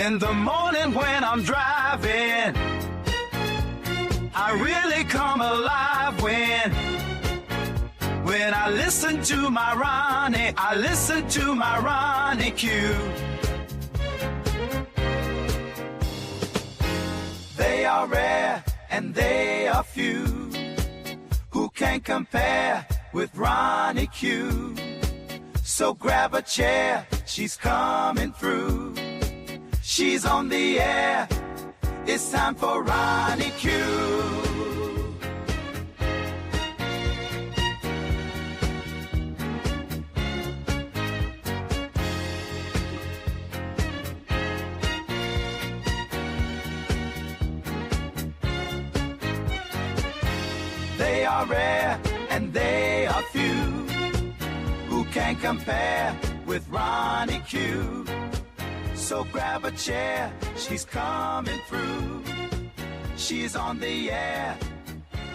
In the morning when I'm driving, I really come alive when I listen to my Ronnie, I listen to my RonyiQ. They are rare and they are few who can compare with RonyiQ. So grab a chair, she's coming through. She's on the air, it's time for RonyiQ. They are rare and they are few who can compare with RonyiQ. So grab a chair, she's coming through. She's on the air,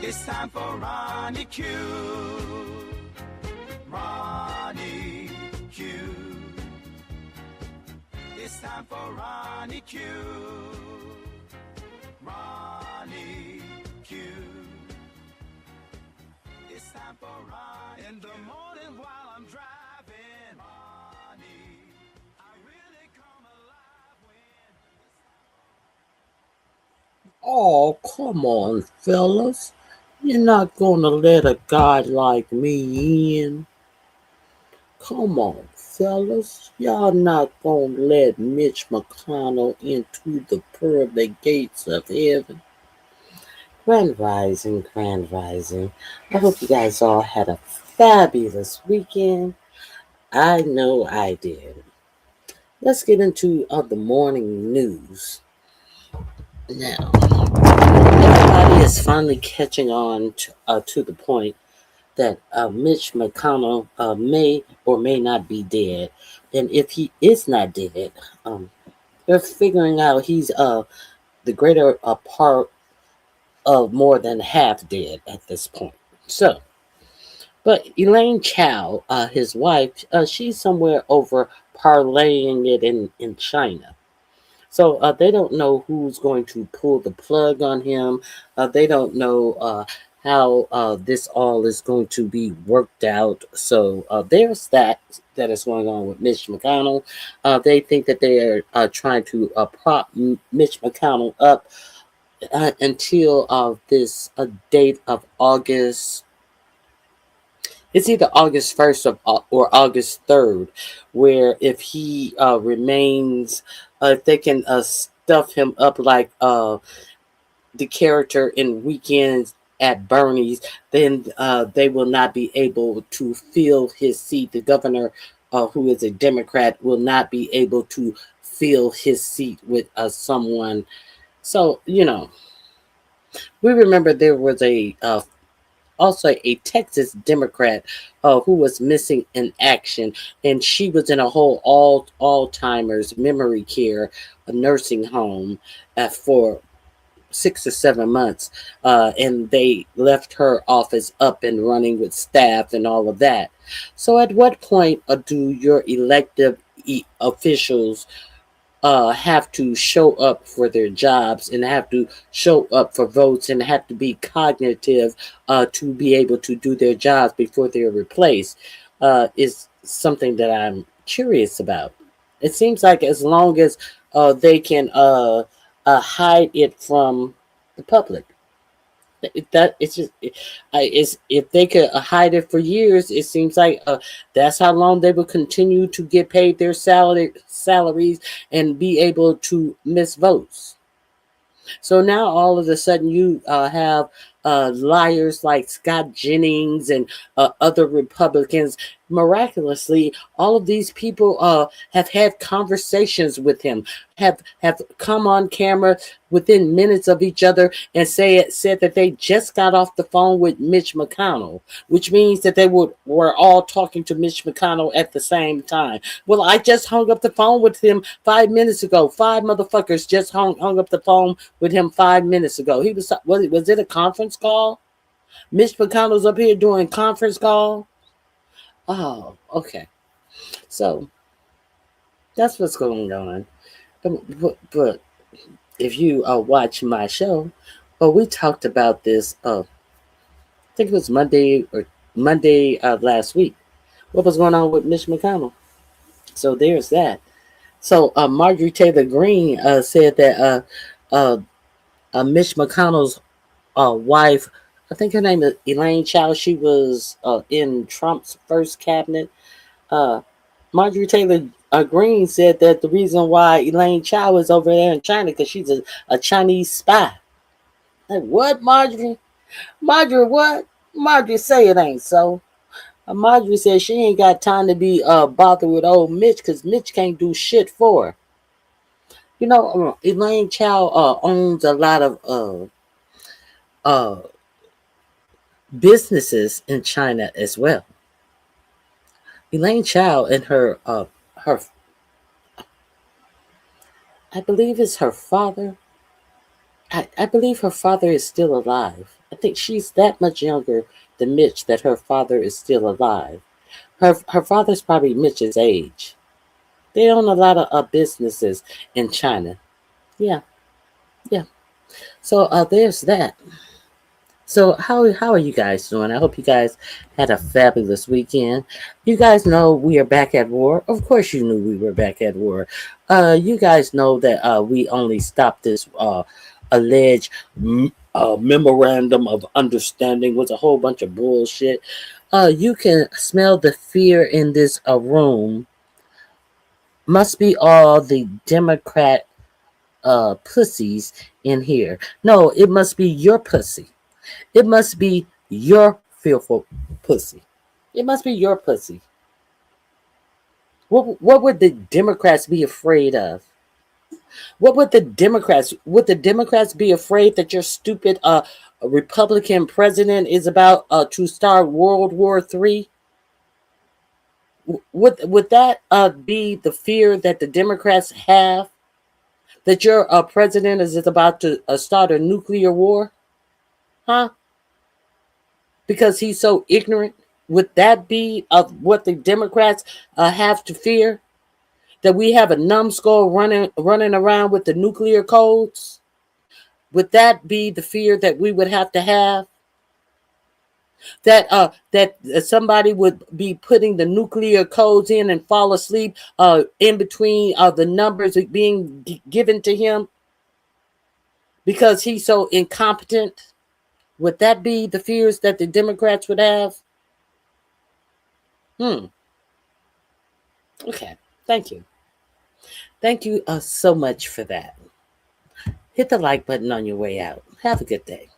it's time for RonyiQ. RonyiQ. It's time for RonyiQ. RonyiQ. It's time for Ron. In the morning while I'm driving, Ronnie, I really come alive when. Oh, come on, fellas. You're not gonna let a guy like me in. Come on, fellas. Y'all not gonna let Mitch McConnell into the pearly gates of heaven. Grand Rising, Grand Rising. I hope you guys all had a fabulous weekend. I know I did. Let's get into the morning news. Now, everybody is finally catching on to the point that Mitch McConnell may or may not be dead. And if he is not dead, they're figuring out he's the greater part of more than half dead at this point. So, but Elaine Chao, his wife, she's somewhere over parlaying it in China. So they don't know who's going to pull the plug on him. They don't know how this all is going to be worked out. So there's that is going on with Mitch McConnell. They think that they are trying to prop Mitch McConnell up until this date of August. It's either August 1st or August 3rd, where if he remains, if they can stuff him up like the character in Weekends at Bernie's, then they will not be able to fill his seat. The governor, who is a Democrat, will not be able to fill his seat with someone. So, we remember there was also a Texas Democrat who was missing in action, and she was in a whole Alzheimer's memory care, a nursing home for 6 or 7 months, and they left her office up and running with staff and all of that. So at what point do your elected officials have to show up for their jobs and have to show up for votes and have to be cognitive to be able to do their jobs before they're replaced is something that I'm curious about. It seems like as long as they can hide it from the public, if they could hide it for years, it seems like that's how long they will continue to get paid their salaries and be able to miss votes. So now all of a sudden you have liars like Scott Jennings and other Republicans. Miraculously, all of these people have had conversations with him, have come on camera within minutes of each other and said that they just got off the phone with Mitch McConnell, which means that they were all talking to Mitch McConnell at the same time. Well, I just hung up the phone with him 5 minutes ago. 5 motherfuckers just hung up the phone with him 5 minutes ago. Was it a conference call? Mitch McConnell's up here doing conference call. Oh, okay. So that's what's going on. But if you watch my show, well, we talked about this. I think it was Monday last week. What was going on with Mitch McConnell? So there's that. So Marjorie Taylor Greene said that uh, Mitch McConnell's wife, I think her name is Elaine Chao, she was in Trump's first cabinet. Uh, Marjorie Taylor Greene said that the reason why Elaine Chao is over there in China because she's a Chinese spy. Like, what, Marjorie? Marjorie, what? Marjorie, say it ain't so. Marjorie said she ain't got time to be bothered with old Mitch because Mitch can't do shit for her. You know, Elaine Chao owns a lot of uh, businesses in China as well. Elaine Chao and her, I believe it's her father. I believe her father is still alive. I think she's that much younger than Mitch that her father is still alive. Her father's probably Mitch's age. They own a lot of businesses in China. Yeah, yeah. So there's that. So how are you guys doing? I hope you guys had a fabulous weekend. You guys know we are back at war. Of course you knew we were back at war. You guys know that we only stopped this alleged memorandum of understanding with a whole bunch of bullshit. You can smell the fear in this room. Must be all the Democrat pussies in here. No, it must be your pussy. It must be your fearful pussy. It must be your pussy. What would the Democrats be afraid of? Would the Democrats be afraid that your stupid Republican president is about to start World War III? Would that be the fear that the Democrats have? That your president is about to start a nuclear war? Huh? Because he's so ignorant? Would that be what the Democrats have to fear? That we have a numbskull running around with the nuclear codes? Would that be the fear that we would have to have? That somebody would be putting the nuclear codes in and fall asleep in between the numbers being given to him because he's so incompetent? Would that be the fears that the Democrats would have? Okay. Thank you. Thank you so much for that. Hit the like button on your way out. Have a good day.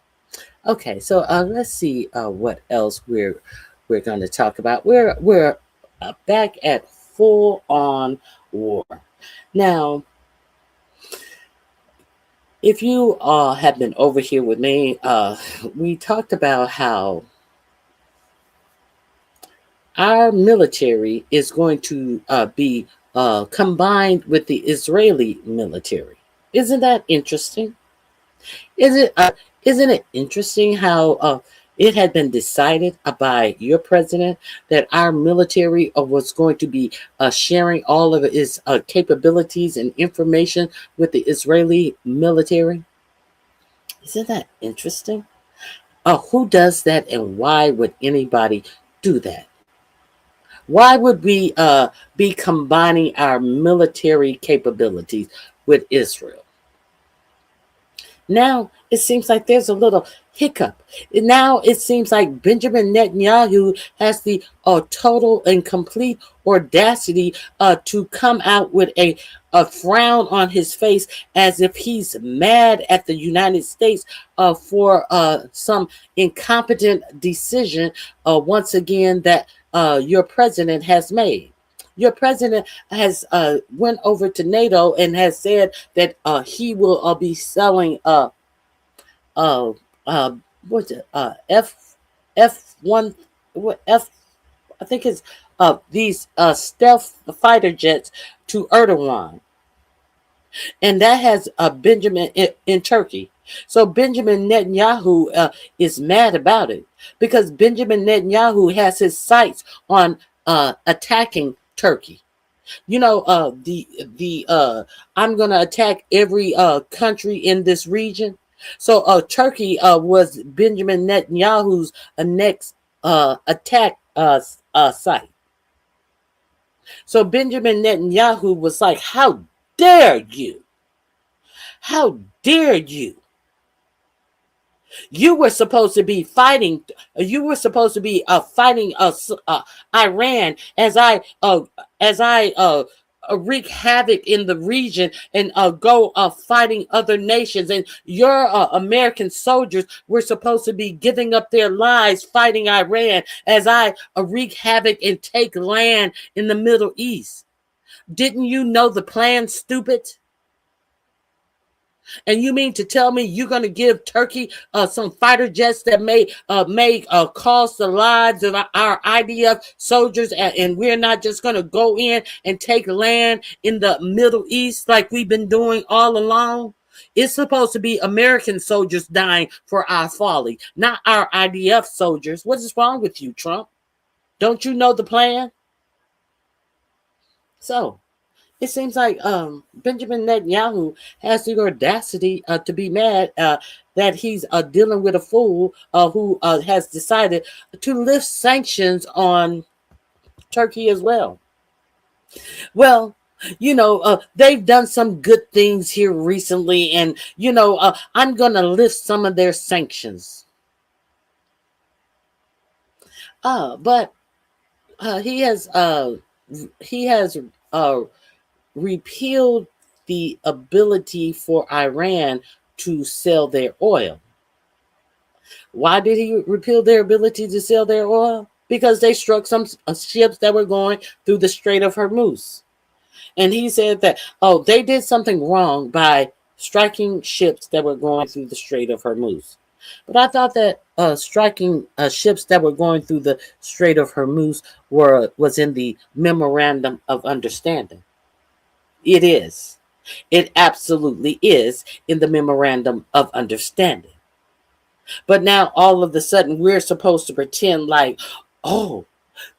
Okay, so let's see what else we're going to talk about. We're back at full on war. Now, if you have been over here with me, we talked about how our military is going to be combined with the Israeli military. Isn't that interesting? Isn't it interesting how it had been decided by your president that our military was going to be sharing all of its capabilities and information with the Israeli military? Isn't that interesting? Who does that and why would anybody do that? Why would we be combining our military capabilities with Israel? Now it seems like there's a little hiccup. Now it seems like Benjamin Netanyahu has the total and complete audacity to come out with a frown on his face as if he's mad at the United States for some incompetent decision once again that your president has made. Your president has went over to NATO and has said that he will be selling what's it F1 F I think it's these stealth fighter jets to Erdogan, and that has Benjamin in Turkey. So Benjamin Netanyahu is mad about it because Benjamin Netanyahu has his sights on attacking Turkey. I'm gonna attack every country in this region. So Turkey was Benjamin Netanyahu's next attack site. So Benjamin Netanyahu was like, "How dare you? How dare you? You were supposed to be fighting. You were supposed to be fighting Iran as I wreak havoc in the region and go fighting other nations. And your American soldiers were supposed to be giving up their lives fighting Iran as I wreak havoc and take land in the Middle East. Didn't you know the plan, stupid? And you mean to tell me you're going to give Turkey some fighter jets that may cost the lives of our IDF soldiers, and we're not just going to go in and take land in the Middle East like we've been doing all along? It's supposed to be American soldiers dying for our folly, not our IDF soldiers. What is wrong with you, Trump? Don't you know the plan? So it seems like Benjamin Netanyahu has the audacity to be mad that he's dealing with a fool who has decided to lift sanctions on Turkey as well. Well, they've done some good things here recently, and I'm going to lift some of their sanctions. But he has repealed the ability for Iran to sell their oil. Why did he repeal their ability to sell their oil? Because they struck some ships that were going through the Strait of Hormuz. And he said that, they did something wrong by striking ships that were going through the Strait of Hormuz. But I thought that striking ships that were going through the Strait of Hormuz was in the Memorandum of Understanding. It is. It absolutely is in the Memorandum of Understanding. But now all of a sudden we're supposed to pretend like, oh,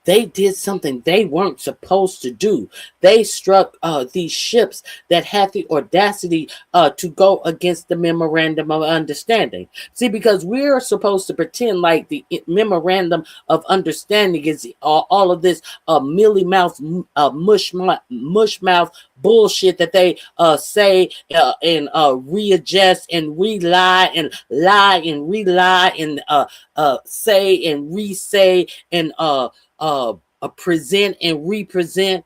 they did something they weren't supposed to do. They struck these ships that had the audacity to go against the Memorandum of Understanding. See, because we're supposed to pretend like the Memorandum of Understanding is all of this mealy-mouth, mush-mouth bullshit that they say and readjust and re-lie and lie and re-lie and say and re-say and present and represent.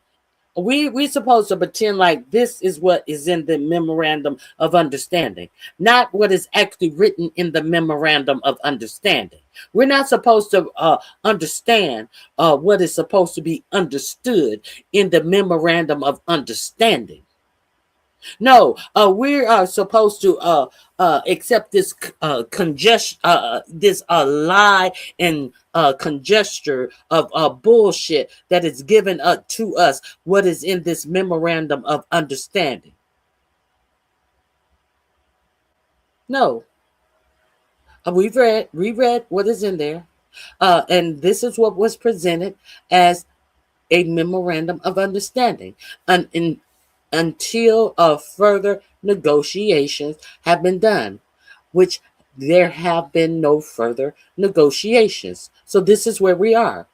We're supposed to pretend like this is what is in the Memorandum of Understanding, not what is actually written in the Memorandum of Understanding. We're not supposed to understand what is supposed to be understood in the Memorandum of Understanding. No, we are supposed to accept this this lie and conjecture of bullshit that is given up to us. What is in this Memorandum of Understanding? No, we read what is in there, and this is what was presented as a Memorandum of Understanding, until further negotiations have been done, which there have been no further negotiations. So this is where we are.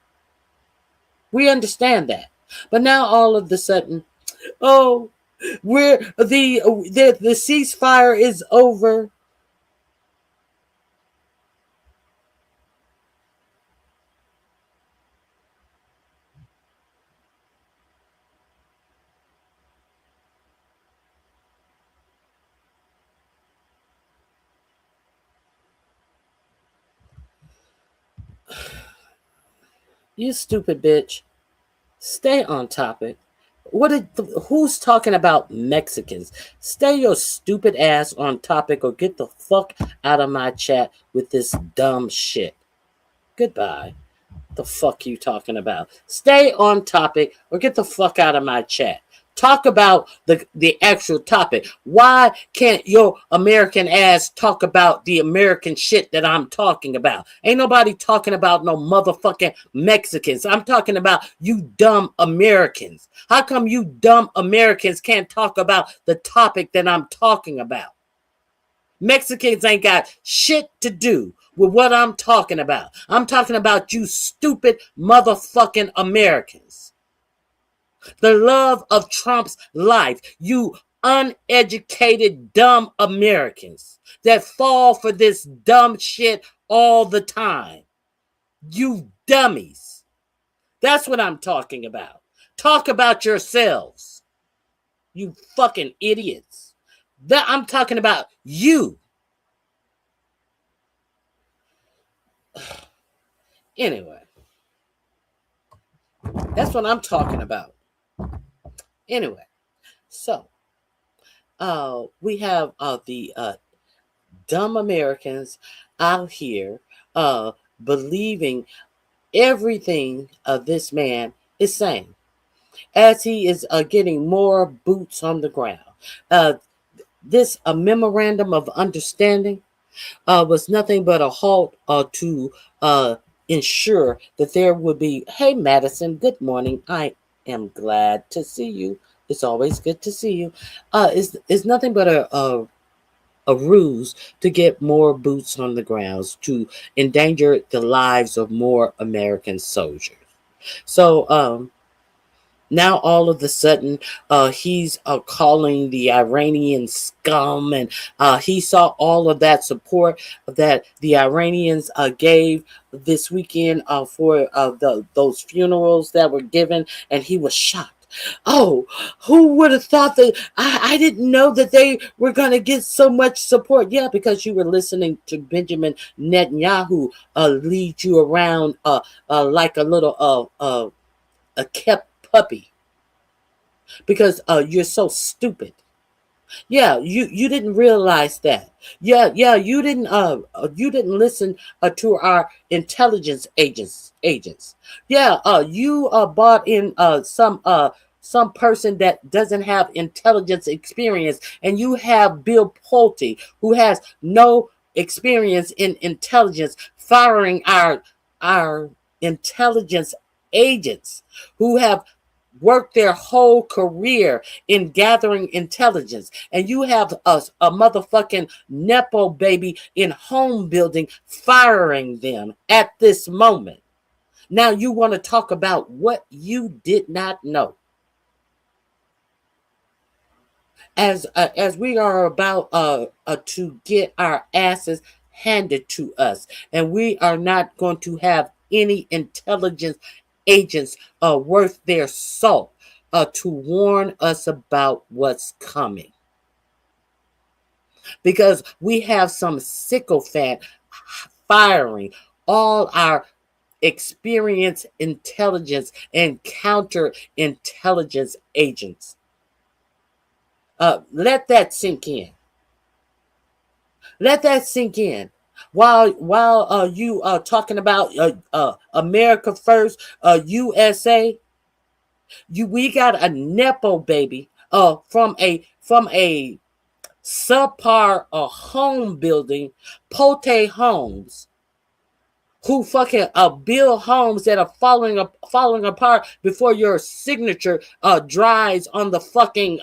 We understand that. But now all of a sudden, we're the ceasefire is over. You stupid bitch. Stay on topic. Who's talking about Mexicans? Stay your stupid ass on topic or get the fuck out of my chat with this dumb shit. Goodbye. The fuck you talking about? Stay on topic or get the fuck out of my chat. Talk about the actual topic. Why can't your American ass talk about the American shit that I'm talking about? Ain't nobody talking about no motherfucking Mexicans. I'm talking about you dumb Americans. How come you dumb Americans can't talk about the topic that I'm talking about? Mexicans ain't got shit to do with what I'm talking about. I'm talking about you stupid motherfucking Americans. The love of Trump's life. You uneducated, dumb Americans that fall for this dumb shit all the time. You dummies. That's what I'm talking about. Talk about yourselves. You fucking idiots. I'm talking about you. Anyway. That's what I'm talking about. Anyway. So, we have the dumb Americans out here believing everything this man is saying as he is getting more boots on the ground. This memorandum of understanding was nothing but a halt to ensure that there would be, hey, Madison, good morning. I am glad to see you. It's always good to see you. It's nothing but a ruse to get more boots on the grounds, to endanger the lives of more American soldiers. So now all of a sudden he's calling the Iranian scum, and he saw all of that support that the Iranians gave this weekend for those funerals that were given, and he was shocked. Oh, who would have thought that? I didn't know that they were going to get so much support. Yeah, because you were listening to Benjamin Netanyahu lead you around like a little a kept puppy, because you're so stupid. Yeah, you didn't realize that. Yeah, you didn't listen to our intelligence agents. Yeah, you bought in some person that doesn't have intelligence experience, and you have Bill Pulte, who has no experience in intelligence, firing our intelligence agents who have worked their whole career in gathering intelligence, and you have a motherfucking Nepo baby in home building firing them at this moment. Now you want to talk about what you did not know. As we are about to get our asses handed to us, and we are not going to have any intelligence agents worth their salt to warn us about what's coming, because we have some sycophant firing all our experienced intelligence and counterintelligence agents. Let that sink in. Let that sink in. While you are talking about America first, USA, we got a Nepo baby from a subpar home building, Pote Homes, who fucking build homes that are falling apart before your signature dries on the fucking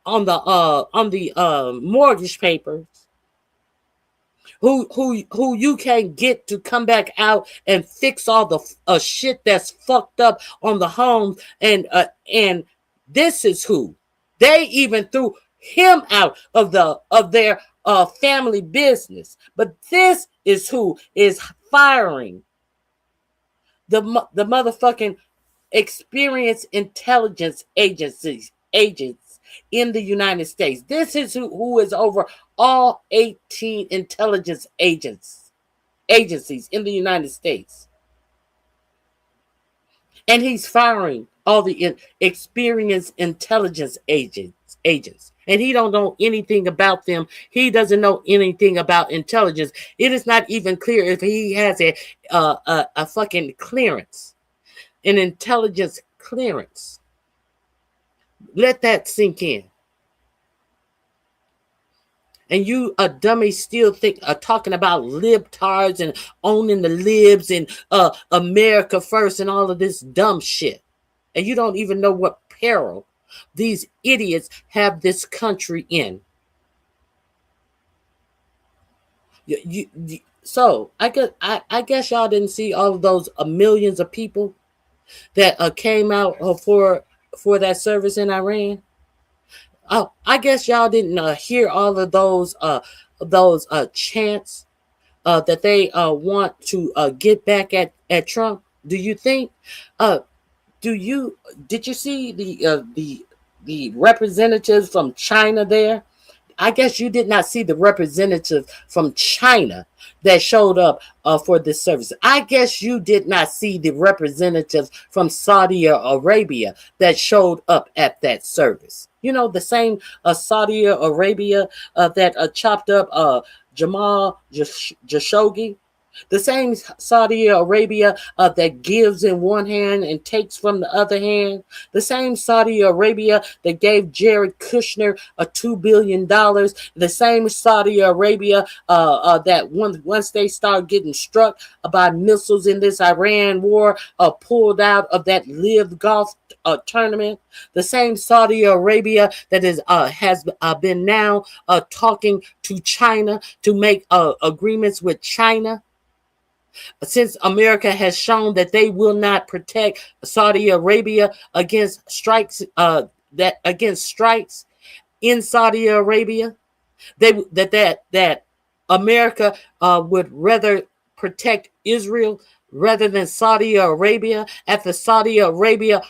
on the mortgage papers. Who you can get to come back out and fix all the shit that's fucked up on the homes, and this is who they even threw him out of their family business. But this is who is firing the motherfucking experienced intelligence agents in the United States. This is who is over all 18 intelligence agencies in the United States. And he's firing all the experienced intelligence agents. And he don't know anything about them. He doesn't know anything about intelligence. It is not even clear if he has a fucking clearance, an intelligence clearance. Let that sink in. And you a dummy still think talking about libtards and owning the libs and America first and all of this dumb shit. And you don't even know what peril these idiots have this country in. So I guess y'all didn't see all of those millions of people that came out for that service in Iran. Oh, I guess y'all didn't hear all of those chants that they want to get back at Trump. Do you think? Uh, did you see the representatives from China there? I guess you did not see the representative from China that showed up for this service. I guess you did not see the representatives from Saudi Arabia that showed up at that service. You know, the same Saudi Arabia that chopped up Jamal Khashoggi. The same Saudi Arabia that gives in one hand and takes from the other hand. The same Saudi Arabia that gave Jared Kushner a $2 billion. The same Saudi Arabia that once they start getting struck by missiles in this Iran war, pulled out of that live golf tournament. The same Saudi Arabia that has been now talking to China to make agreements with China. Since America has shown that they will not protect Saudi Arabia against strikes, in Saudi Arabia, that America would rather protect Israel rather than Saudi Arabia. After Saudi Arabia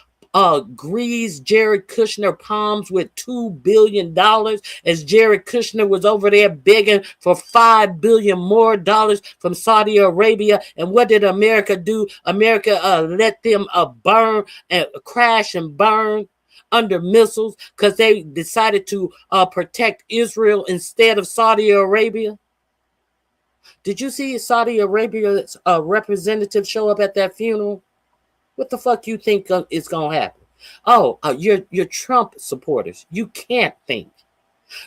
greased Jared Kushner palms with $2 billion as Jared Kushner was over there begging for $5 billion more dollars from Saudi Arabia. And what did America do? America let them burn and crash and burn under missiles because they decided to protect Israel instead of Saudi Arabia. Did you see Saudi Arabia's representative show up at that funeral? What the fuck you think is gonna happen? Oh, you're Trump supporters. You can't think.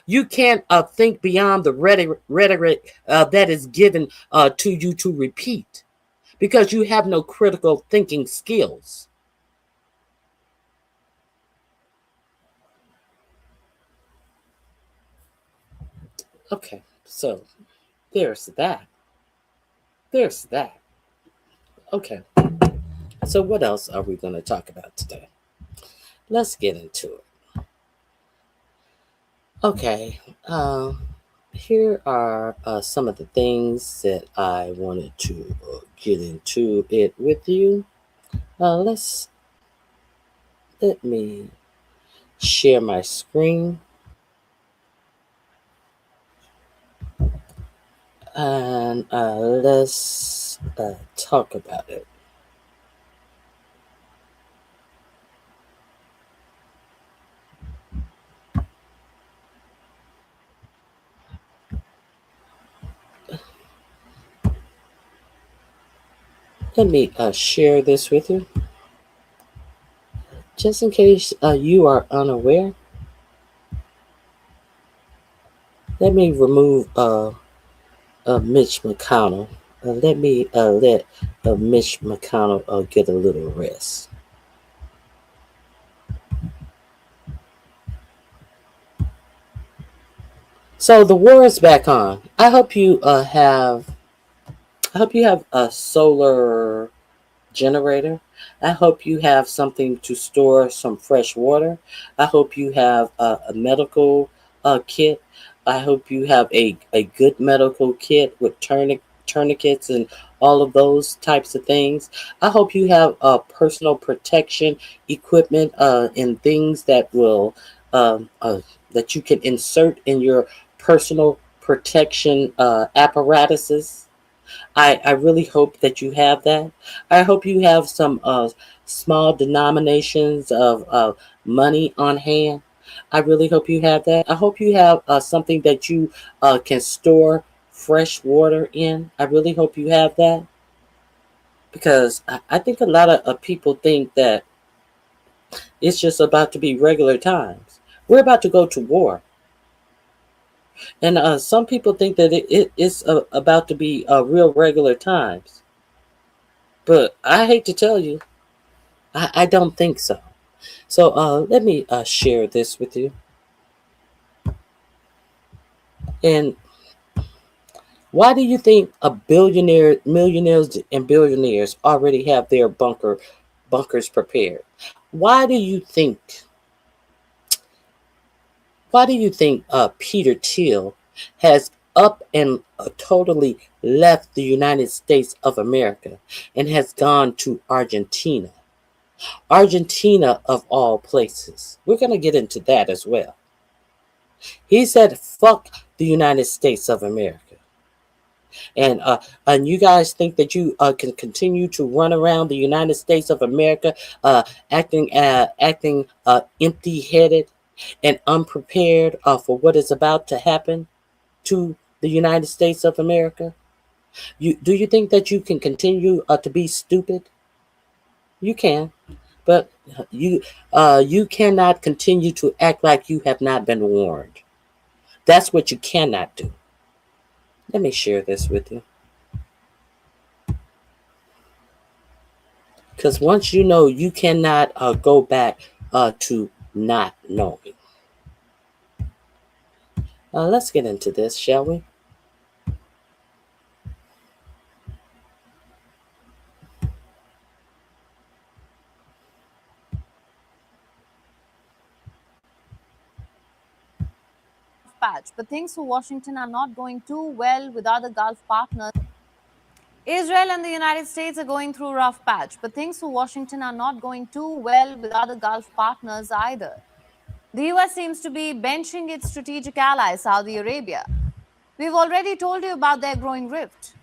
You can't think beyond the rhetoric that is given to you to repeat, because you have no critical thinking skills. Okay, so there's that. There's that. Okay. So what else are we going to talk about today? Let's get into it. Okay. Here are some of the things that I wanted to get into it with you. Let me share my screen. And let's talk about it. Let me share this with you. Just in case you are unaware, let me remove Mitch McConnell. Let me let Mitch McConnell get a little rest. So the war is back on. I hope you have a solar generator. I hope you have something to store some fresh water. I hope you have a medical kit. I hope you have a good medical kit with tourniquets and all of those types of things. I hope you have personal protection equipment and things that will that you can insert in your personal protection apparatuses. I really hope that you have that. I hope you have some small denominations of money on hand. I really hope you have that. I hope you have something that you can store fresh water in. I really hope you have that, because I think a lot of people think that It's just about to be regular times. We're about to go to war. And some people think that it's about to be real regular times. But I hate to tell you, I don't think so. So let me share this with you. And why do you think millionaires and billionaires already have their bunkers prepared? Why do you think? Why do you think Peter Thiel has up and totally left the United States of America and has gone to Argentina? Argentina, of all places. We're going to get into that as well. He said, fuck the United States of America. And you guys think that you can continue to run around the United States of America acting empty-headed and unprepared for what is about to happen to the United States of America? Do you think that you can continue to be stupid? You can, but you cannot continue to act like you have not been warned. That's what you cannot do. Let me share this with you. Because once you know, you cannot go back to not knowing. Let's get into this, shall we? Patch, but things for Washington are not going too well with other Gulf partners. Israel and the United States are going through a rough patch, but things for Washington are not going too well with other Gulf partners either. The US seems to be benching its strategic ally, Saudi Arabia. We've already told you about their growing rift.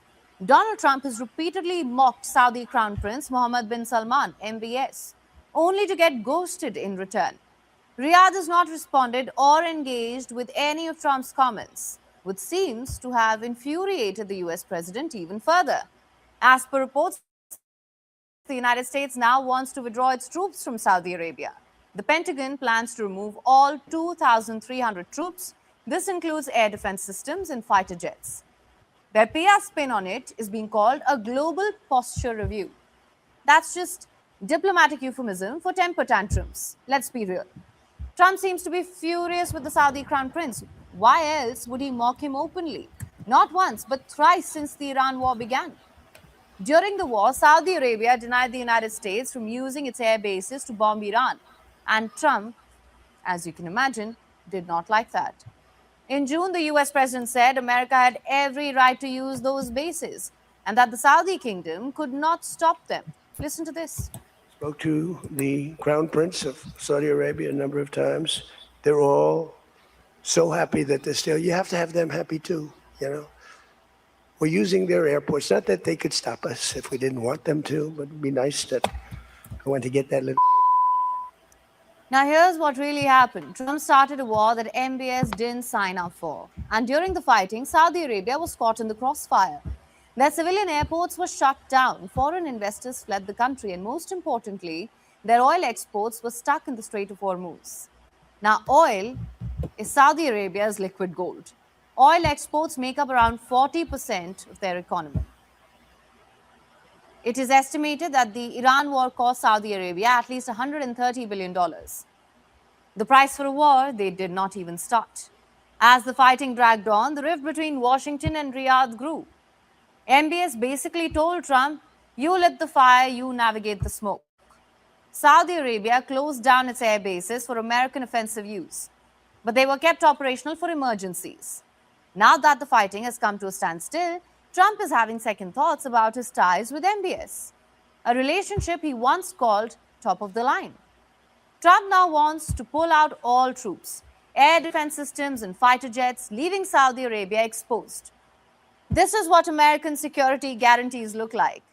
Donald Trump has repeatedly mocked Saudi Crown Prince Mohammed bin Salman, MBS, only to get ghosted in return. Riyadh has not responded or engaged with any of Trump's comments, which seems to have infuriated the US president even further. As per reports, the United States now wants to withdraw its troops from Saudi Arabia. The Pentagon plans to remove all 2,300 troops. This includes air defense systems and fighter jets. Their PR spin on it is being called a global posture review. That's just diplomatic euphemism for temper tantrums. Let's be real. Trump seems to be furious with the Saudi Crown Prince. Why else would he mock him openly? Not once, but thrice since the Iran war began. During the war, Saudi Arabia denied the United States from using its air bases to bomb Iran. And Trump, as you can imagine, did not like that. In June, the US president said America had every right to use those bases and that the Saudi kingdom could not stop them. Listen to this. Spoke to the Crown Prince of Saudi Arabia a number of times. They're all so happy that they're still, you have to have them happy too, you know. We're using their airports. Not that they could stop us if we didn't want them to, but it'd be nice that I went to get that little. Now, here's what really happened. Trump started a war that MBS didn't sign up for. And during the fighting, Saudi Arabia was caught in the crossfire. Their civilian airports were shut down. Foreign investors fled the country. And most importantly, their oil exports were stuck in the Strait of Hormuz. Now, oil is Saudi Arabia's liquid gold. Oil exports make up around 40% of their economy. It is estimated that the Iran war cost Saudi Arabia at least $130 billion. The price for a war they did not even start. As the fighting dragged on, the rift between Washington and Riyadh grew. MBS basically told Trump, you lit the fire, you navigate the smoke. Saudi Arabia closed down its air bases for American offensive use, but they were kept operational for emergencies. Now that the fighting has come to a standstill, Trump is having second thoughts about his ties with MBS, a relationship he once called top of the line. Trump now wants to pull out all troops, air defense systems and fighter jets, leaving Saudi Arabia exposed. This is what American security guarantees look like.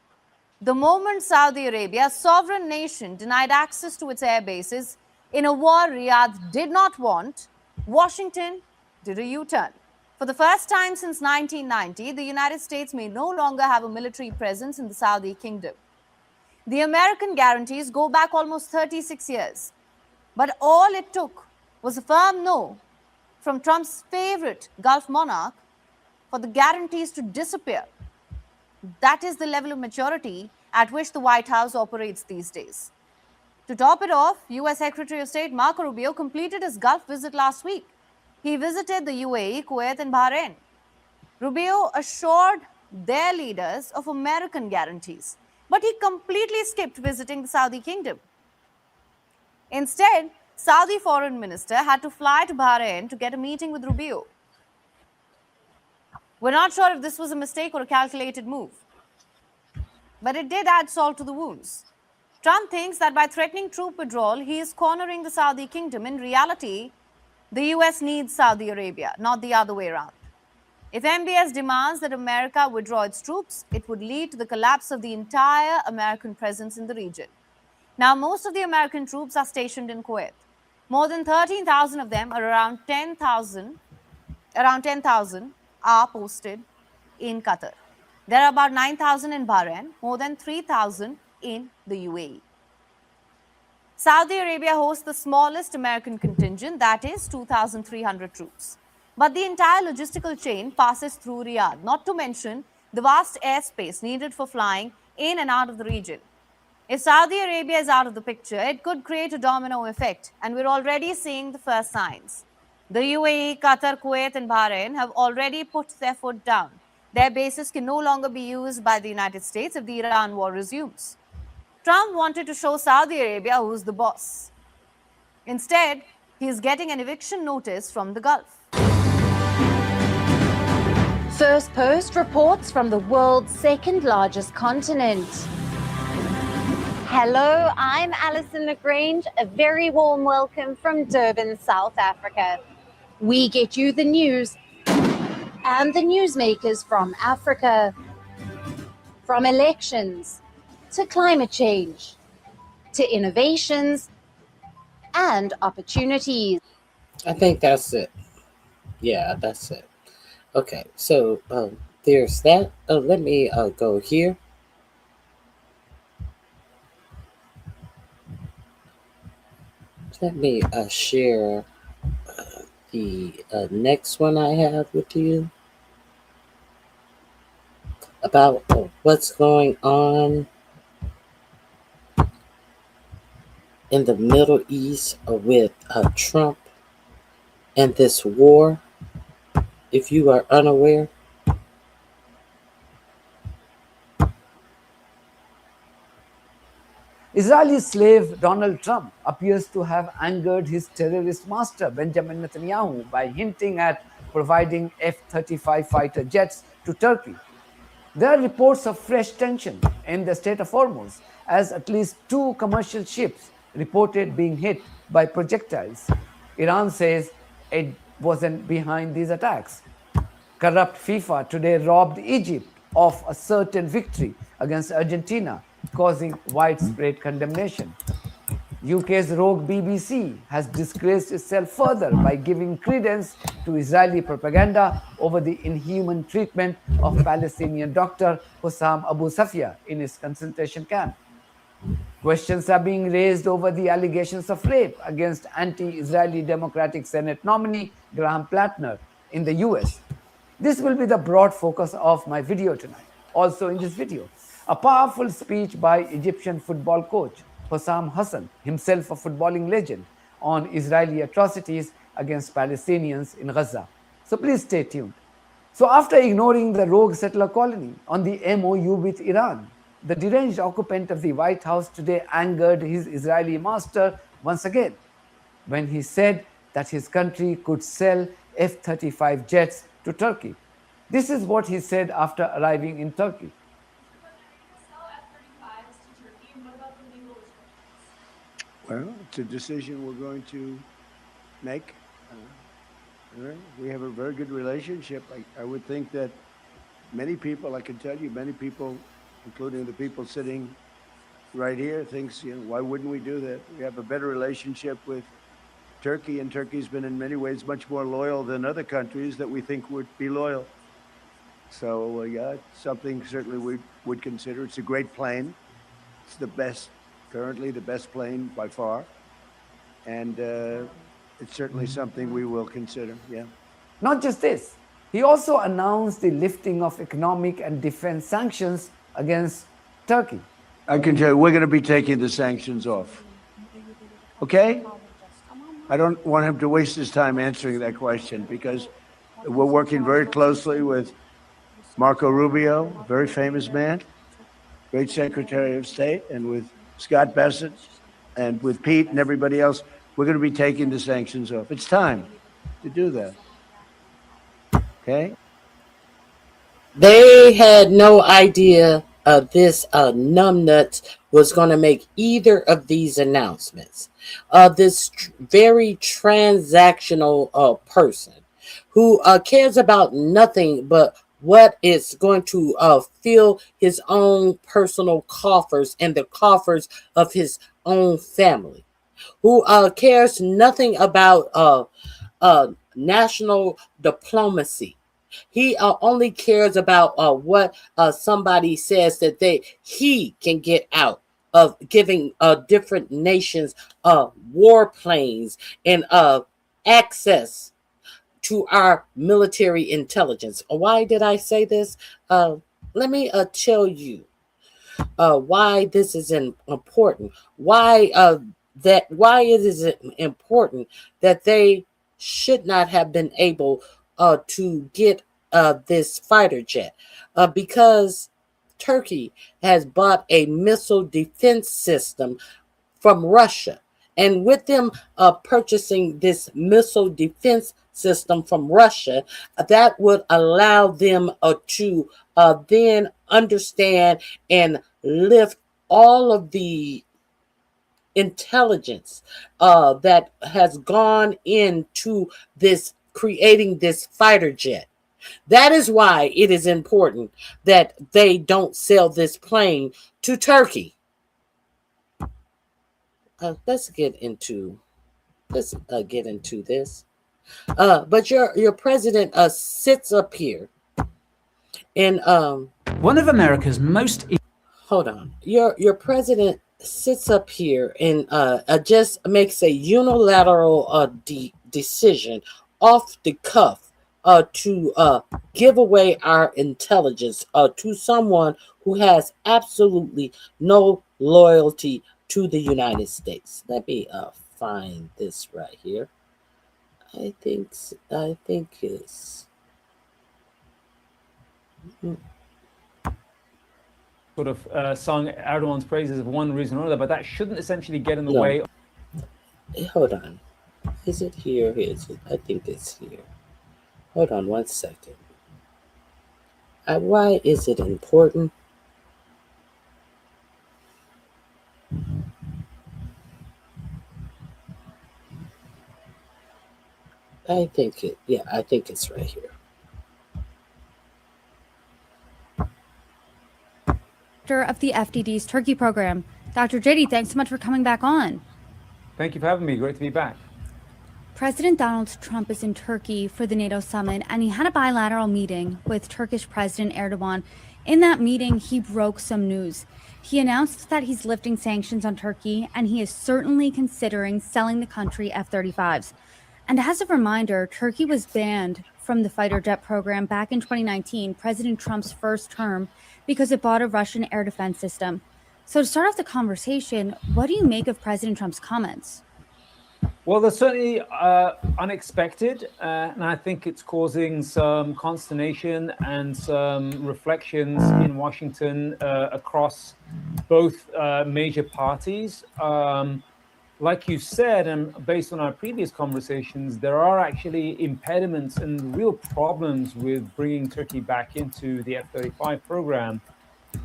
The moment Saudi Arabia, a sovereign nation, denied access to its air bases in a war Riyadh did not want, Washington did a U-turn. For the first time since 1990, the United States may no longer have a military presence in the Saudi kingdom. The American guarantees go back almost 36 years. But all it took was a firm no from Trump's favorite Gulf monarch for the guarantees to disappear. That is the level of maturity at which the White House operates these days. To top it off, US Secretary of State Marco Rubio completed his Gulf visit last week. He visited the UAE, Kuwait, and Bahrain. Rubio assured their leaders of American guarantees, but he completely skipped visiting the Saudi kingdom. Instead, Saudi foreign minister had to fly to Bahrain to get a meeting with Rubio. We're not sure if this was a mistake or a calculated move, but it did add salt to the wounds. Trump thinks that by threatening troop withdrawal, he is cornering the Saudi kingdom. In reality, the US needs Saudi Arabia, not the other way around. If MBS demands that America withdraw its troops, it would lead to the collapse of the entire American presence in the region. Now, most of the American troops are stationed in Kuwait. More than 13,000 of them, or around 10,000, are posted in Qatar. There are about 9,000 in Bahrain, more than 3,000 in the UAE. Saudi Arabia hosts the smallest American contingent, that is 2,300 troops. But the entire logistical chain passes through Riyadh, not to mention the vast airspace needed for flying in and out of the region. If Saudi Arabia is out of the picture, it could create a domino effect, and we're already seeing the first signs. The UAE, Qatar, Kuwait, and Bahrain have already put their foot down. Their bases can no longer be used by the United States if the Iran war resumes. Trump wanted to show Saudi Arabia who's the boss. Instead, he is getting an eviction notice from the Gulf. First Post reports from the world's second largest continent. Hello, I'm Alison LaGrange. A very warm welcome from Durban, South Africa. We get you the news and the newsmakers from Africa. From elections to climate change to innovations and opportunities. I think that's it. Yeah, that's it. Okay, so there's that. Let me go here. Let me share the next one I have with you about what's going on in the Middle East with Trump and this war. If you are unaware, Israeli slave Donald Trump appears to have angered his terrorist master Benjamin Netanyahu by hinting at providing F-35 fighter jets to Turkey. There are reports of fresh tension in the Strait of Hormuz, as at least 2 commercial ships reported being hit by projectiles. Iran says it wasn't behind these attacks. Corrupt FIFA today robbed Egypt of a certain victory against Argentina, causing widespread condemnation. UK's rogue BBC has disgraced itself further by giving credence to Israeli propaganda over the inhuman treatment of Palestinian doctor Hussam Abu Safia in his concentration camp. Questions are being raised over the allegations of rape against anti-Israeli Democratic Senate nominee Graham Plattner in the US. This will be the broad focus of my video tonight. Also in this video, a powerful speech by Egyptian football coach Hossam Hassan, himself a footballing legend, on Israeli atrocities against Palestinians in Gaza. So please stay tuned. So after ignoring the rogue settler colony on the MOU with Iran, the deranged occupant of the White House today angered his Israeli master once again when he said that his country could sell F-35 jets to Turkey. This is what he said after arriving in Turkey. Well, it's a decision we're going to make. We have a very good relationship. I would think that many people, I can tell you, many people, including the people sitting right here, thinks, why wouldn't we do that? We have a better relationship with Turkey, and Turkey's been in many ways much more loyal than other countries that we think would be loyal. So, yeah, it's something certainly we would consider. It's a great plane. It's the best, currently the best plane by far. And it's certainly something we will consider, yeah. Not just this, he also announced the lifting of economic and defense sanctions against Turkey. I can tell you, we're going to be taking the sanctions off. Okay? I don't want him to waste his time answering that question because we're working very closely with Marco Rubio, a very famous man, great Secretary of State, and with Scott Bessent and with Pete and everybody else. We're going to be taking the sanctions off. It's time to do that. Okay? They had no idea this numbnut was going to make either of these announcements. This very transactional person who cares about nothing but what is going to fill his own personal coffers and the coffers of his own family, who cares nothing about national diplomacy. He only cares about what somebody says that he can get out of giving different nations warplanes and access to our military intelligence. Why did I say this? Let me tell you why this is important. Why it is important that they should not have been able to get this fighter jet, because Turkey has bought a missile defense system from Russia. And with them purchasing this missile defense system from Russia, that would allow them to then understand and lift all of the intelligence that has gone into this creating this fighter jet. That is why it is important that they don't sell this plane to Turkey. Let's get into this. But your president sits up here, and one of America's most. Hold on, your president sits up here and just makes a unilateral decision off the cuff to give away our intelligence to someone who has absolutely no loyalty to the United States. Let me find this right here. I think it's sort of sung Erdogan's praises for one reason or another, but that shouldn't essentially get in the way. Hold on. Is it here? Is it? I think it's here. Hold on 1 second. Why is it important? I think it's right here. Of the FDD's Turkey program. Dr. JD, thanks so much for coming back on. Thank you for having me. Great to be back. President Donald Trump is in Turkey for the NATO summit, and he had a bilateral meeting with Turkish President Erdogan. In that meeting, he broke some news. He announced that he's lifting sanctions on Turkey, and he is certainly considering selling the country F-35s. And as a reminder, Turkey was banned from the fighter jet program back in 2019, President Trump's first term, because it bought a Russian air defense system. So to start off the conversation, what do you make of President Trump's comments? Well, they're certainly unexpected, and I think it's causing some consternation and some reflections in Washington across both major parties. Like you said, and based on our previous conversations, there are actually impediments and real problems with bringing Turkey back into the F-35 program.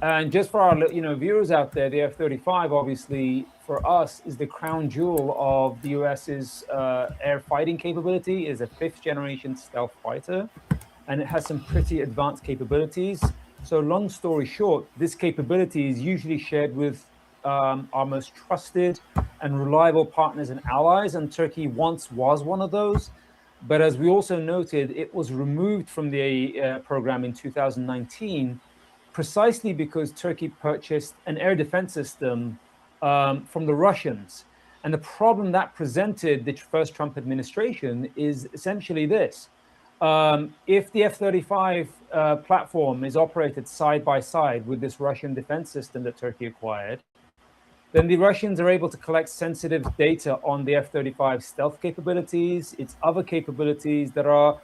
And just for our viewers out there, the F-35, obviously, for us, is the crown jewel of the U.S.'s air fighting capability. It is a fifth-generation stealth fighter, and it has some pretty advanced capabilities. So long story short, this capability is usually shared with our most trusted and reliable partners and allies, and Turkey once was one of those. But as we also noted, it was removed from the program in 2019 precisely because Turkey purchased an air defense system from the Russians. And the problem that presented the first Trump administration is essentially this. If the F-35 platform is operated side by side with this Russian defense system that Turkey acquired, then the Russians are able to collect sensitive data on the F-35 stealth capabilities, its other capabilities that are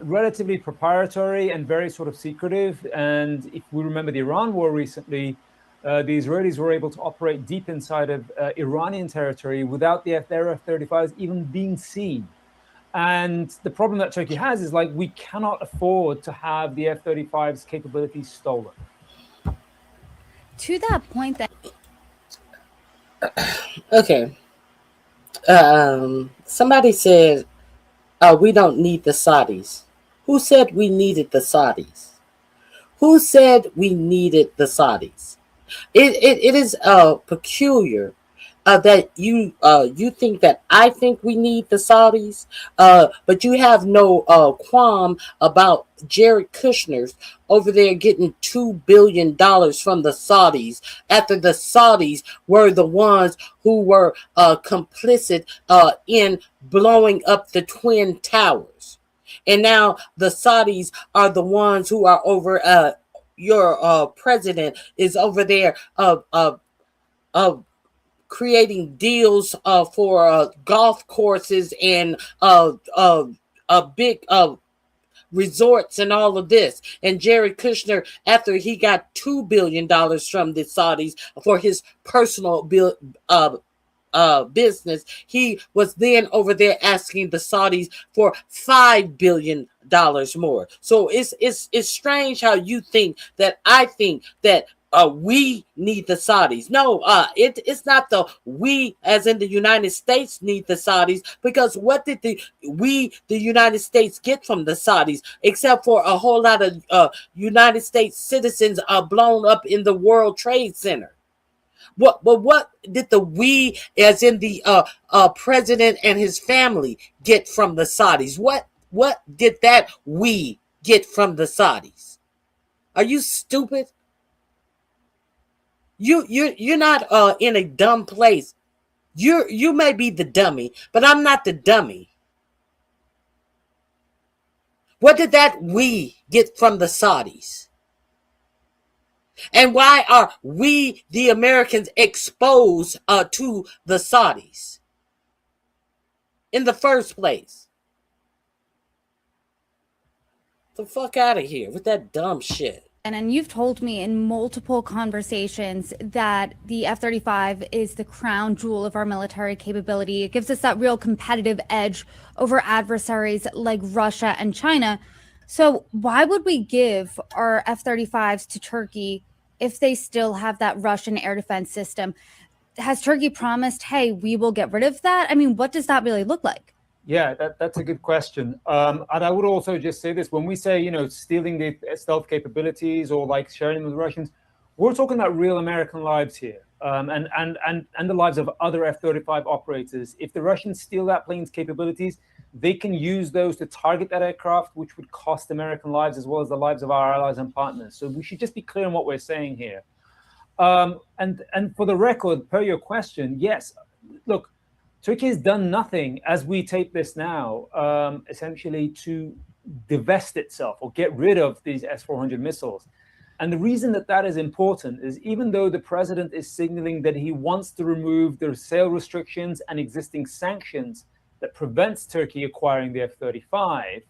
relatively proprietary and very sort of secretive. And if we remember the Iran war recently, the Israelis were able to operate deep inside of Iranian territory without their F-35s even being seen. And the problem that Turkey has is like, we cannot afford to have the F-35's capabilities stolen. To that point, that Okay. Somebody said, we don't need the Saudis. Who said we needed the Saudis? Who said we needed the Saudis? It is peculiar that you think that I think we need the Saudis, but you have no qualm about Jared Kushner's over there getting $2 billion from the Saudis after the Saudis were the ones who were complicit in blowing up the Twin Towers. And now the Saudis are the ones who are over your president is over there creating deals for golf courses and big resorts and all of this. And Jared Kushner, after he got $2 billion from the Saudis for his personal business, he was then over there asking the Saudis for $5 billion more. So it's strange how you think that I think that we need the Saudis. No, it's not the we as in the United States need the Saudis, because what did the United States get from the Saudis except for a whole lot of United States citizens are blown up in the World Trade Center? What did the we as in the president and his family get from the Saudis? What did that we get from the Saudis? Are you stupid? You're not in a dumb place. You may be the dummy, but I'm not the dummy. What did that we get from the Saudis? And why are we, the Americans, exposed to the Saudis in the first place? The fuck out of here with that dumb shit. and you've told me in multiple conversations that the F-35 is the crown jewel of our military capability. It gives us that real competitive edge over adversaries like Russia and China. So why would we give our F-35s to Turkey if they still have that Russian air defense system? Has Turkey promised, hey, we will get rid of that? I mean, what does that really look like? Yeah, that's a good question. And I would also just say this: when we say, stealing the stealth capabilities or like sharing them with the Russians, we're talking about real American lives here, and the lives of other F-35 operators. If the Russians steal that plane's capabilities, they can use those to target that aircraft, which would cost American lives as well as the lives of our allies and partners. So we should just be clear on what we're saying here. And for the record, per your question, yes, look, Turkey has done nothing as we tape this now, essentially to divest itself or get rid of these S-400 missiles. And the reason that that is important is even though the president is signaling that he wants to remove the sale restrictions and existing sanctions that prevents Turkey acquiring the F-35,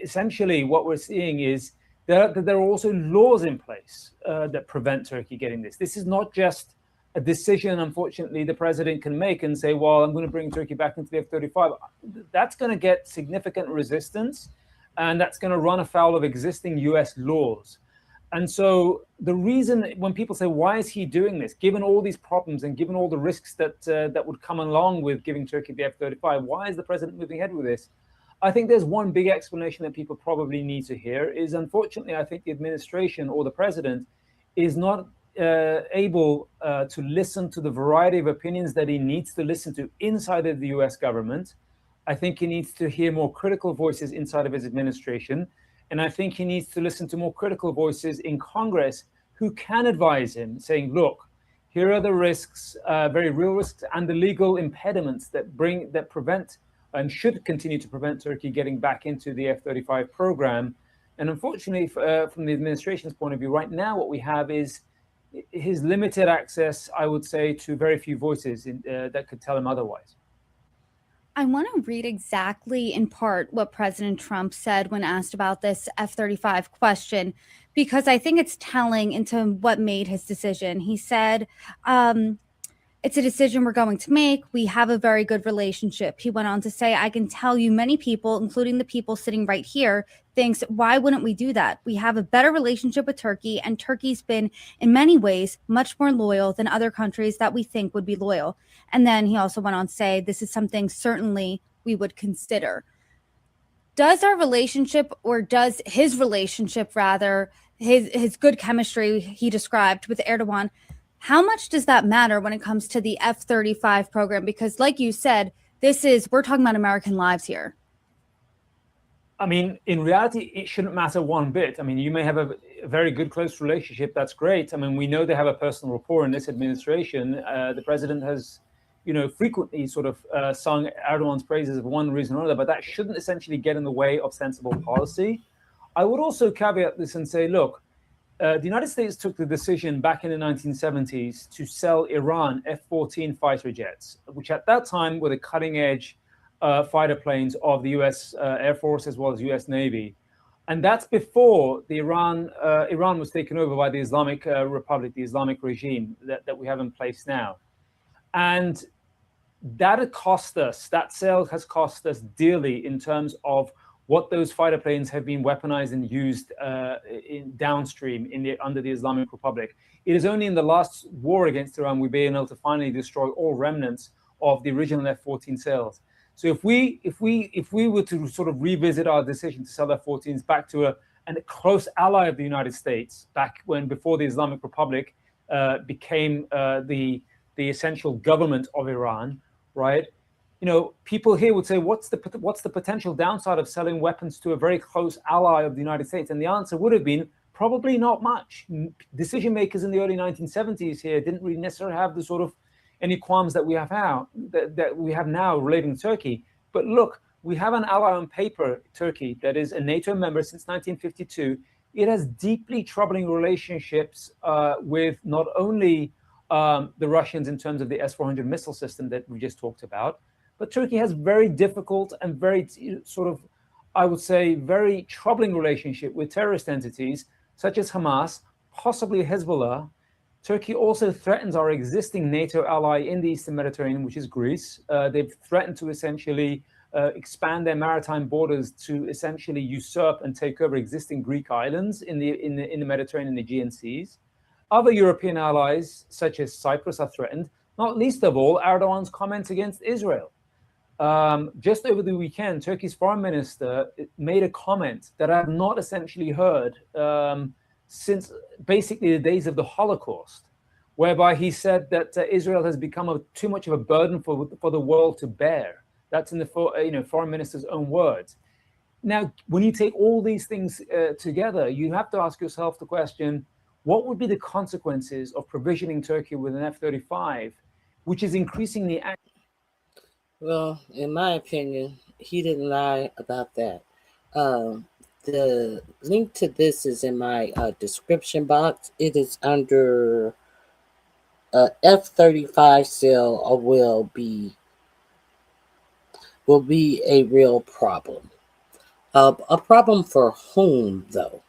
essentially what we're seeing is that there are also laws in place that prevent Turkey getting this. This is not just a decision, unfortunately, the president can make and say, well, I'm going to bring Turkey back into the F-35. That's going to get significant resistance, and that's going to run afoul of existing U.S. laws. And so the reason when people say, why is he doing this, given all these problems and given all the risks that would come along with giving Turkey the F-35, why is the president moving ahead with this? I think there's one big explanation that people probably need to hear is, unfortunately, I think the administration or the president is not able to listen to the variety of opinions that he needs to listen to inside of the US government. I think he needs to hear more critical voices inside of his administration. And I think he needs to listen to more critical voices in Congress who can advise him, saying, look, here are the risks, very real risks, and the legal impediments that prevent and should continue to prevent Turkey getting back into the F-35 program. And unfortunately, from the administration's point of view, right now what we have is his limited access, I would say, to very few voices that could tell him otherwise. I want to read exactly in part what President Trump said when asked about this F-35 question, because I think it's telling into what made his decision. He said, it's a decision we're going to make. We have a very good relationship. He went on to say, I can tell you many people, including the people sitting right here, thinks, why wouldn't we do that? We have a better relationship with Turkey, and Turkey's been, in many ways, much more loyal than other countries that we think would be loyal. And then he also went on to say, this is something certainly we would consider. Does our relationship, or does his relationship rather, his good chemistry he described with Erdogan, how much does that matter when it comes to the F-35 program? Because like you said, we're talking about American lives here. I mean, in reality, it shouldn't matter one bit. I mean, you may have a very good, close relationship. That's great. I mean, we know they have a personal rapport in this administration. The president has, frequently sort of sung Erdogan's praises for one reason or another, but that shouldn't essentially get in the way of sensible policy. I would also caveat this and say, look, the United States took the decision back in the 1970s to sell Iran F-14 fighter jets, which at that time were the cutting-edge fighter planes of the U.S. Air Force as well as U.S. Navy. And that's before Iran was taken over by the Islamic Republic, the Islamic regime that we have in place now. And that sale has cost us dearly in terms of what those fighter planes have been weaponized and used downstream under the Islamic Republic. It is only in the last war against Iran we've been able to finally destroy all remnants of the original F-14 sales. So if we were to sort of revisit our decision to sell F-14s back to a close ally of the United States, before the Islamic Republic became the essential government of Iran, right? People here would say, what's the potential downside of selling weapons to a very close ally of the United States? And the answer would have been probably not much. Decision makers in the early 1970s here didn't really necessarily have the sort of any qualms that we have now relating to Turkey. But look, we have an ally on paper, Turkey, that is a NATO member since 1952. It has deeply troubling relationships with not only the Russians in terms of the S-400 missile system that we just talked about, but Turkey has very difficult and very sort of, I would say, very troubling relationship with terrorist entities such as Hamas, possibly Hezbollah. Turkey also threatens our existing NATO ally in the Eastern Mediterranean, which is Greece. They've threatened to essentially expand their maritime borders to essentially usurp and take over existing Greek islands in the Mediterranean and Aegean seas. Other European allies, such as Cyprus, are threatened, not least of all Erdogan's comments against Israel. Just over the weekend, Turkey's foreign minister made a comment that I have not essentially heard since basically the days of the Holocaust, whereby he said that Israel has become too much of a burden for the world to bear. That's in the foreign minister's own words. Now, when you take all these things together, you have to ask yourself the question, what would be the consequences of provisioning Turkey with an F-35, which is increasingly... Well, in my opinion, he didn't lie about that. The link to this is in my description box. It is under F-35 sale will be a real problem. A problem for whom, though?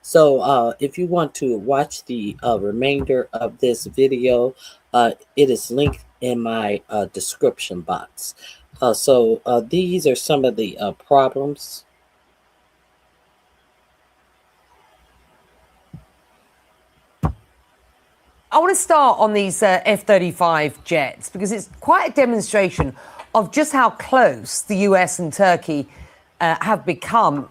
So if you want to watch the remainder of this video, it is linked in my description box. So these are some of the problems. I want to start on these F-35 jets because it's quite a demonstration of just how close the US and Turkey have become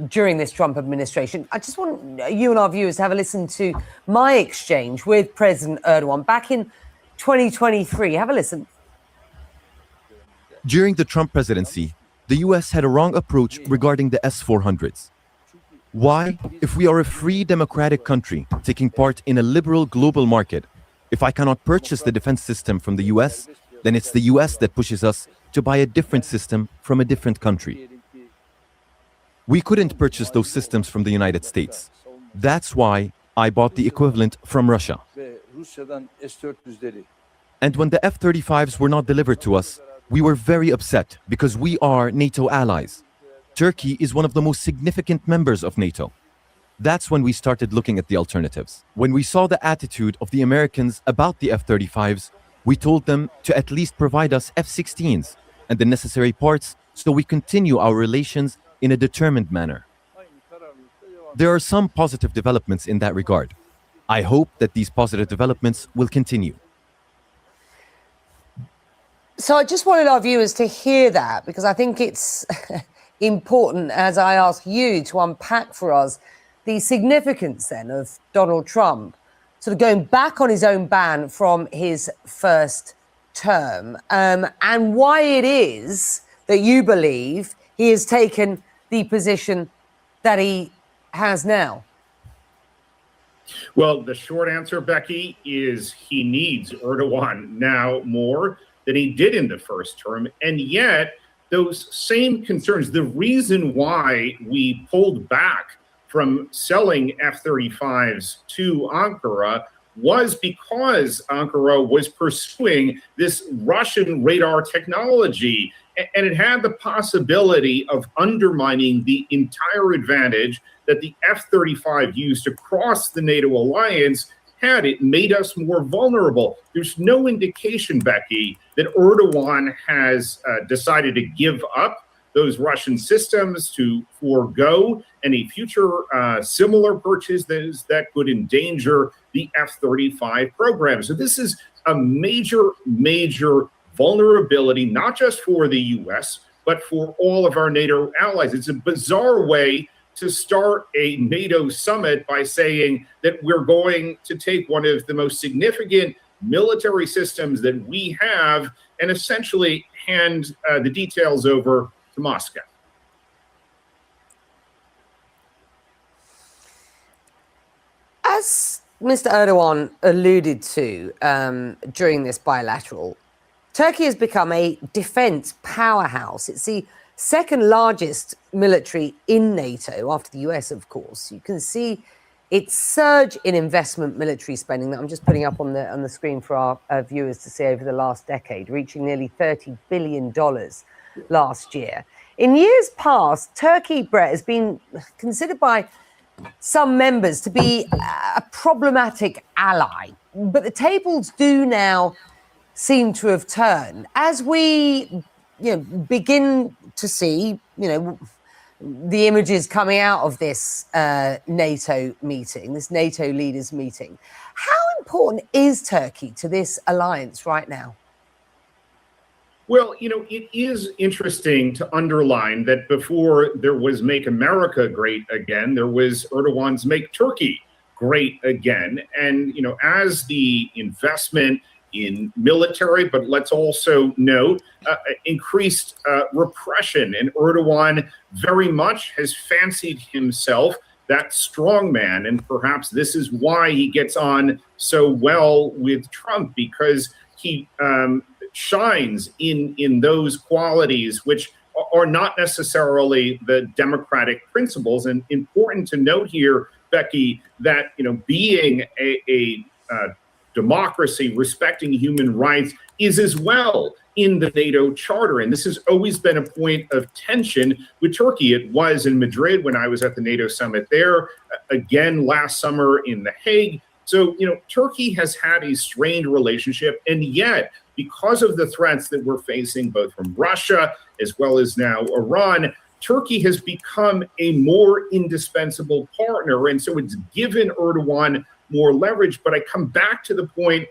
during this Trump administration. I just want you and our viewers to have a listen to my exchange with President Erdogan back in 2023. Have a listen. During the Trump presidency, the U.S. had a wrong approach regarding the S-400s. Why? If we are a free democratic country taking part in a liberal global market, if I cannot purchase the defense system from the US, then it's the US that pushes us to buy a different system from a different country. We couldn't purchase those systems from the United States. That's why I bought the equivalent from Russia. And when the F-35s were not delivered to us, we were very upset because we are NATO allies. Turkey is one of the most significant members of NATO. That's when we started looking at the alternatives. When we saw the attitude of the Americans about the F-35s, we told them to at least provide us F-16s and the necessary parts so we continue our relations in a determined manner. There are some positive developments in that regard. I hope that these positive developments will continue. So I just wanted our viewers to hear that, because I think it's important, as I ask you to unpack for us the significance then of Donald Trump sort of going back on his own ban from his first term, and why it is that you believe he has taken the position that he has now. Well, the short answer, Becky, is he needs Erdogan now more than he did in the first term. And yet those same concerns, the reason why we pulled back from selling F-35s to Ankara was because Ankara was pursuing this Russian radar technology, and it had the possibility of undermining the entire advantage that the F-35 used across the NATO alliance had. It made us more vulnerable. There's no indication, Becky, that Erdogan has decided to give up those Russian systems, to forego any future similar purchases that could endanger the F-35 program. So this is a major, major vulnerability, not just for the U.S., but for all of our NATO allies. It's a bizarre way to start a NATO summit by saying that we're going to take one of the most significant military systems that we have and essentially hand the details over to Moscow. As Mr. Erdogan alluded to during this bilateral, Turkey has become a defense powerhouse. It's the second largest military in NATO, after the US, of course. You can see its surge in investment military spending that I'm just putting up on the screen for our viewers to see over the last decade, reaching nearly $30 billion last year. In years past, Turkey, Brett, has been considered by some members to be a problematic ally, but the tables do now seem to have turned. As we begin to see, the images coming out of this NATO meeting, this NATO leaders meeting, how important is Turkey to this alliance right now? Well, it is interesting to underline that before there was Make America Great Again, there was Erdogan's Make Turkey Great Again. And, as the investment in military, but let's also note increased repression, and Erdogan very much has fancied himself that strong man. And perhaps this is why he gets on so well with Trump, because he shines in those qualities which are not necessarily the democratic principles. And important to note here, Becky, that being a democracy, respecting human rights, is as well in the NATO Charter. And this has always been a point of tension with Turkey. It was in Madrid when I was at the NATO summit there, again last summer in The Hague. So, Turkey has had a strained relationship, and yet, because of the threats that we're facing, both from Russia as well as now Iran, Turkey has become a more indispensable partner. And so it's given Erdogan more leverage. But I come back to the point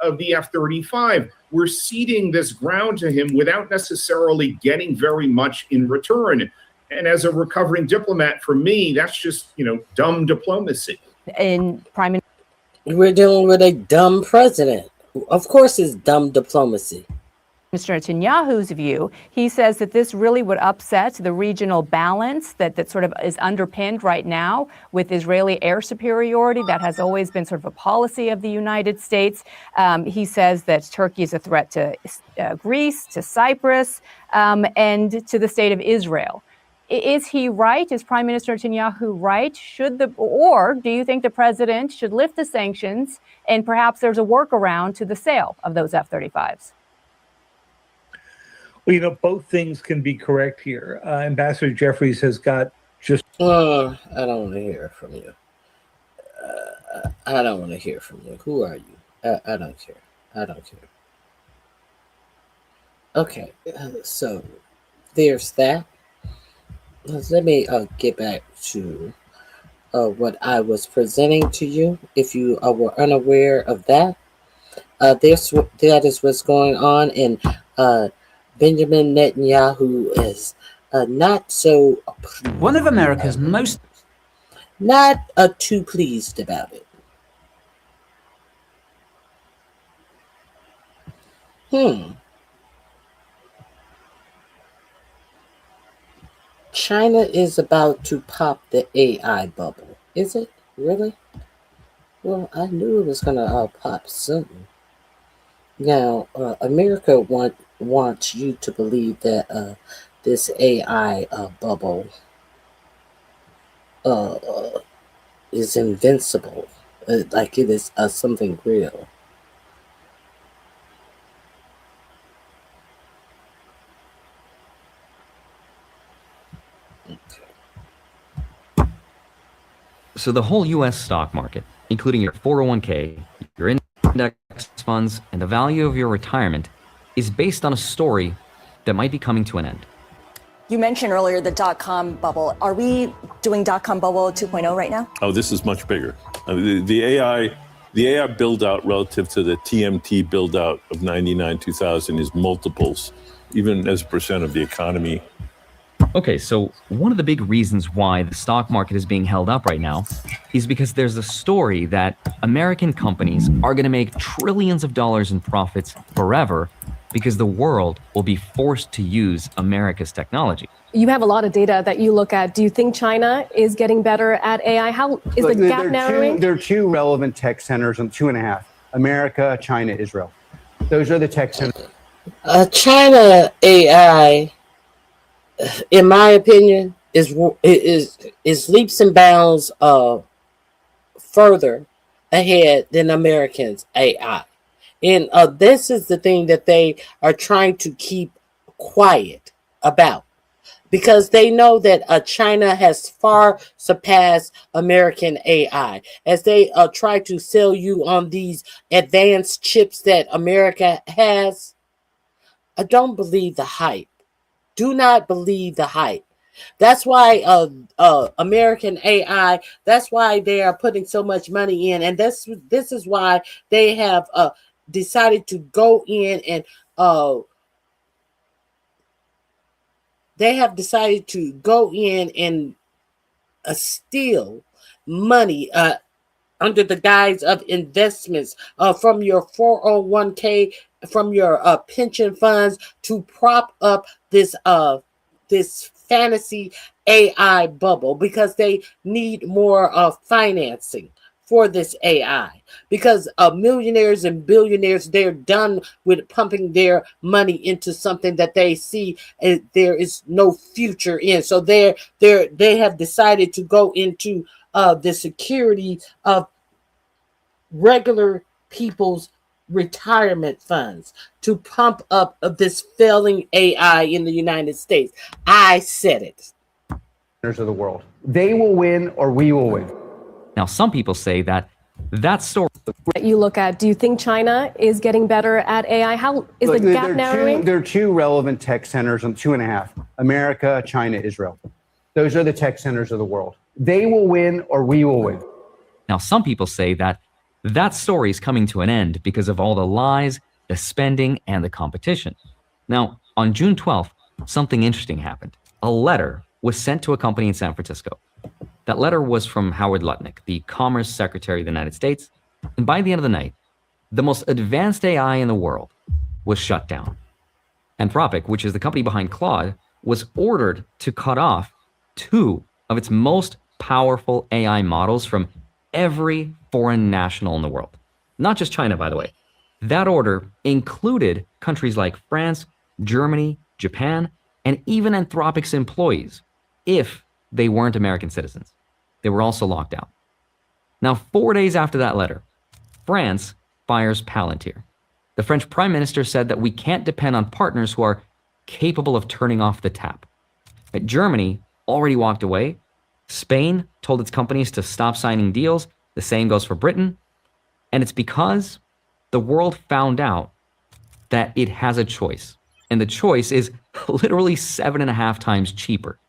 of the F-35. We're ceding this ground to him without necessarily getting very much in return. And as a recovering diplomat, for me, that's just, dumb diplomacy. We're dealing with a dumb president. Of course it's dumb diplomacy. Mr. Netanyahu's view. He says that this really would upset the regional balance that sort of is underpinned right now with Israeli air superiority. That has always been sort of a policy of the United States. He says that Turkey is a threat to Greece, to Cyprus, and to the state of Israel. Is he right? Is Prime Minister Netanyahu right? Or do you think the president should lift the sanctions and perhaps there's a workaround to the sale of those F-35s? Well, both things can be correct here. Ambassador Jeffries has got just... I don't want to hear from you. I don't want to hear from you. Who are you? I don't care. I don't care. Okay, so there's that. Let me get back to what I was presenting to you. If you were unaware of that, that is what's going on in Benjamin Netanyahu is not so... One of America's most... Not too pleased about it. China is about to pop the AI bubble. Is it? Really? Well, I knew it was going to pop soon. Now, America wants you to believe that this AI bubble is invincible, like it is something real. So the whole U.S. stock market, including your 401k, your index funds, and the value of your retirement, is based on a story that might be coming to an end. You mentioned earlier the dot-com bubble. Are we doing dot-com bubble 2.0 right now? Oh, this is much bigger. The AI build-out relative to the TMT build-out of 99, 2000 is multiples, even as a percent of the economy. Okay, so one of the big reasons why the stock market is being held up right now is because there's a story that American companies are going to make trillions of dollars in profits forever because the world will be forced to use America's technology. You have a lot of data that you look at. Do you think China is getting better at AI? How is the gap narrowing? There are two relevant tech centers, and 2.5. America, China, Israel. Those are the tech centers. China AI, in my opinion, is leaps and bounds further ahead than Americans' AI. And this is the thing that they are trying to keep quiet about, because they know that China has far surpassed American AI. As they try to sell you on these advanced chips that America has, I don't believe the hype. Do not believe the hype. That's why American AI, that's why they are putting so much money in. And this is why they have decided to go in and steal money under the guise of investments from your 401k, from your pension funds, to prop up this fantasy AI bubble, because they need more financing for this AI, because millionaires and billionaires, they're done with pumping their money into something that they see there is no future in. So they have decided to go into the security of regular people's retirement funds to pump up of this failing AI in the United States. I said it. Of the world. They will win or we will win. Now, some people say that story that you look at. Do you think China is getting better at AI? How is the gap narrowing? There are two relevant tech centers, and 2.5. America, China, Israel. Those are the tech centers of the world. They will win or we will win. Now, some people say that story is coming to an end because of all the lies, the spending, and the competition. Now, on June 12th, something interesting happened. A letter was sent to a company in San Francisco. That letter was from Howard Lutnick, the Commerce Secretary of the United States. And by the end of the night, the most advanced AI in the world was shut down. Anthropic, which is the company behind Claude, was ordered to cut off 2 of its most powerful AI models from every foreign national in the world. Not just China, by the way. That order included countries like France, Germany, Japan, and even Anthropic's employees, if they weren't American citizens. They were also locked out. Now, 4 days after that letter, France fires Palantir. The French prime minister said that we can't depend on partners who are capable of turning off the tap. But Germany already walked away. Spain told its companies to stop signing deals. The same goes for Britain. And it's because the world found out that it has a choice. And the choice is literally 7.5 times cheaper.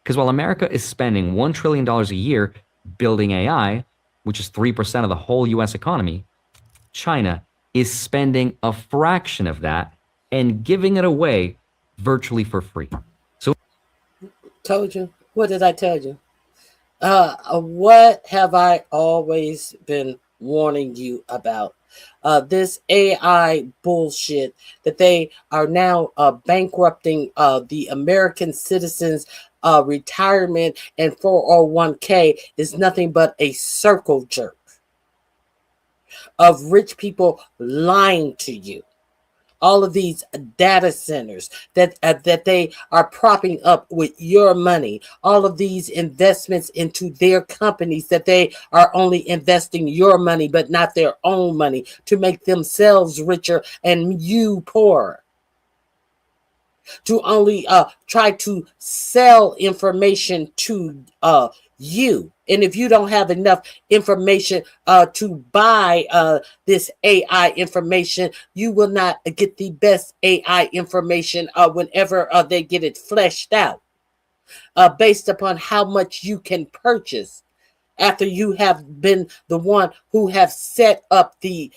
Because while America is spending $1 trillion a year building AI, which is 3% of the whole US economy, China is spending a fraction of that and giving it away virtually for free. So, Told you. What did I tell you? What have I always been warning you about? This AI bullshit that they are now bankrupting the American citizens' retirement and 401k is nothing but a circle jerk of rich people lying to you. All of these data centers that they are propping up with your money, all of these investments into their companies that they are only investing your money but not their own money to make themselves richer and you poorer. To only try to sell information to you. And if you don't have enough information to buy this AI information, you will not get the best AI information whenever they get it fleshed out based upon how much you can purchase after you have been the one who have set up the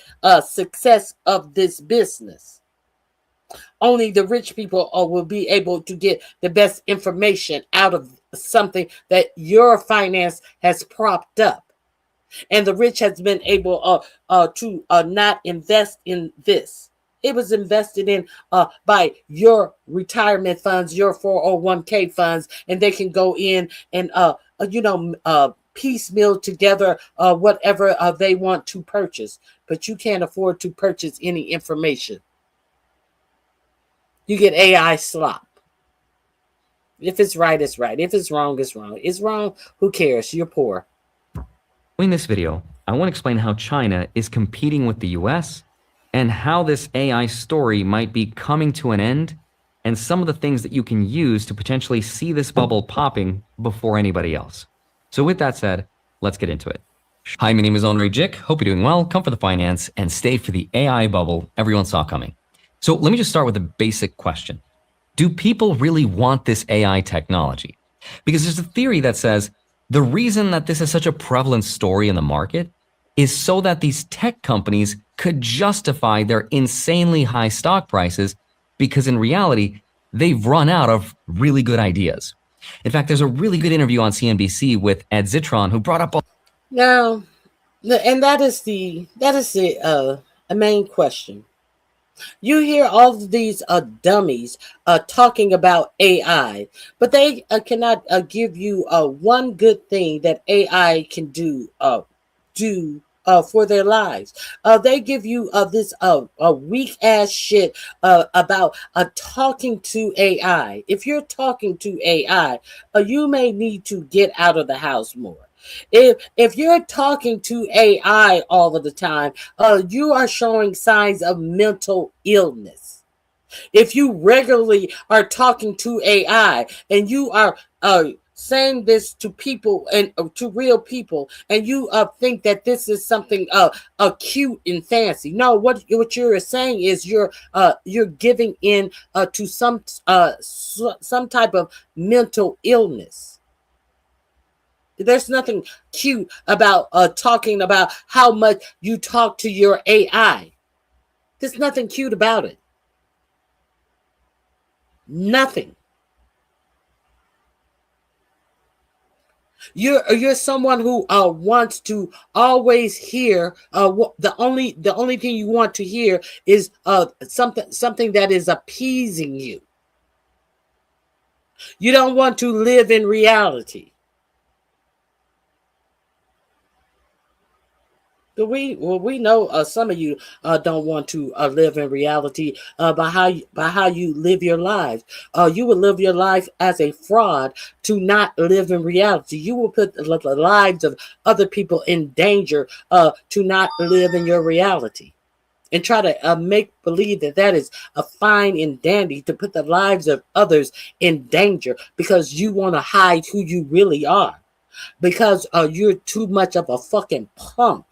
success of this business. Only the rich people will be able to get the best information out of something that your finance has propped up. And the rich has been able to not invest in this. It was invested in by your retirement funds, your 401k funds, and they can go in and, piecemeal together whatever they want to purchase. But you can't afford to purchase any information. You get AI slop. If it's right, it's right. If it's wrong, it's wrong. It's wrong, who cares? You're poor. in this video, I want to explain how China is competing with the US and how this AI story might be coming to an end and some of the things that you can use to potentially see this bubble popping before anybody else. So with that said, let's get into it. Hi, my name is RonyiQ. Hope you're doing well. Come for the finance and stay for the AI bubble everyone saw coming. So let me just start with a basic question. Do people really want this AI technology? Because there's a theory that says the reason that this is such a prevalent story in the market is so that these tech companies could justify their insanely high stock prices, because in reality, they've run out of really good ideas. In fact, there's a really good interview on CNBC with Ed Zitron who brought up now, and that is the a main question. You hear all of these dummies talking about AI, but they cannot give you one good thing that AI can do for their lives. They give you this weak ass shit about talking to AI. If you're talking to AI, you may need to get out of the house more. If you're talking to AI all of the time, you are showing signs of mental illness. If you regularly are talking to AI and you are saying this to people and to real people, and you think that this is something cute and fancy. No, what you're saying is you're giving in to some type of mental illness. There's nothing cute about talking about how much you talk to your AI. There's nothing cute about it. Nothing. You're someone who wants to always hear the only thing you want to hear is something that is appeasing you. You don't want to live in reality. We know some of you don't want to live in reality by how you live your lives. You will live your life as a fraud to not live in reality. You will put the lives of other people in danger to not live in your reality, and try to make believe that is a fine and dandy to put the lives of others in danger because you want to hide who you really are, because you're too much of a fucking punk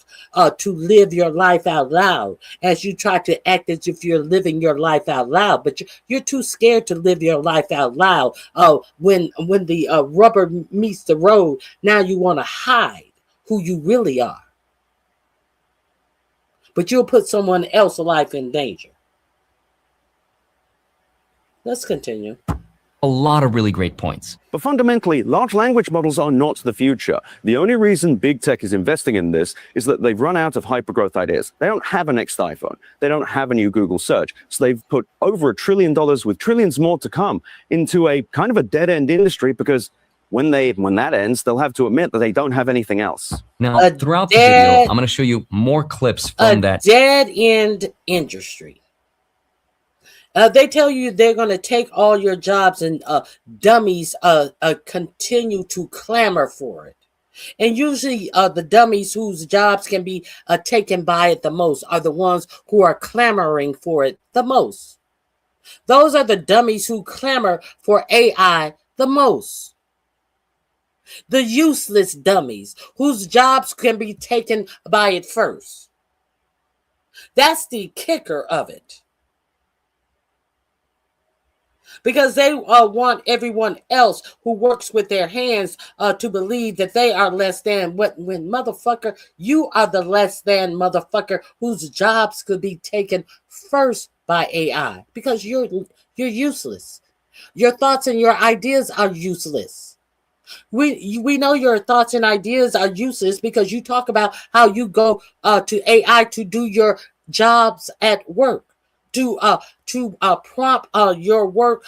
to live your life out loud, as you try to act as if you're living your life out loud, but you're too scared to live your life out loud. When the rubber meets the road, now you want to hide who you really are, but you'll put someone else's life in danger. Let's continue. A lot of really great points. But fundamentally, large language models are not the future. The only reason big tech is investing in this is that they've run out of hypergrowth ideas. They don't have a next iPhone. They don't have a new Google search. So they've put over $1 trillion with trillions more to come into a kind of a dead-end industry, because when that ends, they'll have to admit that they don't have anything else. Now, throughout the video, I'm going to show you more clips from that dead-end industry. They tell you they're going to take all your jobs, and dummies continue to clamor for it. And usually the dummies whose jobs can be taken by it the most are the ones who are clamoring for it the most. Those are the dummies who clamor for AI the most. The useless dummies whose jobs can be taken by it first. That's the kicker of it. Because they want everyone else who works with their hands to believe that they are less than. When motherfucker, you are the less than motherfucker whose jobs could be taken first by AI, because you're useless. Your thoughts and your ideas are useless. We know your thoughts and ideas are useless because you talk about how you go to AI to do your jobs at work. To prompt your work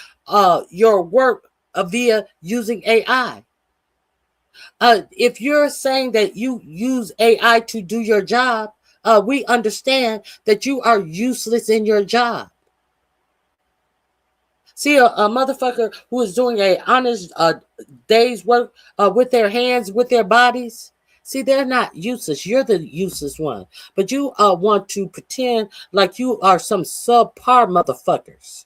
via using AI. If you're saying that you use AI to do your job, we understand that you are useless in your job. See, a motherfucker who is doing a honest day's work with their hands, with their bodies. See, they're not useless. You're the useless one. But you want to pretend like you are some subpar motherfuckers.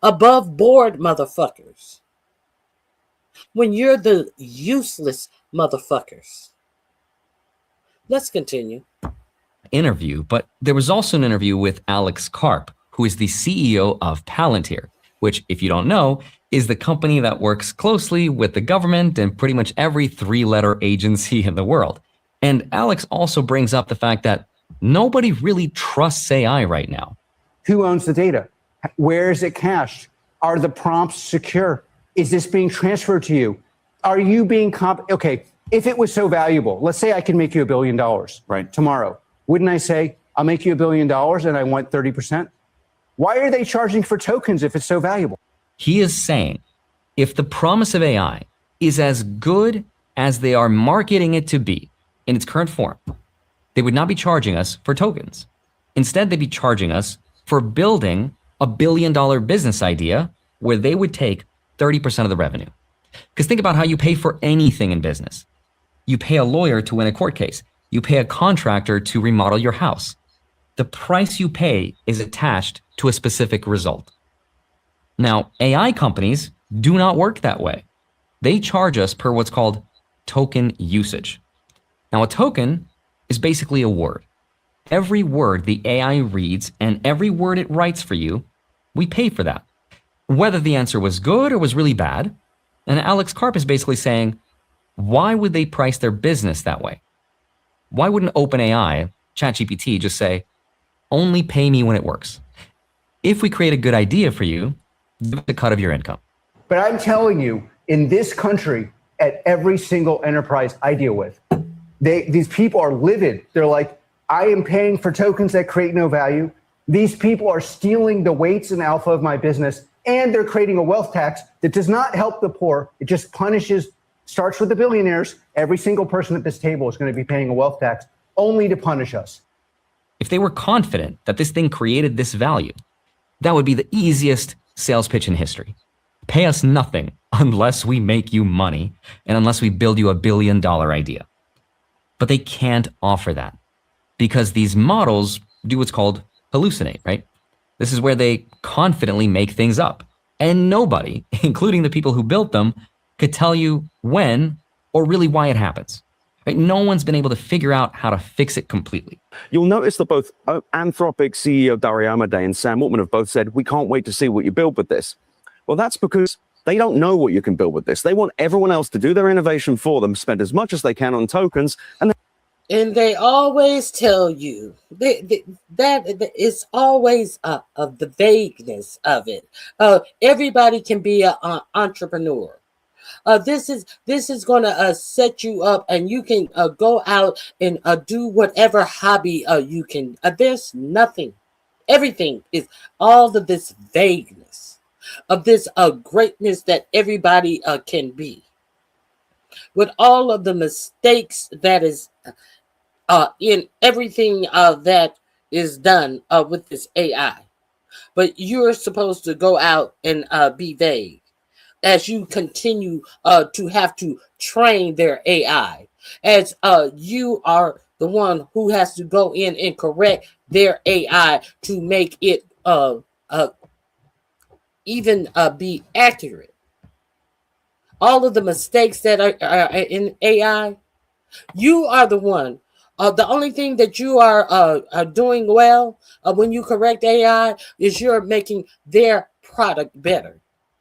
Above board motherfuckers. When you're the useless motherfuckers. Let's continue. Interview, but there was also an interview with Alex Karp, who is the CEO of Palantir, which, if you don't know, is the company that works closely with the government and pretty much every three-letter agency in the world. And Alex also brings up the fact that nobody really trusts AI right now. Who owns the data? Where is it cached? Are the prompts secure? Is this being transferred to you? Are you being okay, if it was so valuable, let's say I can make you $1 billion tomorrow. Wouldn't I say, I'll make you $1 billion and I want 30%? Why are they charging for tokens if it's so valuable? He is saying, if the promise of AI is as good as they are marketing it to be in its current form, they would not be charging us for tokens. Instead, they'd be charging us for building a $1 billion business idea where they would take 30% of the revenue. Because think about how you pay for anything in business. You pay a lawyer to win a court case. You pay a contractor to remodel your house. The price you pay is attached to a specific result. Now, AI companies do not work that way. They charge us per what's called token usage. Now, a token is basically a word. Every word the AI reads and every word it writes for you, we pay for that. Whether the answer was good or was really bad. And Alex Karp is basically saying, why would they price their business that way? Why wouldn't OpenAI, ChatGPT, just say, only pay me when it works? If we create a good idea for you, give us a cut of your income. But I'm telling you, in this country, at every single enterprise I deal with. These people are livid. They're like, I am paying for tokens that create no value. These people are stealing the weights and alpha of my business, and they're creating a wealth tax that does not help the poor. It just punishes, starts with the billionaires. Every single person at this table is going to be paying a wealth tax only to punish us. If they were confident that this thing created this value, that would be the easiest sales pitch in history. Pay us nothing unless we make you money and unless we build you $1 billion idea. But they can't offer that because these models do what's called hallucinate, right? This is where they confidently make things up. And nobody, including the people who built them, could tell you when or really why it happens. Right? No one's been able to figure out how to fix it completely. You'll notice that both Anthropic CEO Dario Amodei and Sam Altman have both said, we can't wait to see what you build with this. Well, that's because they don't know what you can build with this. They want everyone else to do their innovation for them, spend as much as they can on tokens, and they always tell you that it's always the vagueness of it. Everybody can be an entrepreneur. This is going to set you up, and you can go out and do whatever hobby you can. There's nothing. Everything is all of this vagueness of this greatness that everybody can be. With all of the mistakes that is in everything that is done with this AI. But you're supposed to go out and be vague as you continue to have to train their AI, as you are the one who has to go in and correct their AI to make it even be accurate. All of the mistakes that are in AI, you are the one. The only thing that you are doing well when you correct AI is you're making their product better.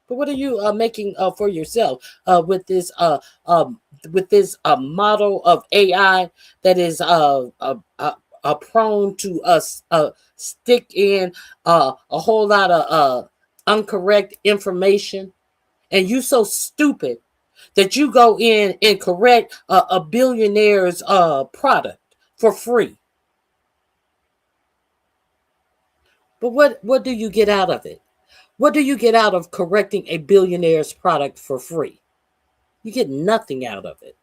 But what are you making for yourself with this model of AI that is prone to us stick in a whole lot of incorrect information, and you so stupid that you go in and correct a billionaire's product for free? But what do you get out of it? What do you get out of correcting a billionaire's product for free? You get nothing out of it.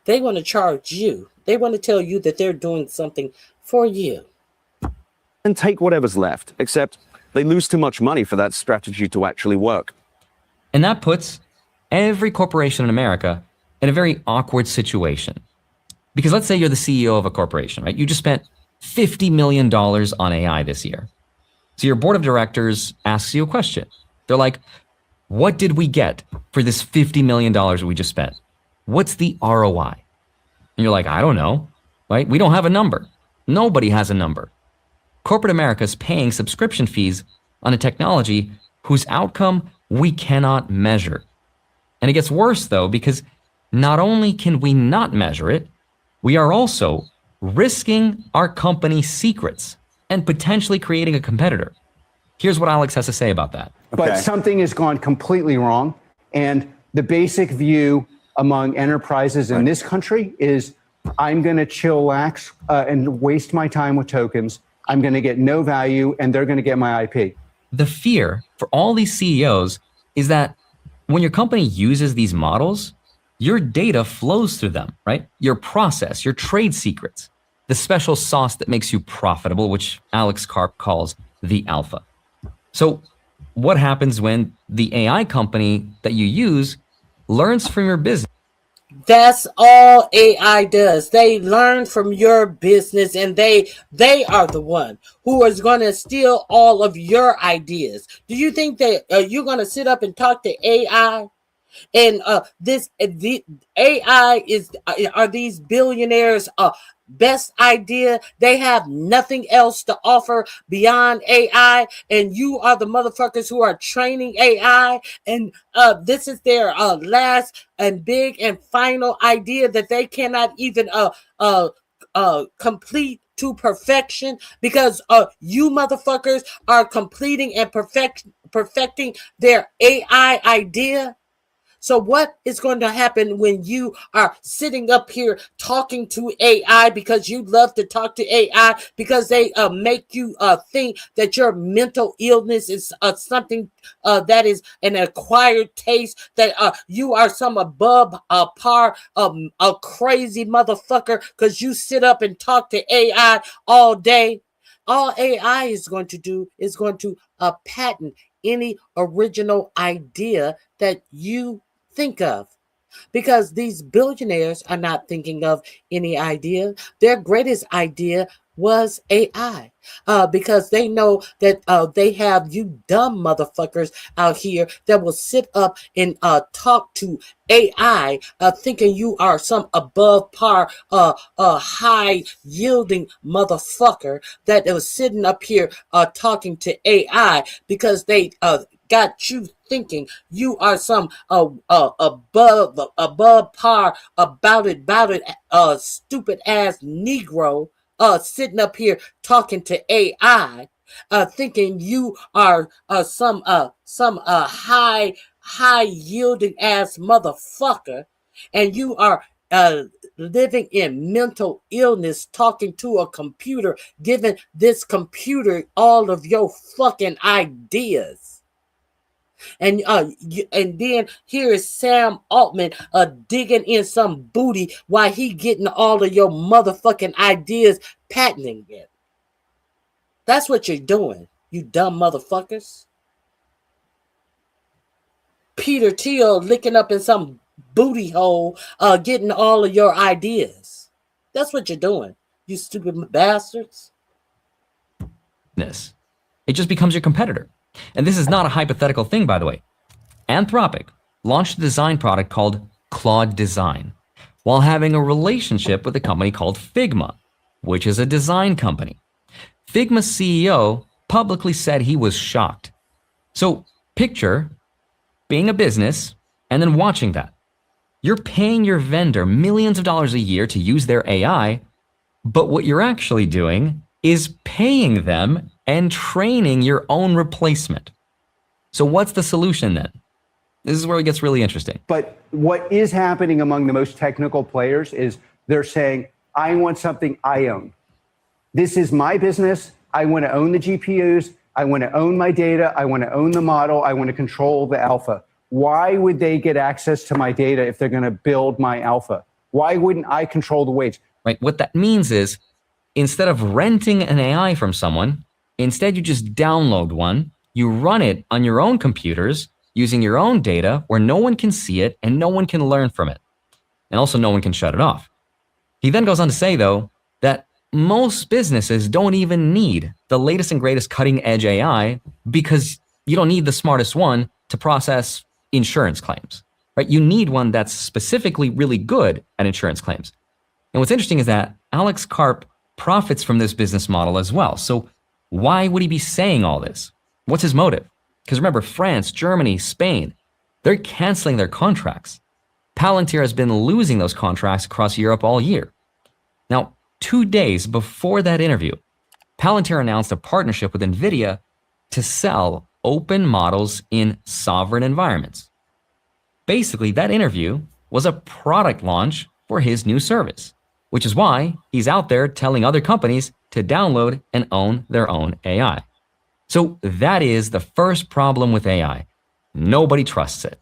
They want to charge you. They want to tell you that they're doing something for you. and take whatever's left, except they lose too much money for that strategy to actually work. And that puts every corporation in America in a very awkward situation. Because let's say you're the CEO of a corporation, right? You just spent $50 million on AI this year. So your board of directors asks you a question. They're like, what did we get for this $50 million we just spent? What's the ROI? And you're like, I don't know, right? We don't have a number. Nobody has a number. Corporate America is paying subscription fees on a technology whose outcome we cannot measure. And it gets worse though, because not only can we not measure it, we are also risking our company's secrets and potentially creating a competitor. Here's what Alex has to say about that. But something has gone completely wrong. And the basic view among enterprises in this country is I'm going to chillax and waste my time with tokens. I'm going to get no value and they're going to get my IP. The fear for all these CEOs is that when your company uses these models, your data flows through them, right? Your process, your trade secrets, the special sauce that makes you profitable, which Alex Karp calls the alpha. So what happens when the AI company that you use learns from your business? That's all AI does. They learn from your business, and they are the one who is going to steal all of your ideas. Do you think that you're going to sit up and talk to AI? And the AI are these billionaires' best idea? They have nothing else to offer beyond AI, and you are the motherfuckers who are training AI, and this is their last and big and final idea that they cannot even complete to perfection, because you motherfuckers are completing and perfecting their AI idea. So what is going to happen when you are sitting up here talking to AI because you love to talk to AI because they make you think that your mental illness is something that is an acquired taste, that you are some above par a crazy motherfucker because you sit up and talk to AI all day? All AI is going to do is going to patent any original idea that you think of, because these billionaires are not thinking of any idea. Their greatest idea was AI, because they know that they have you dumb motherfuckers out here that will sit up and talk to AI, thinking you are some above par, high yielding motherfucker that was sitting up here talking to AI because they got you thinking you are some above par about it stupid ass Negro sitting up here talking to AI, thinking you are some high yielding ass motherfucker, and you are living in mental illness talking to a computer, giving this computer all of your fucking ideas. And then here is Sam Altman digging in some booty while he getting all of your motherfucking ideas, patenting it. That's what you're doing, you dumb motherfuckers. Peter Thiel licking up in some booty hole, getting all of your ideas. That's what you're doing, you stupid bastards. It just becomes your competitor. And this is not a hypothetical thing, by the way. Anthropic launched a design product called Claude Design while having a relationship with a company called Figma, which is a design company. Figma's CEO publicly said he was shocked. So picture being a business and then watching that. You're paying your vendor millions of dollars a year to use their AI, but what you're actually doing is paying them and training your own replacement. So what's the solution then? This is where it gets really interesting. But what is happening among the most technical players is they're saying, I want something I own. This is my business. I want to own the GPUs. I want to own my data. I want to own the model. I want to control the alpha. Why would they get access to my data if they're going to build my alpha? Why wouldn't I control the weights? Right. What that means is, instead of renting an AI from someone, instead you just download one, you run it on your own computers using your own data where no one can see it and no one can learn from it. And also no one can shut it off. He then goes on to say, though, that most businesses don't even need the latest and greatest cutting edge AI because you don't need the smartest one to process insurance claims, right? You need one that's specifically really good at insurance claims. And what's interesting is that Alex Karp profits from this business model as well. So why would he be saying all this? What's his motive? Because remember, France, Germany, Spain, they're canceling their contracts. Palantir has been losing those contracts across Europe all year. Now, 2 days before that interview, Palantir announced a partnership with NVIDIA to sell open models in sovereign environments. Basically, that interview was a product launch for his new service, which is why he's out there telling other companies to download and own their own AI. So that is the first problem with AI. Nobody trusts it.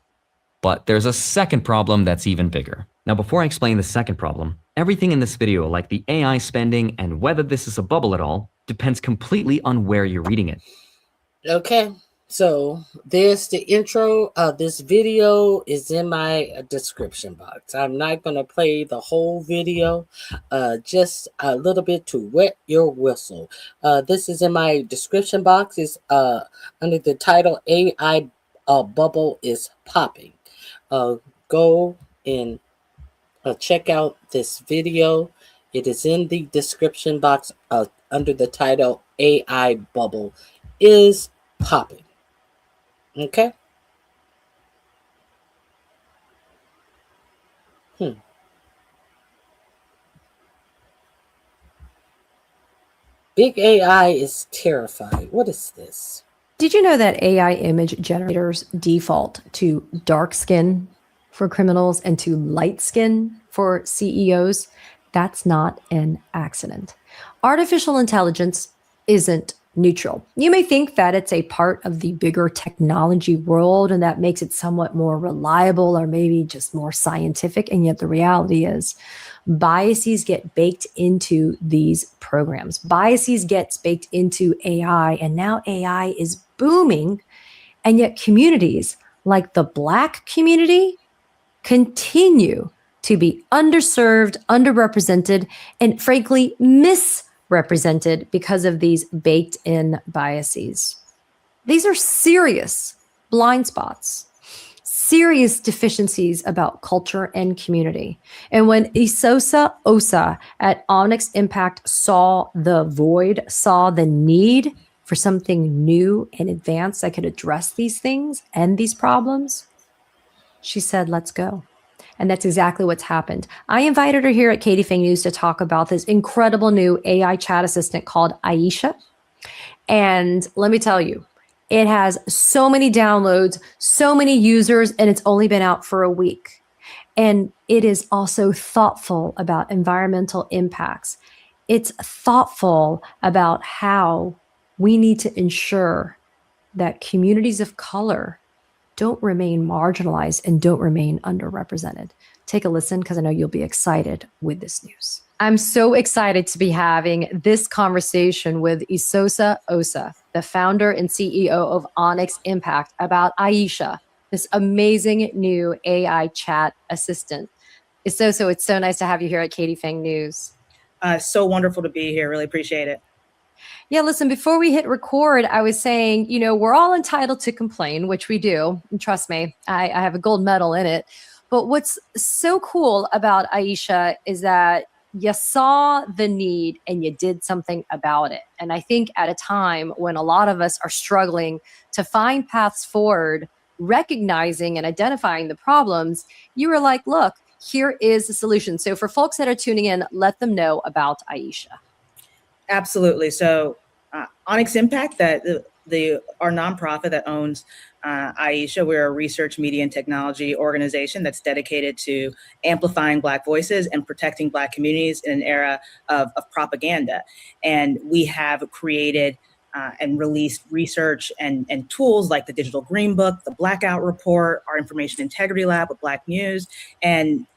But there's a second problem that's even bigger. Now, before I explain the second problem, everything in this video, like the AI spending and whether this is a bubble at all, depends completely on where you're reading it. Okay, so there's the intro. This video is in my description box. I'm not going to play the whole video, just a little bit to wet your whistle. This is in my description box. It's under the title AI Bubble is Popping. Go and check out this video. It is in the description box under the title AI Bubble is Popping. Okay? Big AI is terrified. What is this? Did you know that AI image generators default to dark skin for criminals and too light skin for CEOs, that's not an accident. Artificial intelligence isn't neutral. You may think that it's a part of the bigger technology world and that makes it somewhat more reliable or maybe just more scientific. And yet the reality is biases get baked into these programs. Biases gets baked into AI, and now AI is booming. And yet communities like the Black community continue to be underserved, underrepresented, and frankly, misrepresented because of these baked in biases. These are serious blind spots, serious deficiencies about culture and community. And when Isosa Osa at Onyx Impact saw the void, saw the need for something new and advanced that could address these things and these problems, she said, let's go. And that's exactly what's happened. I invited her here at Katie Fang News to talk about this incredible new AI chat assistant called Aisha. And let me tell you, it has so many downloads, so many users, and it's only been out for a week. And it is also thoughtful about environmental impacts. It's thoughtful about how we need to ensure that communities of color don't remain marginalized and don't remain underrepresented. Take a listen, because I know you'll be excited with this news. I'm so excited to be having this conversation with Isosa Osa, the founder and CEO of Onyx Impact, about Aisha, this amazing new AI chat assistant. Isosa, it's so nice to have you here at Katie Fang News. So wonderful to be here. Really appreciate it. Yeah, listen, before we hit record, I was saying, you know, we're all entitled to complain, which we do. And trust me, I have a gold medal in it. But what's so cool about Aisha is that you saw the need and you did something about it. And I think at a time when a lot of us are struggling to find paths forward, recognizing and identifying the problems, you were like, look, here is the solution. So for folks that are tuning in, let them know about Aisha. Absolutely. So Onyx Impact, our nonprofit that owns Aisha, we're a research, media, and technology organization that's dedicated to amplifying Black voices and protecting Black communities in an era of propaganda. And we have created and released research and tools like the Digital Green Book, the Blackout Report, our Information Integrity Lab with Black News, and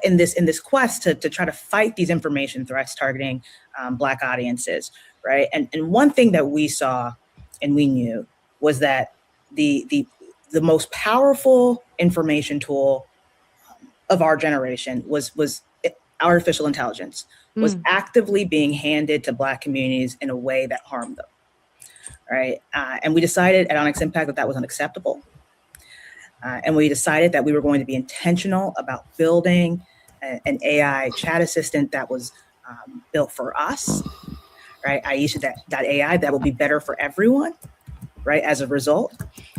in this quest to try to fight these information threats targeting Black audiences, right? And one thing that we saw and we knew was that the most powerful information tool of our generation was artificial intelligence, was actively being handed to Black communities in a way that harmed them, right? And we decided at Onyx Impact that was unacceptable. And we decided that we were going to be intentional about building an AI chat assistant that was built for us, right? Aisha.ai that will be better for everyone, right? As a result,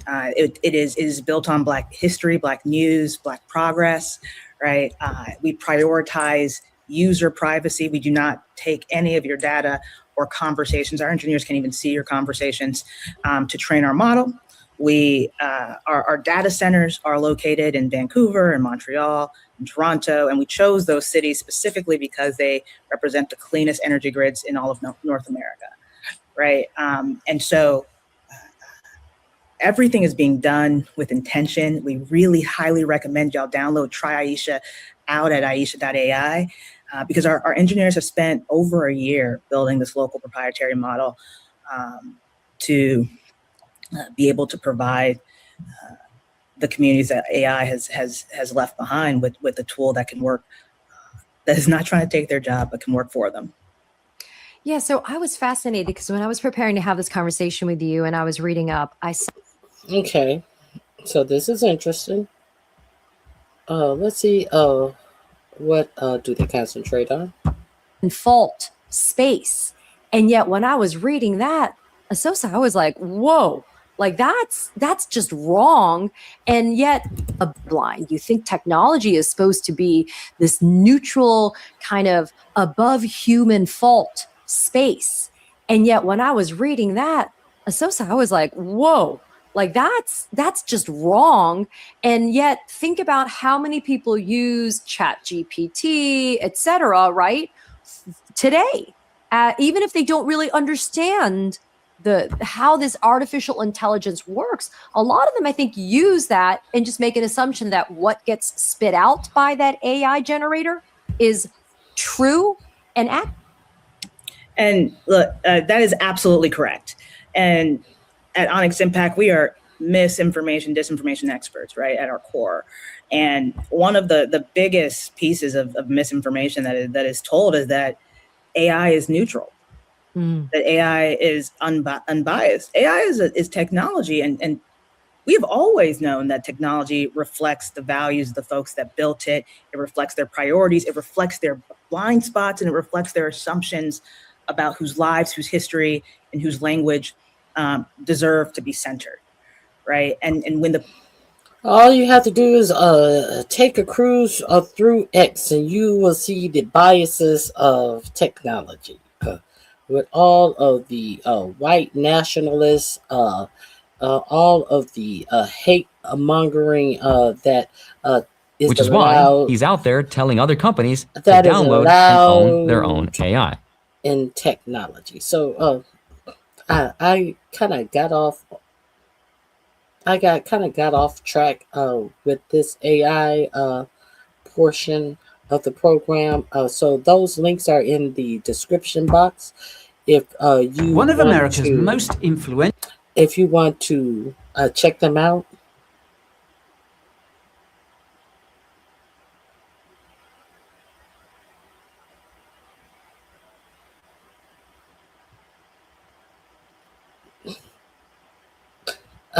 it is built on Black history, Black news, Black progress, right? We prioritize user privacy. We do not take any of your data or conversations. Our engineers can't even see your conversations to train our model. Our data centers are located in Vancouver and Montreal and Toronto, and we chose those cities specifically because they represent the cleanest energy grids in all of North America, right? And so everything is being done with intention. We really highly recommend y'all try Aisha out at Aisha.ai because our engineers have spent over a year building this local proprietary model to be able to provide the communities that AI has left behind with a tool that can work, that is not trying to take their job, but can work for them. Yeah, so I was fascinated because when I was preparing to have this conversation with you and I was reading up, I saw... Okay, so this is interesting. Let's see, what do they concentrate on? Fault, space. And yet when I was reading that, Asosa, I was like, whoa. Like that's just wrong. And yet blind. You think technology is supposed to be this neutral kind of above human fault space. And yet when I was reading that, Asosa, I was like, whoa, Like that's just wrong. And yet think about how many people use ChatGPT, etc., right? Today, even if they don't really understand how this artificial intelligence works, a lot of them, I think, use that and just make an assumption that what gets spit out by that AI generator is true and accurate. And look, that is absolutely correct. And at Onyx Impact, we are misinformation, disinformation experts, right, at our core. And one of the biggest pieces of misinformation that is told is that AI is neutral, that AI is unbiased. AI is technology, and we've always known that technology reflects the values of the folks that built it. It reflects their priorities, it reflects their blind spots, and it reflects their assumptions about whose lives, whose history, and whose language deserve to be centered, right? And when all you have to do is take a cruise through X, and you will see the biases of technology. With all of the white nationalists, all of the hate mongering that is Which is allowed, why he's out there telling other companies to that is download and own their own AI. in technology. So I kind of got off. I kind of got off track with this AI portion of the program. So those links are in the description box. If you One of want America's to, most influential. if you want to check them out.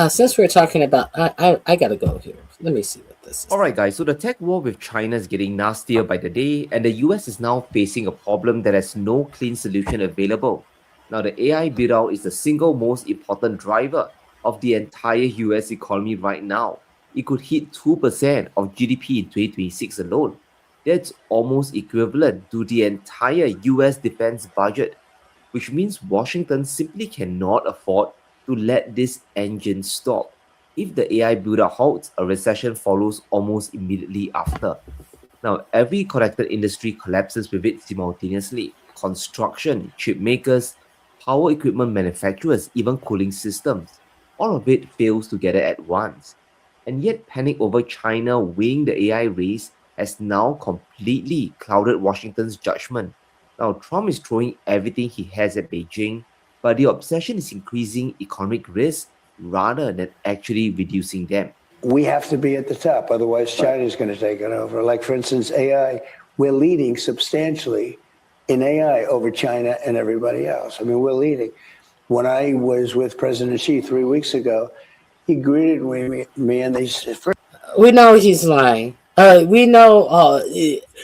Since we're talking about, I gotta go here. Let me see what this is. Alright guys, so the tech war with China is getting nastier by the day, and the US is now facing a problem that has no clean solution available. Now the AI build-out is the single most important driver of the entire US economy right now. It could hit 2% of GDP in 2026 alone. That's almost equivalent to the entire US defense budget, which means Washington simply cannot afford to let this engine stop. If the AI build-out halts, a recession follows almost immediately after. Now, every connected industry collapses with it simultaneously. Construction, chip makers, power equipment manufacturers, even cooling systems. All of it fails together at once. And yet panic over China winning the AI race has now completely clouded Washington's judgment. Now, Trump is throwing everything he has at Beijing, but the obsession is increasing economic risks rather than actually reducing them. We have to be at the top, otherwise China's going to take it over. Like, for instance, AI, we're leading substantially in AI over China and everybody else. I mean, we're leading. When I was with President Xi 3 weeks ago, he greeted me and they said, We know he's lying. We know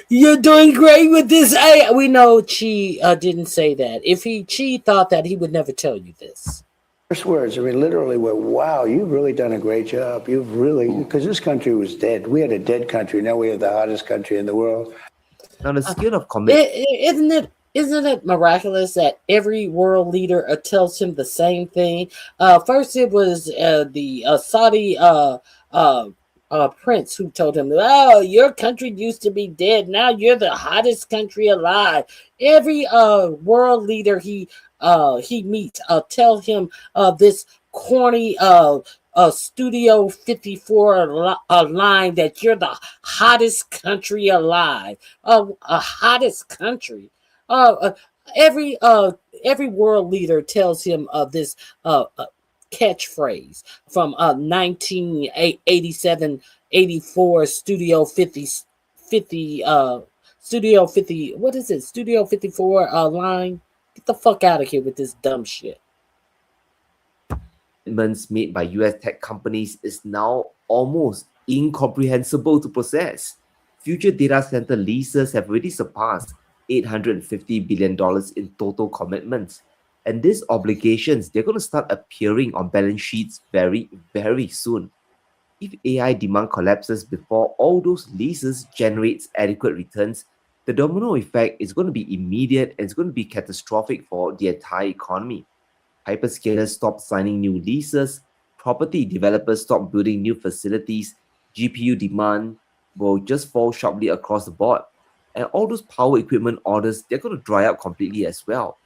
you're doing great with this AI. We know Xi didn't say that. If Xi thought that, he would never tell you this. first words, I mean, literally were, wow, you've really done a great job. You've really, because this country was dead. We had a dead country. Now we have the hottest country in the world. Now the skill of commitment. Isn't it miraculous that every world leader tells him the same thing? First, it was the Saudi prince who told him, "Oh, your country used to be dead. Now you're the hottest country alive." Every world leader he meets tell him this corny Studio 54 line that you're the hottest country alive. A hottest country. Every world leader tells him this catchphrase from 1987, 84 Studio 50, Studio 50. What is it? Studio 54 line. Get the fuck out of here with this dumb shit. Made by US tech companies is now almost incomprehensible to process. Future data center leases have already surpassed $850 billion in total commitments. And these obligations, they're going to start appearing on balance sheets very, very soon. If AI demand collapses before all those leases generates adequate returns, the domino effect is going to be immediate and it's going to be catastrophic for the entire economy. Hyperscalers stop signing new leases, property developers stop building new facilities, GPU demand will just fall sharply across the board. And all those power equipment orders, they're going to dry up completely as well.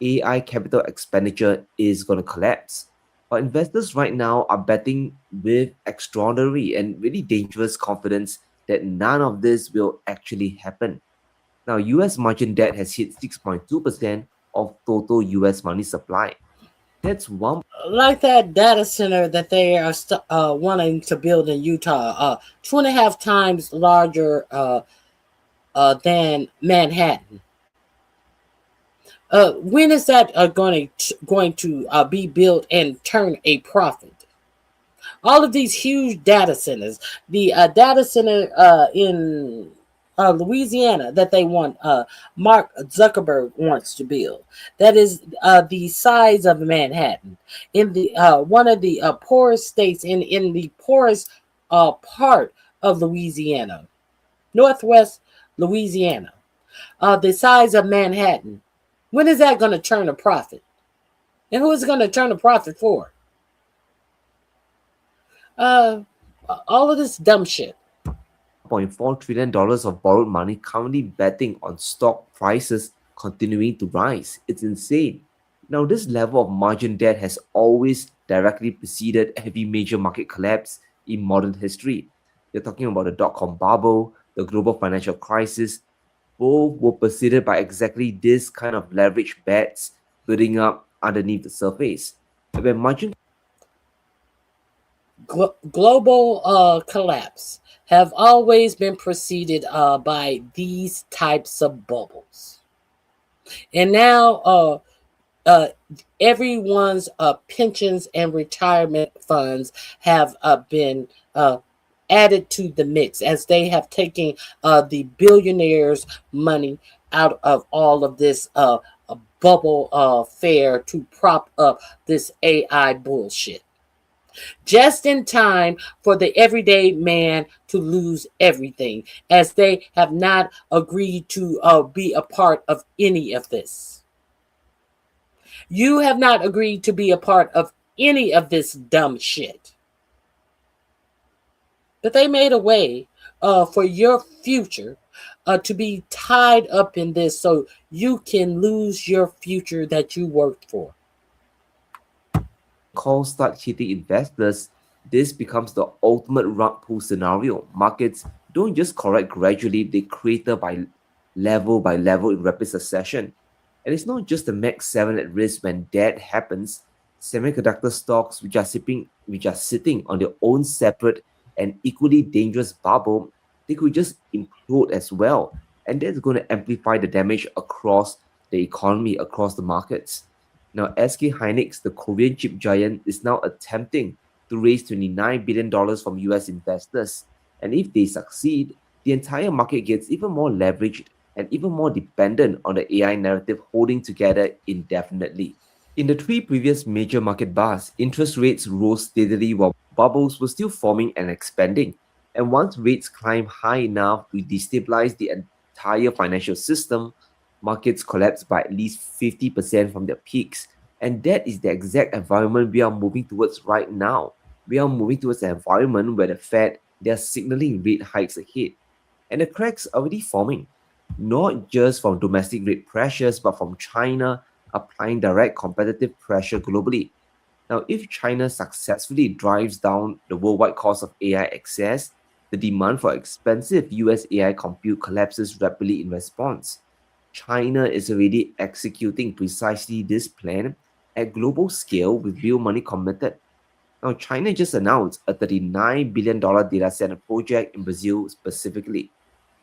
AI capital expenditure is going to collapse. But investors right now are betting with extraordinary and really dangerous confidence that none of this will actually happen. Now, US margin debt has hit 6.2% of total US money supply. That's one. Like that data center that they are wanting to build in Utah, 2.5 times larger than Manhattan. When is that going to be built and turn a profit? All of these huge data centers, the data center in Louisiana that they want, Mark Zuckerberg wants to build, that is the size of Manhattan, in the one of the poorest states, in the poorest part of Louisiana, Northwest Louisiana, the size of Manhattan. When is that going to turn a profit? And who is it going to turn a profit for? All of this dumb shit. $0.4 trillion of borrowed money currently betting on stock prices continuing to rise. It's insane. Now, this level of margin debt has always directly preceded every major market collapse in modern history. You're talking about the dot-com bubble, the global financial crisis. Both were preceded by exactly this kind of leverage bets building up underneath the surface. When margin global collapse have always been preceded by these types of bubbles. And now everyone's pensions and retirement funds have been added to the mix, as they have taken the billionaires' money out of all of this bubble fare to prop up this AI bullshit. Just in time for the everyday man to lose everything, as they have not agreed to be a part of any of this. You have not agreed to be a part of any of this dumb shit. But they made a way for your future to be tied up in this, so you can lose your future that you worked for. Calls start hitting investors, this becomes the ultimate rug pull scenario. Markets don't just correct gradually, they crater by level in rapid succession. And it's not just the Mag 7 at risk when that happens. Semiconductor stocks, which are sitting on their own separate and equally dangerous bubble, they could just implode as well. And that's going to amplify the damage across the economy, across the markets. Now, SK Hynix, the Korean chip giant, is now attempting to raise $29 billion from US investors. And if they succeed, the entire market gets even more leveraged and even more dependent on the AI narrative holding together indefinitely. In the 3 previous major market bars, interest rates rose steadily while bubbles were still forming and expanding. And once rates climb high enough to destabilize the entire financial system, markets collapse by at least 50% from their peaks. And that is the exact environment we are moving towards right now. We are moving towards an environment where the Fed, they are signaling rate hikes ahead. And the cracks are already forming, not just from domestic rate pressures, but from China applying direct competitive pressure globally. Now, if China successfully drives down the worldwide cost of AI access, the demand for expensive US AI compute collapses rapidly in response. China is already executing precisely this plan at global scale with real money committed. Now, China just announced a $39 billion data center project in Brazil specifically.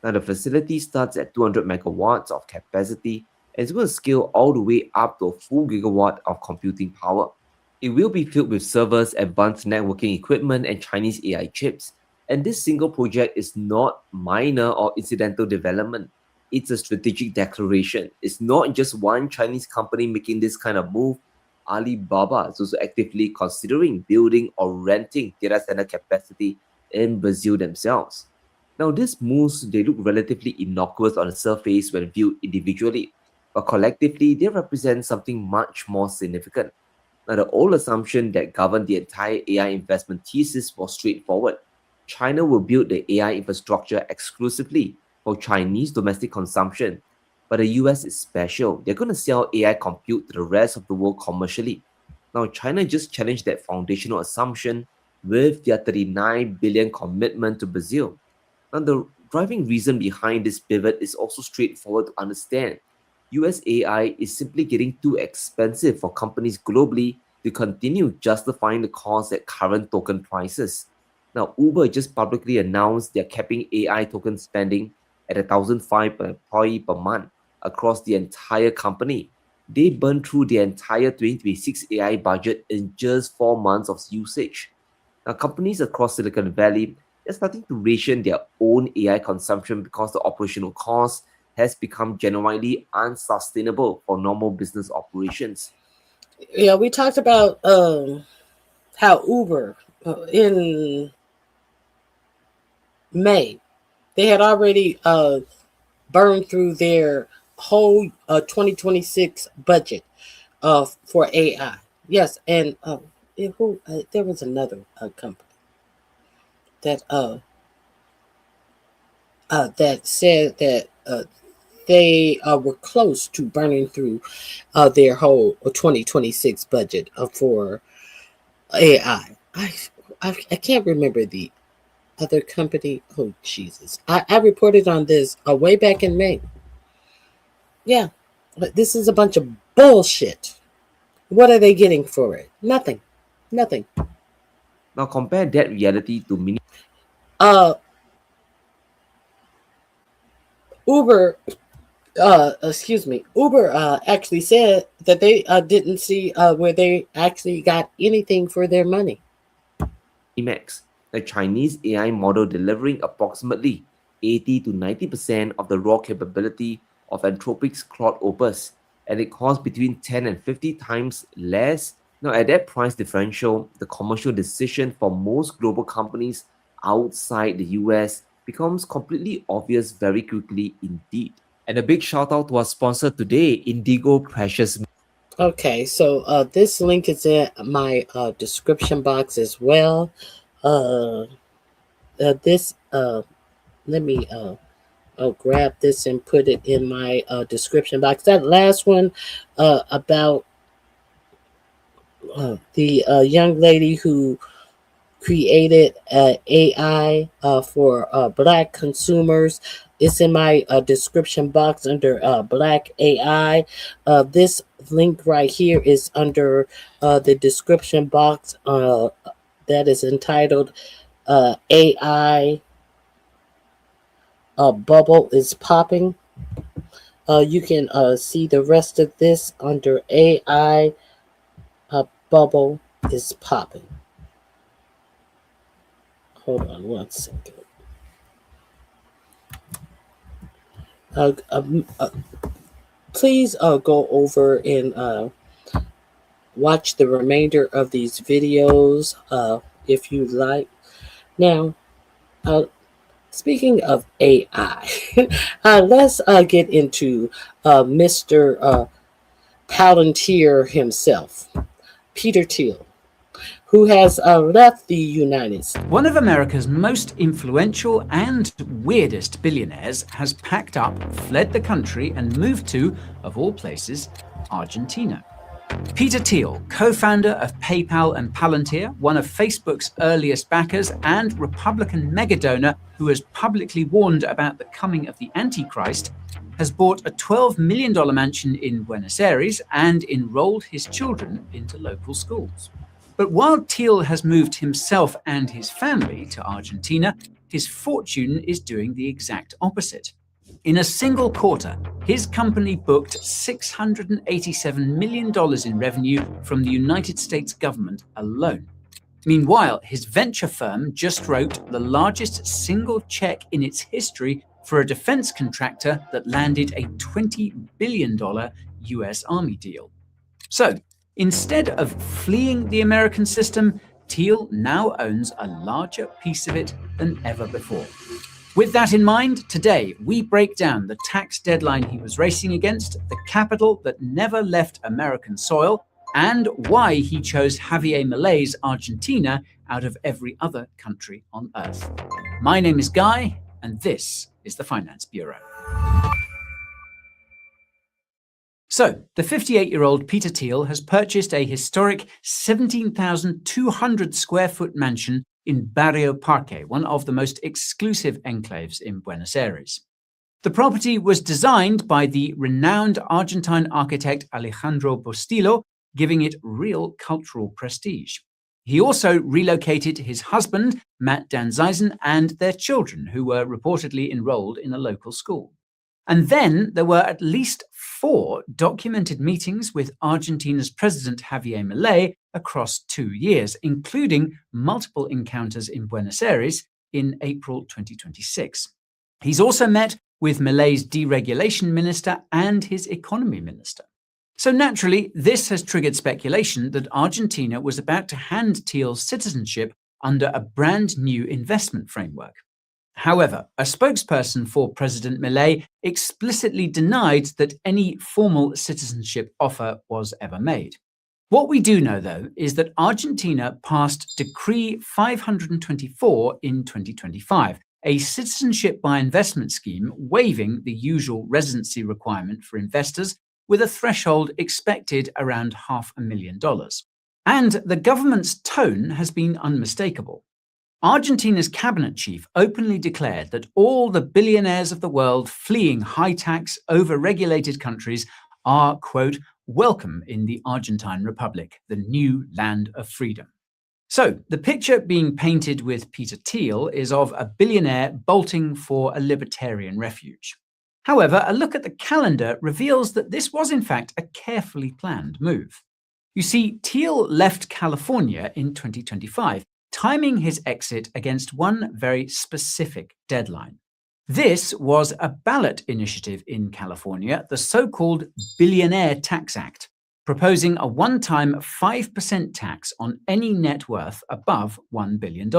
Now, the facility starts at 200 megawatts of capacity and is going to scale all the way up to a full gigawatt of computing power. It will be filled with servers, advanced networking equipment, and Chinese AI chips. And this single project is not minor or incidental development. It's a strategic declaration. It's not just one Chinese company making this kind of move. Alibaba is also actively considering building or renting data center capacity in Brazil themselves. Now, these moves, they look relatively innocuous on the surface when viewed individually, but collectively, they represent something much more significant. Now, the old assumption that governed the entire AI investment thesis was straightforward. China will build the AI infrastructure exclusively for Chinese domestic consumption. But the US is special. They're going to sell AI compute to the rest of the world commercially. Now, China just challenged that foundational assumption with their $39 billion commitment to Brazil. Now, the driving reason behind this pivot is also straightforward to understand. US AI is simply getting too expensive for companies globally to continue justifying the cost at current token prices. Now, Uber just publicly announced they're capping AI token spending at $1,005 per employee per month across the entire company. They burned through the entire 2026 AI budget in just 4 months of usage. Now, companies across Silicon Valley are starting to ration their own AI consumption because the operational cost has become genuinely unsustainable for normal business operations. Yeah, we talked about how Uber in May, they had already burned through their whole 2026 budget for AI. Yes, and there was another company that that said that they were close to burning through their whole 2026 budget for AI. I can't remember the other company. Oh, Jesus. I reported on this way back in May. Yeah, but this is a bunch of bullshit. What are they getting for it? Nothing. Nothing. Now compare that reality to mini. Uber actually said that they didn't see where they actually got anything for their money. Max, a Chinese AI model delivering approximately 80 to 90% of the raw capability of Anthropic's Claude Opus, and it costs between 10 and 50 times less. Now, at that price differential, the commercial decision for most global companies outside the US becomes completely obvious very quickly indeed. And a big shout out to our sponsor today, Indigo Precious. Okay, so this link is in my description box as well. Let me grab this and put it in my description box. That last one about the young lady who created AI for Black consumers. It's in my description box under Black AI. This link right here is under the description box that is entitled AI Bubble is Popping. You can see the rest of this under AI Bubble is Popping. Hold on one second. Please go over and watch the remainder of these videos if you like. Now, speaking of AI, let's get into Mr. Palantir himself, Peter Thiel, who has left the United States. One of America's most influential and weirdest billionaires has packed up, fled the country, and moved to, of all places, Argentina. Peter Thiel, co-founder of PayPal and Palantir, one of Facebook's earliest backers and Republican megadonor who has publicly warned about the coming of the Antichrist, has bought a $12 million mansion in Buenos Aires and enrolled his children into local schools. But while Thiel has moved himself and his family to Argentina, his fortune is doing the exact opposite. In a single quarter, his company booked $687 million in revenue from the United States government alone. Meanwhile, his venture firm just wrote the largest single check in its history for a defense contractor that landed a $20 billion US Army deal. So, instead of fleeing the American system, Thiel now owns a larger piece of it than ever before. With that in mind, today we break down the tax deadline he was racing against, the capital that never left American soil, and why he chose Javier Milei's Argentina out of every other country on earth. My name is Guy, and this is the Finance Bureau. So, the 58-year-old Peter Thiel has purchased a historic 17,200 square foot mansion in Barrio Parque, one of the most exclusive enclaves in Buenos Aires. The property was designed by the renowned Argentine architect Alejandro Bustillo, giving it real cultural prestige. He also relocated his husband, Matt Danzeisen, and their children, who were reportedly enrolled in a local school. And then there were at least 4 documented meetings with Argentina's President Javier Milei across 2 years, including multiple encounters in Buenos Aires in April 2026. He's also met with Milei's deregulation minister and his economy minister. So naturally, this has triggered speculation that Argentina was about to hand Thiel's citizenship under a brand new investment framework. However, a spokesperson for President Milei explicitly denied that any formal citizenship offer was ever made. What we do know, though, is that Argentina passed Decree 524 in 2025, a citizenship by investment scheme waiving the usual residency requirement for investors, with a threshold expected around $500,000. And the government's tone has been unmistakable. Argentina's cabinet chief openly declared that all the billionaires of the world fleeing high-tax, over-regulated countries are, quote, welcome in the Argentine Republic, the new land of freedom. So, the picture being painted with Peter Thiel is of a billionaire bolting for a libertarian refuge. However, a look at the calendar reveals that this was in fact a carefully planned move. You see, Thiel left California in 2025, timing his exit against one very specific deadline. This was a ballot initiative in California, the so-called Billionaire Tax Act, proposing a one-time 5% tax on any net worth above $1 billion.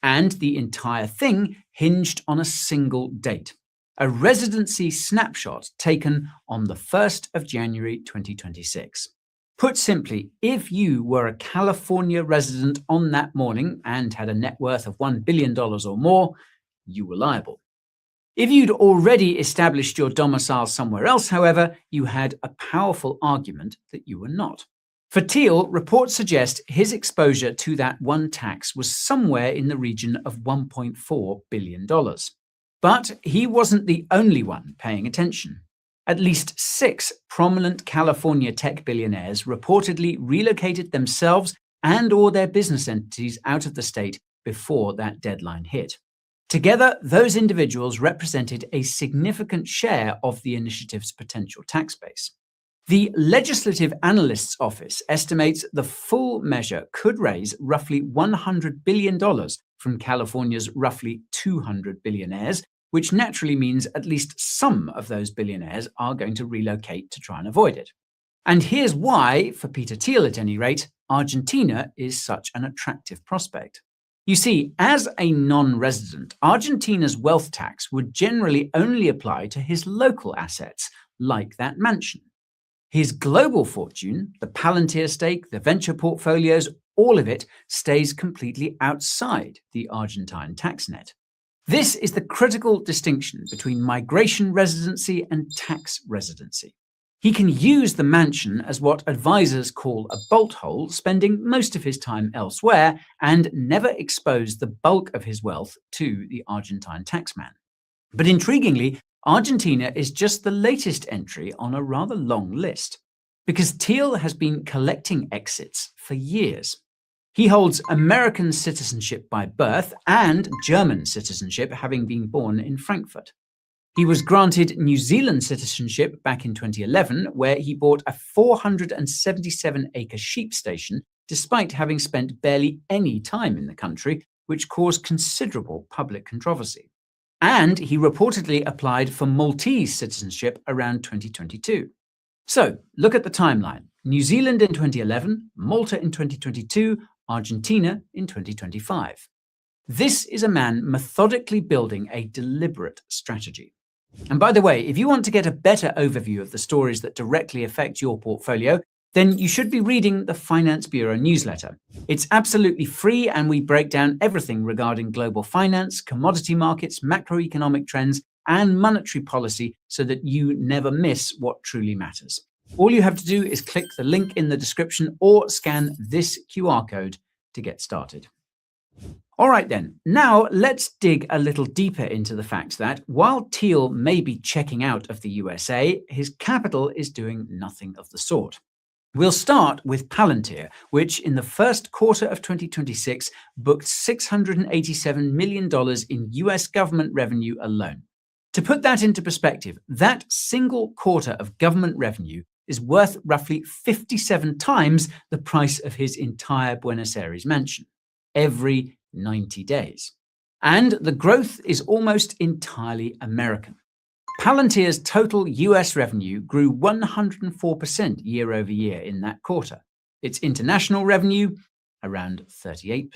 And the entire thing hinged on a single date, a residency snapshot taken on the 1st of January 2026. Put simply, if you were a California resident on that morning and had a net worth of $1 billion or more, you were liable. If you'd already established your domicile somewhere else, however, you had a powerful argument that you were not. For Thiel, reports suggest his exposure to that one tax was somewhere in the region of $1.4 billion. But he wasn't the only one paying attention. At least 6 prominent California tech billionaires reportedly relocated themselves and/or their business entities out of the state before that deadline hit. Together, those individuals represented a significant share of the initiative's potential tax base. The Legislative Analyst's Office estimates the full measure could raise roughly $100 billion from California's roughly 200 billionaires, which naturally means at least some of those billionaires are going to relocate to try and avoid it. And here's why, for Peter Thiel at any rate, Argentina is such an attractive prospect. You see, as a non-resident, Argentina's wealth tax would generally only apply to his local assets, like that mansion. His global fortune, the Palantir stake, the venture portfolios, all of it stays completely outside the Argentine tax net. This is the critical distinction between migration residency and tax residency. He can use the mansion as what advisors call a bolt hole, spending most of his time elsewhere, and never expose the bulk of his wealth to the Argentine taxman. But intriguingly, Argentina is just the latest entry on a rather long list, because Thiel has been collecting exits for years. He holds American citizenship by birth and German citizenship, having been born in Frankfurt. He was granted New Zealand citizenship back in 2011, where he bought a 477-acre sheep station, despite having spent barely any time in the country, which caused considerable public controversy. And he reportedly applied for Maltese citizenship around 2022. So, look at the timeline. New Zealand in 2011, Malta in 2022, Argentina in 2025. This is a man methodically building a deliberate strategy. And by the way, if you want to get a better overview of the stories that directly affect your portfolio, then you should be reading the Finance Bureau newsletter. It's absolutely free, and we break down everything regarding global finance, commodity markets, macroeconomic trends, and monetary policy so that you never miss what truly matters. All you have to do is click the link in the description or scan this QR code to get started. All right then, now let's dig a little deeper into the fact that while Thiel may be checking out of the USA, his capital is doing nothing of the sort. We'll start with Palantir, which in the first quarter of 2026 booked $687 million in US government revenue alone. To put that into perspective, that single quarter of government revenue is worth roughly 57 times the price of his entire Buenos Aires mansion, every 90 days. And the growth is almost entirely American. Palantir's total US revenue grew 104% year over year in that quarter. Its international revenue, around 38%.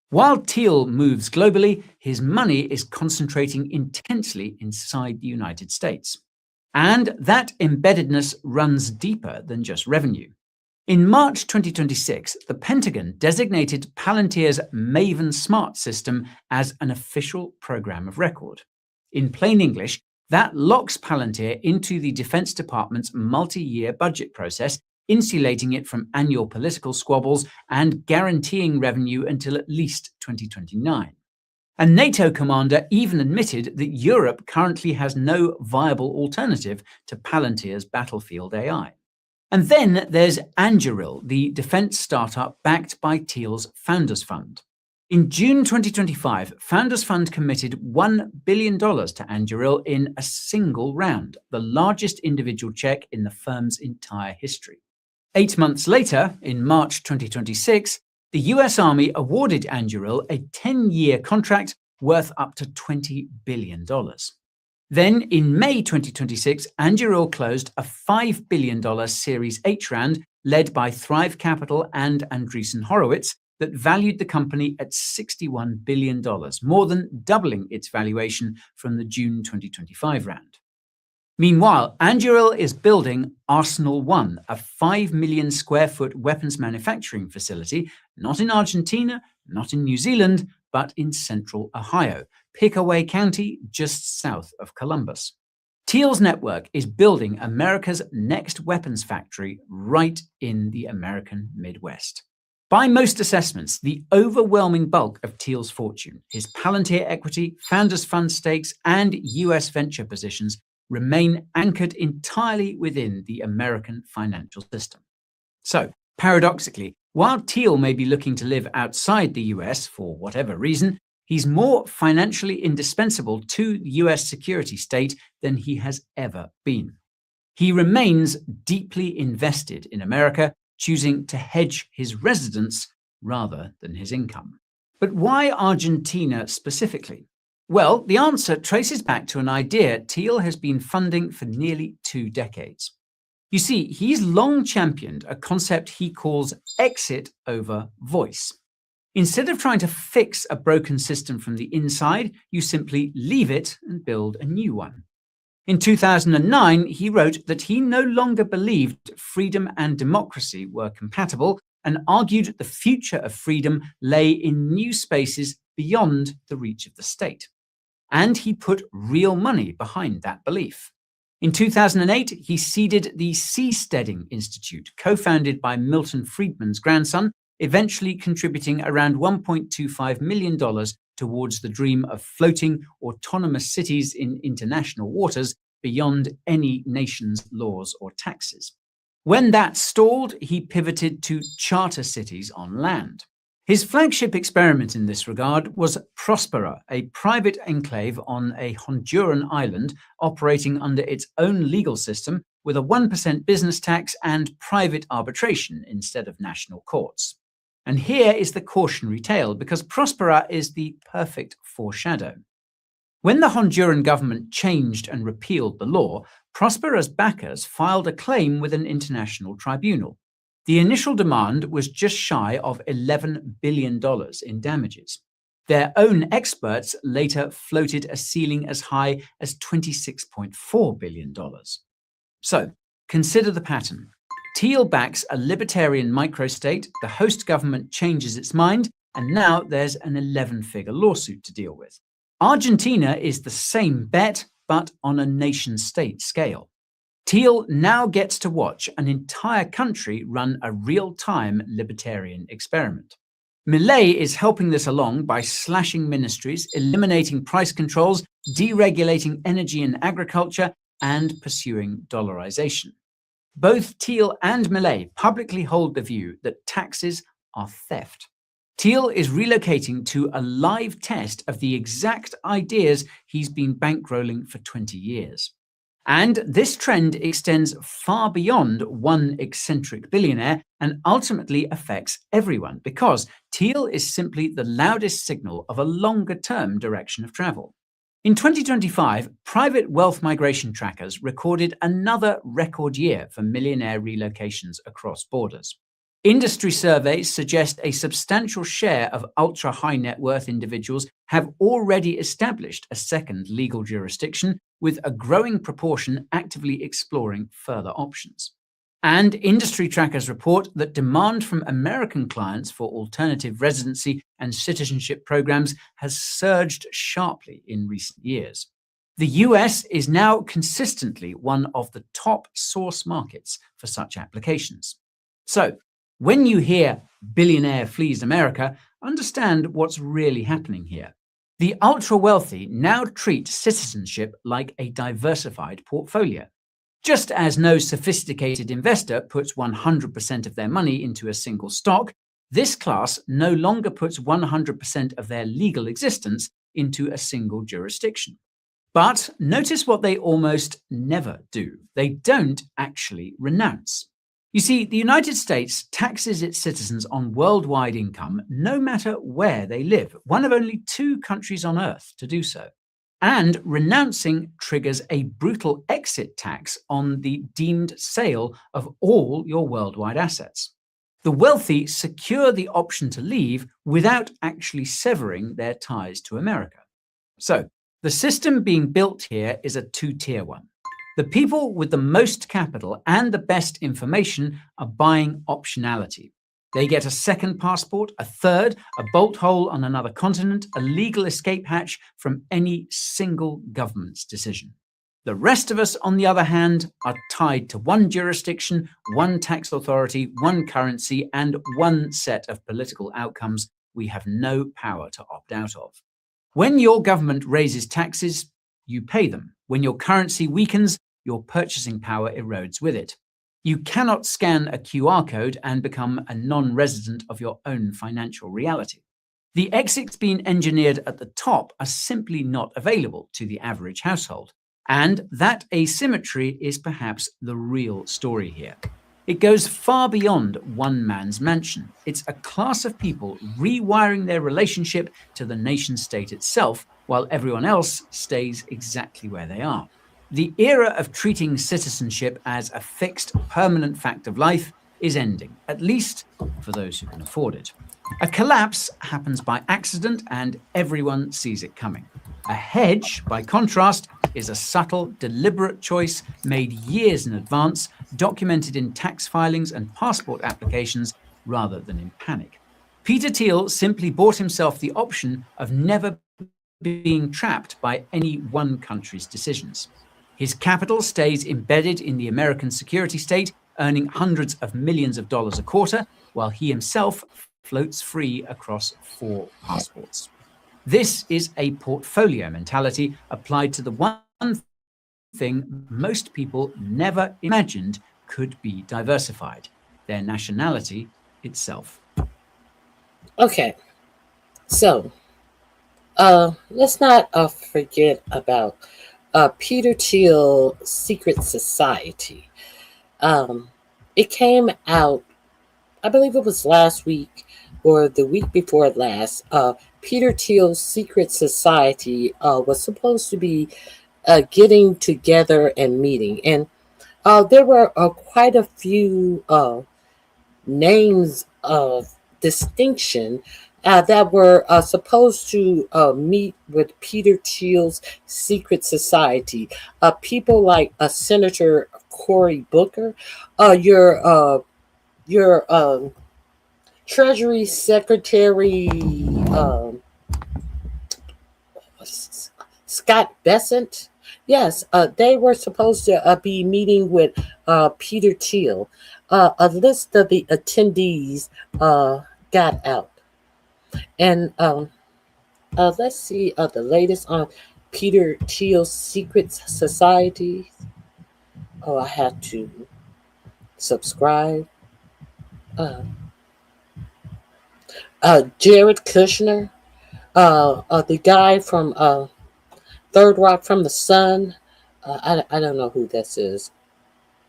While Thiel moves globally, his money is concentrating intensely inside the United States. And that embeddedness runs deeper than just revenue. In March 2026, the Pentagon designated Palantir's Maven Smart system as an official program of record. In plain English, that locks Palantir into the Defense Department's multi-year budget process, insulating it from annual political squabbles and guaranteeing revenue until at least 2029. A NATO commander even admitted that Europe currently has no viable alternative to Palantir's battlefield AI. And then there's Anduril, the defense startup backed by Thiel's Founders Fund. In June 2025, Founders Fund committed $1 billion to Anduril in a single round, the largest individual check in the firm's entire history. 8 months later, in March 2026, the US Army awarded Anduril a 10-year contract worth up to $20 billion. Then, in May 2026, Anduril closed a $5 billion Series H round led by Thrive Capital and Andreessen Horowitz that valued the company at $61 billion, more than doubling its valuation from the June 2025 round. Meanwhile, Anduril is building Arsenal 1, a 5 million square foot weapons manufacturing facility, not in Argentina, not in New Zealand, but in central Ohio, Pickaway County, just south of Columbus. Thiel's network is building America's next weapons factory right in the American Midwest. By most assessments, the overwhelming bulk of Thiel's fortune, his Palantir equity, Founders Fund stakes, and US venture positions remain anchored entirely within the American financial system. So, paradoxically, while Thiel may be looking to live outside the US for whatever reason, he's more financially indispensable to the US security state than he has ever been. He remains deeply invested in America, choosing to hedge his residence rather than his income. But why Argentina specifically? Well, the answer traces back to an idea Thiel has been funding for nearly 2 decades. You see, he's long championed a concept he calls exit over voice. Instead of trying to fix a broken system from the inside, you simply leave it and build a new one. In 2009, he wrote that he no longer believed freedom and democracy were compatible and argued the future of freedom lay in new spaces beyond the reach of the state. And he put real money behind that belief. In 2008, he seeded the Seasteading Institute, co-founded by Milton Friedman's grandson, eventually contributing around $1.25 million towards the dream of floating autonomous cities in international waters beyond any nation's laws or taxes. When that stalled, he pivoted to charter cities on land. His flagship experiment in this regard was Prospera, a private enclave on a Honduran island operating under its own legal system with a 1% business tax and private arbitration instead of national courts. And here is the cautionary tale, because Prospera is the perfect foreshadow. When the Honduran government changed and repealed the law, Prospera's backers filed a claim with an international tribunal. The initial demand was just shy of $11 billion in damages. Their own experts later floated a ceiling as high as $26.4 billion. So, consider the pattern. Thiel backs a libertarian microstate, the host government changes its mind, and now there's an 11-figure lawsuit to deal with. Argentina is the same bet, but on a nation-state scale. Thiel now gets to watch an entire country run a real-time libertarian experiment. MIllet is helping this along by slashing ministries, eliminating price controls, deregulating energy and agriculture, and pursuing dollarization. Both Thiel and MIllet publicly hold the view that taxes are theft. Thiel is relocating to a live test of the exact ideas he's been bankrolling for 20 years. And this trend extends far beyond one eccentric billionaire and ultimately affects everyone because Thiel is simply the loudest signal of a longer-term direction of travel. In 2025, private wealth migration trackers recorded another record year for millionaire relocations across borders. Industry surveys suggest a substantial share of ultra-high net worth individuals have already established a second legal jurisdiction, with a growing proportion actively exploring further options. And industry trackers report that demand from American clients for alternative residency and citizenship programs has surged sharply in recent years. The US is now consistently one of the top source markets for such applications. So, when you hear billionaire flees America, understand what's really happening here. The ultra-wealthy now treat citizenship like a diversified portfolio. Just as no sophisticated investor puts 100% of their money into a single stock, this class no longer puts 100% of their legal existence into a single jurisdiction. But notice what they almost never do. They don't actually renounce. You see, the United States taxes its citizens on worldwide income no matter where they live, one of only 2 countries on Earth to do so. And renouncing triggers a brutal exit tax on the deemed sale of all your worldwide assets. The wealthy secure the option to leave without actually severing their ties to America. So, the system being built here is a 2-tier one. The people with the most capital and the best information are buying optionality. They get a second passport, a third, a bolt hole on another continent, a legal escape hatch from any single government's decision. The rest of us, on the other hand, are tied to one jurisdiction, one tax authority, one currency, and one set of political outcomes we have no power to opt out of. When your government raises taxes, you pay them. When your currency weakens, your purchasing power erodes with it. You cannot scan a QR code and become a non-resident of your own financial reality. The exits being engineered at the top are simply not available to the average household. And that asymmetry is perhaps the real story here. It goes far beyond one man's mansion. It's a class of people rewiring their relationship to the nation state itself, while everyone else stays exactly where they are. The era of treating citizenship as a fixed, permanent fact of life is ending, at least for those who can afford it. A collapse happens by accident and everyone sees it coming. A hedge, by contrast, is a subtle, deliberate choice made years in advance, documented in tax filings and passport applications rather than in panic. Peter Thiel simply bought himself the option of never being trapped by any one country's decisions. His capital stays embedded in the American security state, earning hundreds of millions of dollars a quarter, while he himself floats free across 4 passports. This is a portfolio mentality applied to the one thing most people never imagined could be diversified: their nationality itself. Okay, so let's not forget about Peter Thiel's secret society. It came out, I believe it was last week or the week before last. Peter Thiel's secret society was supposed to be getting together and meeting. And there were quite a few names of distinction that were supposed to meet with Peter Thiel's secret society. People like Senator Cory Booker, your Treasury Secretary Scott Bessent. Yes, they were supposed to be meeting with Peter Thiel. A list of the attendees got out. And let's see the latest on Peter Thiel's secret society. Oh, I had to subscribe. Jared Kushner, the guy from Third Rock from the Sun. I don't know who this is.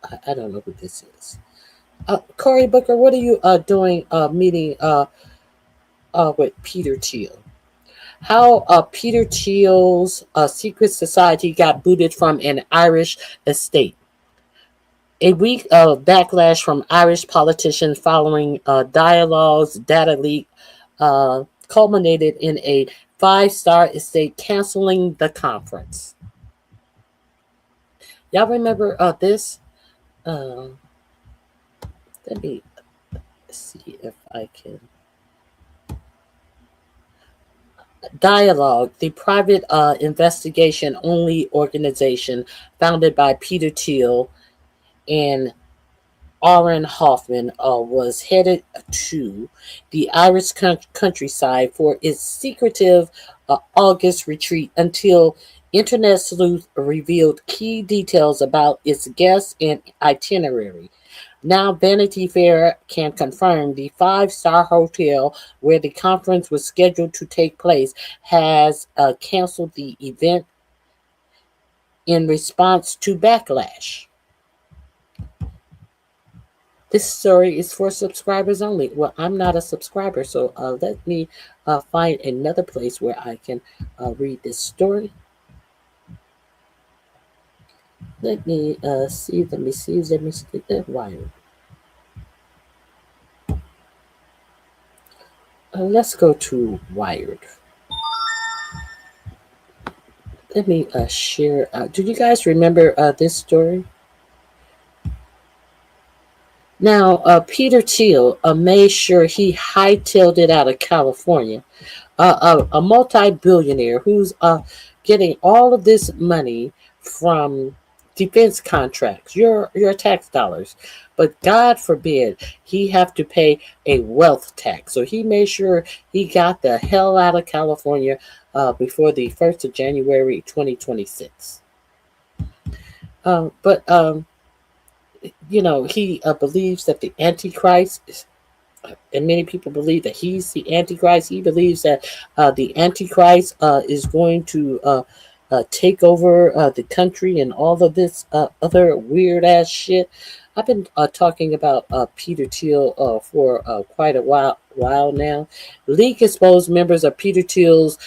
I don't know who this is. Cory Booker, what are you doing meeting with Peter Thiel? How Peter Thiel's secret society got booted from an Irish estate. A week of backlash from Irish politicians following dialogues data leak culminated in a 5-star estate canceling the conference. Y'all remember this? Let me see if I can. Dialogue, the private investigation-only organization founded by Peter Thiel and Aaron Hoffman, was headed to the Irish countryside for its secretive August retreat until Internet sleuth revealed key details about its guests and itinerary. Now Vanity Fair can confirm the 5-star hotel where the conference was scheduled to take place has canceled the event in response to backlash. This story is for subscribers only. Well, I'm not a subscriber, so let me find another place where I can read this story. Let me see. Wired. Let's go to Wired. Let me share. Do you guys remember this story? Now, Peter Thiel made sure he hightailed it out of California. A multi-billionaire who's getting all of this money from defense contracts, your tax dollars. But God forbid he have to pay a wealth tax. So he made sure he got the hell out of California before the 1st of January 2026. You know, he believes that the Antichrist, and many people believe that he's the Antichrist. He believes that the Antichrist is going to take over the country and all of this other weird ass shit. I've been talking about Peter Thiel for quite a while now. Leak exposed members of Peter Thiel's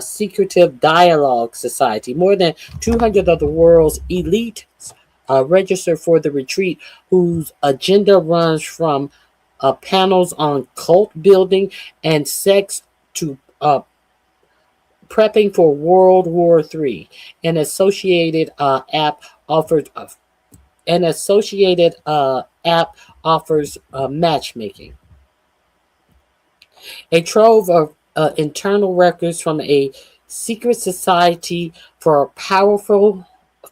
secretive dialogue society. More than 200 of the world's elite registered for the retreat, whose agenda runs from panels on cult building and sex to prepping for World War III. An associated app offers matchmaking. A trove of internal records from a secret society for powerful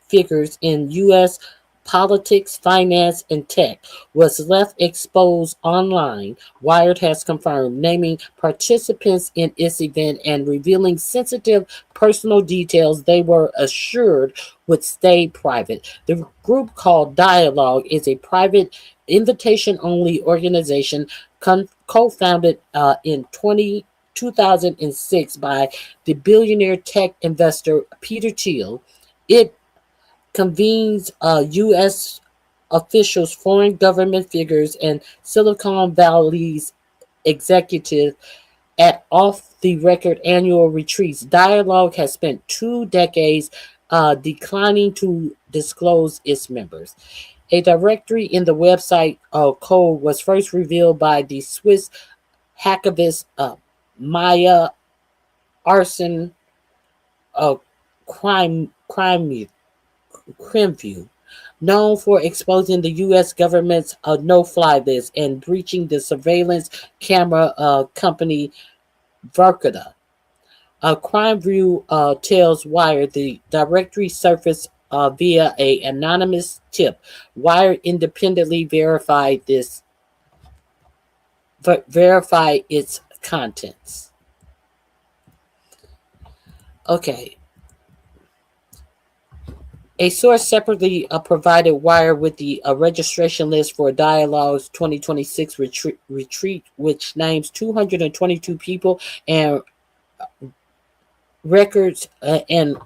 figures in U.S. politics, finance, and tech was left exposed online, Wired has confirmed, naming participants in its event and revealing sensitive personal details they were assured would stay private. The group, called Dialogue, is a private, invitation-only organization co-founded in 2006 by the billionaire tech investor Peter Thiel. It convenes U.S. officials, foreign government figures, and Silicon Valley's executives at off-the-record annual retreats. Dialogue has spent 2 decades declining to disclose its members. A directory in the website code was first revealed by the Swiss hacktivist Maya Arson Crime View. known for exposing the U.S. government's no-fly list and breaching the surveillance camera company Verkada. Crime View tells Wired the directory surfaced via an anonymous tip. Wired independently verified its contents. Okay. A source separately provided Wire with the registration list for Dialogue's 2026 retreat, which names 222 people and records and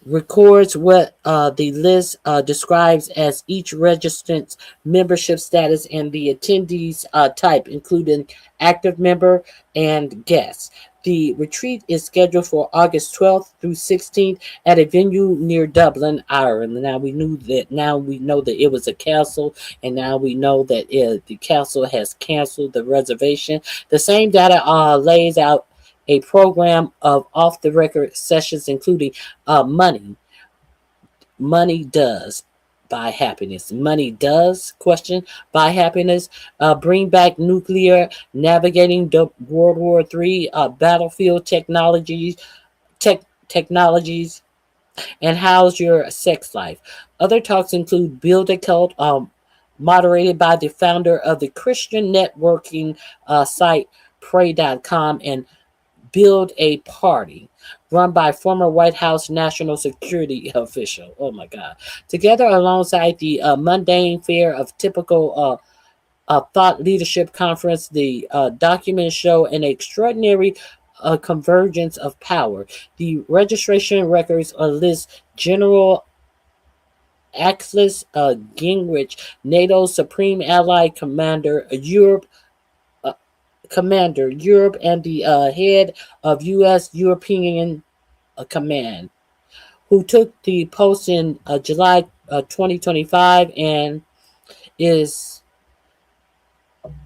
records what the list describes as each registrant's membership status and the attendees type, including active member and guests. The retreat is scheduled for August 12th through 16th at a venue near Dublin, Ireland. Now we know that it was a council, and now we know that the council has canceled the reservation. The same data lays out a program of off-the-record sessions, including Money Does Buy Happiness. Money Does, buy happiness. Bring Back Nuclear, Navigating the World War III, Battlefield Technologies, and How's Your Sex Life. Other talks include Build a Cult, moderated by the founder of the Christian networking site Pray.com, and Build a Party, run by former White House national security official. Oh my God. Together alongside the mundane fare of typical thought leadership conference, the documents show an extraordinary convergence of power. The registration records list General Axel Gingrich, NATO's supreme ally Commander Europe, and the head of U.S. European Command, who took the post in July 2025 and is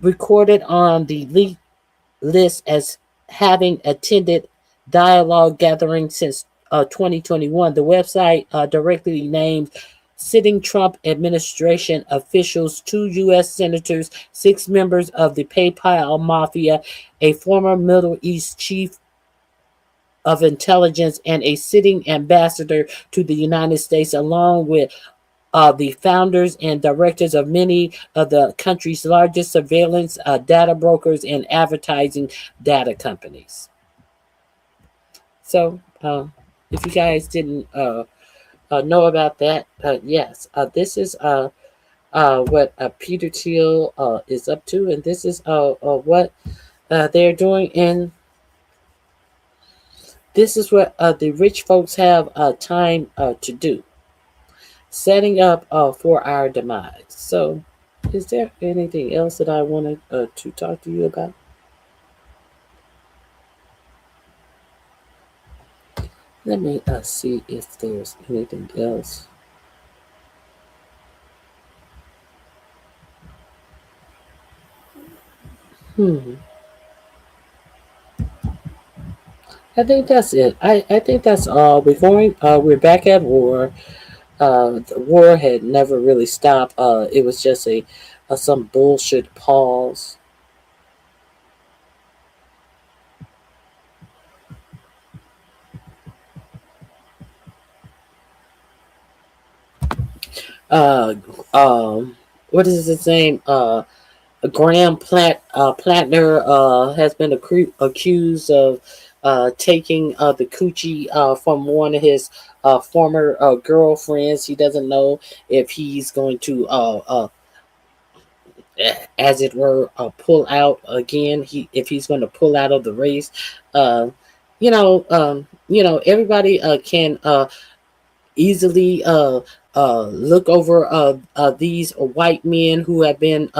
recorded on the leaked list as having attended dialogue gatherings since 2021. The website directly names sitting Trump administration officials, 2 U.S. senators, 6 members of the PayPal mafia, a former Middle East chief of intelligence, and a sitting ambassador to the United States, along with the founders and directors of many of the country's largest surveillance data brokers and advertising data companies. So, if you guys didn't know about that, yes, this is what Peter Thiel is up to, and this is what they're doing, and this is what the rich folks have time to do, setting up for our demise. So, is there anything else that I wanted to talk to you about? Let me see if there's anything else. I think that's it. I think that's all. We're back at war. The war had never really stopped. It was just some bullshit pause. What is his name? Graham Plattner has been accused of taking the coochie from one of his former girlfriends. He doesn't know if he's going to, as it were, pull out again. If he's going to pull out of the race. Everybody can easily look over these white men who have been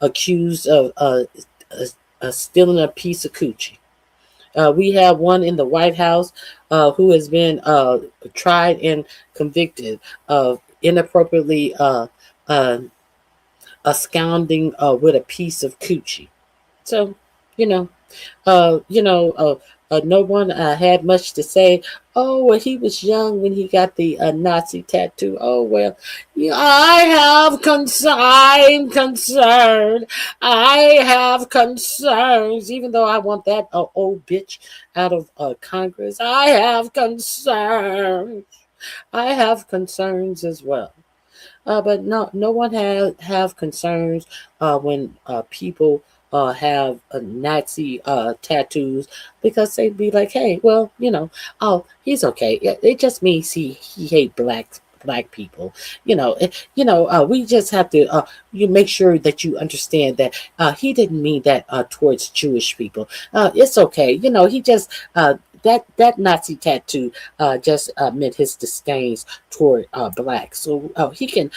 accused of stealing a piece of coochie. We have one in the White House who has been tried and convicted of inappropriately absconding with a piece of coochie. So, no one had much to say. Oh, well, he was young when he got the Nazi tattoo. Oh, well, I'm concerned. I have concerns. Even though I want that old bitch out of Congress, I have concerns. I have concerns as well. But no one have concerns when people have Nazi tattoos, because they'd be like, hey, well, oh, he's okay. It just means he hate black people. We just have to you make sure that you understand that he didn't mean that towards Jewish people. It's okay. He just that Nazi tattoo just meant his disdains toward blacks. So he can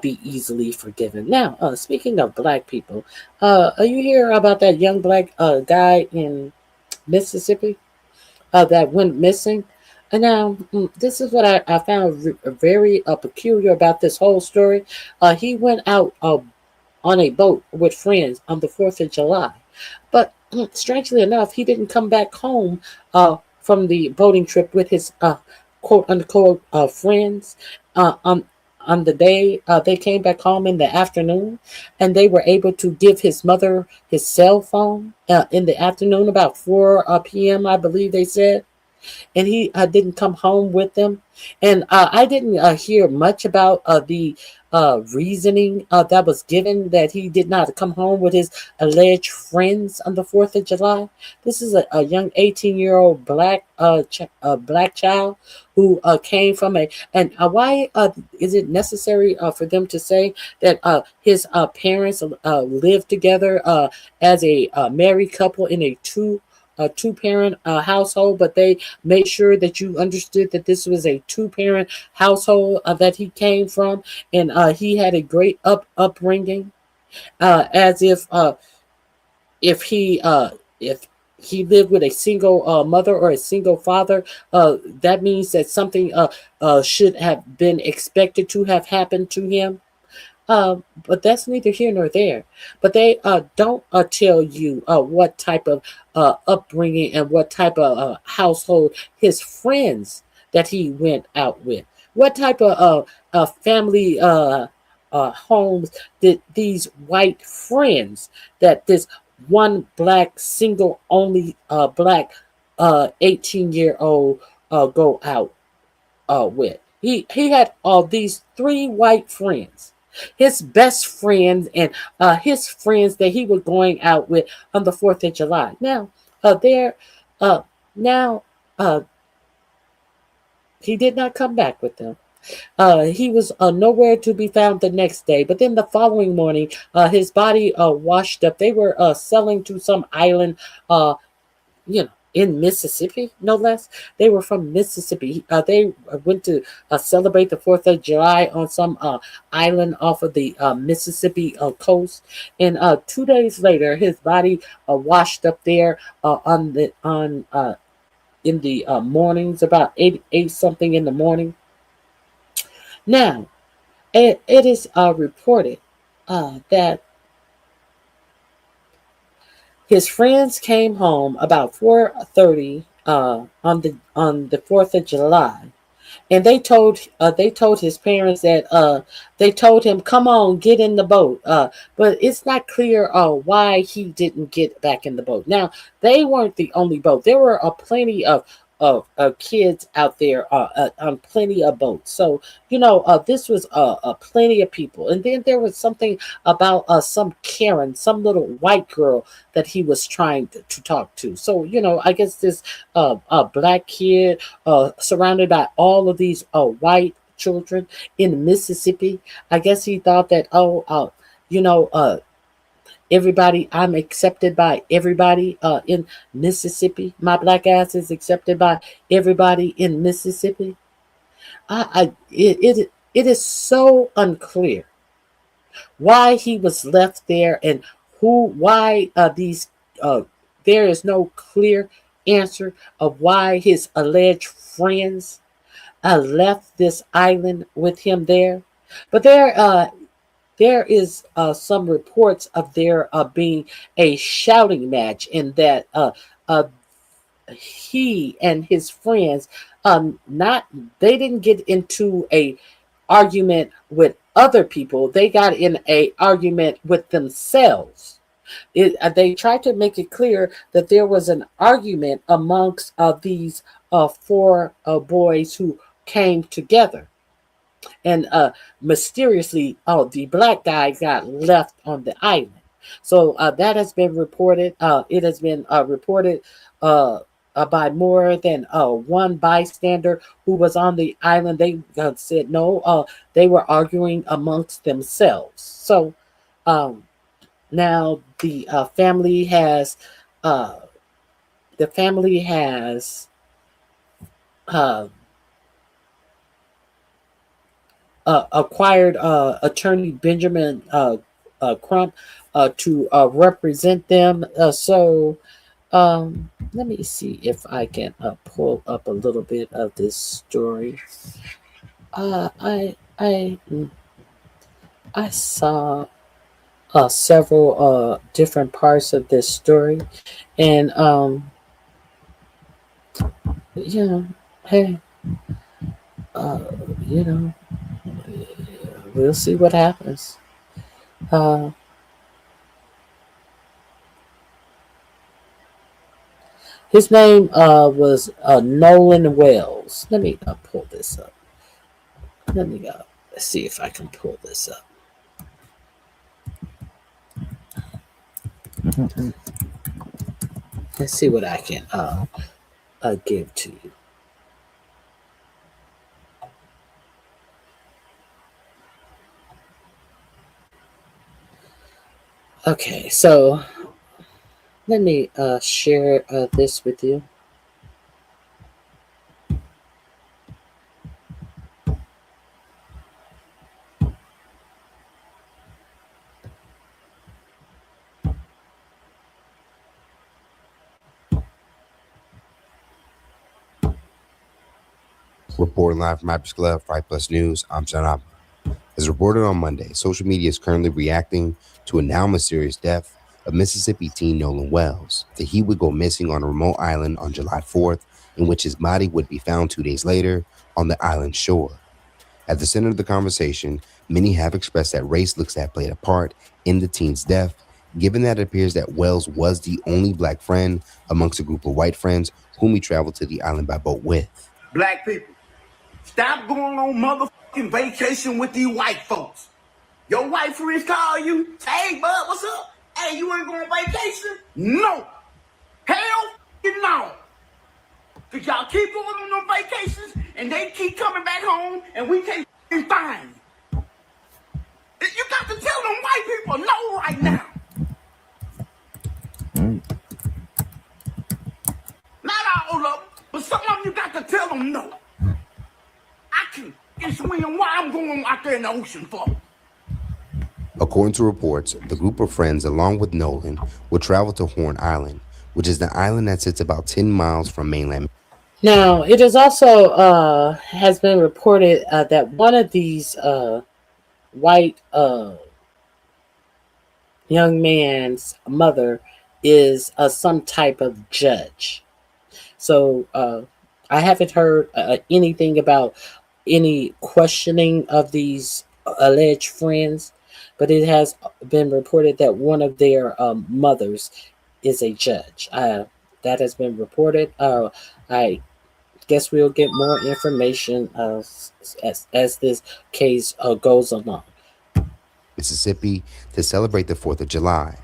be easily forgiven. Now, speaking of black people, are you hear about that young black guy in Mississippi that went missing? And now, this is what I found very peculiar about this whole story. He went out on a boat with friends on the 4th of July. But strangely enough, he didn't come back home from the boating trip with his quote unquote friends on the day they came back home in the afternoon, and they were able to give his mother his cell phone in the afternoon about 4 p.m., I believe they said. And he didn't come home with them. And I didn't hear much about the reasoning that was given that he did not come home with his alleged friends on the 4th of July. This is a young 18-year-old black child who came from and why is it necessary for them to say that his parents lived together as a married couple in a two-parent household, but they made sure that you understood that this was a two-parent household that he came from, and he had a great upbringing, as if he lived with a single mother or a single father, that means that something should have been expected to have happened to him. But that's neither here nor there. But they don't tell you what type of upbringing and what type of household his friends that he went out with, what type of family homes did these white friends that this one black single only black 18-year-old go out with. He had all these 3 white friends, his best friends, and his friends that he was going out with on the 4th of July. Now, he did not come back with them. He was nowhere to be found the next day. But then the following morning, his body washed up. They were selling to some island, in Mississippi, no less. They were from Mississippi. They went to celebrate the 4th of July on some island off of the Mississippi coast. And 2 days later, his body washed up there in the mornings, about 8 something in the morning. Now, it is reported that his friends came home about 4:30 on the 4th of July, and they told his parents that they told him, "Come on, get in the boat." But it's not clear why he didn't get back in the boat. Now, they weren't the only boat. There were plenty of kids out there on plenty of boats. So this was plenty of people. And then there was something about some Karen, some little white girl that he was trying to talk to. So I guess this black kid surrounded by all of these white children in Mississippi, I guess he thought that everybody, I'm accepted by everybody in Mississippi. My black ass is accepted by everybody in Mississippi. It is so unclear why he was left there, and why there is no clear answer of why his alleged friends left this island with him there. But there is some reports of there being a shouting match, and that he and his friends, they didn't get into a argument with other people. They got in a argument with themselves. They tried to make it clear that there was an argument amongst these four boys who came together. And mysteriously, the black guy got left on the island. So that has been reported. It has been reported by more than one bystander who was on the island. They said no, they were arguing amongst themselves. So now the family has acquired attorney Benjamin Crump to represent them. Let me see if I can pull up a little bit of this story. I saw several different parts of this story, and hey, we'll see what happens. His name was Nolan Wells. Let me pull this up. Let me see if I can pull this up. Let's see what I can give to you. Okay, so let me share this with you. Reporting live from MItch Glove, 5+ News, I'm Sanab. As reported on Monday, social media is currently reacting to a now mysterious death of Mississippi teen Nolan Wells, that he would go missing on a remote island on July 4th, in which his body would be found 2 days later on the island shore. At the center of the conversation, many have expressed that race looks to have played a part in the teen's death, given that it appears that Wells was the only black friend amongst a group of white friends whom he traveled to the island by boat with. Black people, stop going on motherfucking vacation with these white folks. Your white friends call you, say, hey, bud, what's up? Hey, you ain't going on vacation? No. Hell no. Because y'all keep going on them vacations, and they keep coming back home, and we can't find you. You got to tell them white people no right now. Not all of them, but some of them you got to tell them no. I can swim why I'm going out there in the ocean for. According to reports, the group of friends, along with Nolan, would travel to Horn Island, which is the island that sits about 10 miles from mainland. Now, it is also has been reported that one of these white young man's mother is some type of judge. So I haven't heard anything about any questioning of these alleged friends, but it has been reported that one of their mothers is a judge. That has been reported. I guess we'll get more information as this case goes along. Mississippi to celebrate the 4th of July.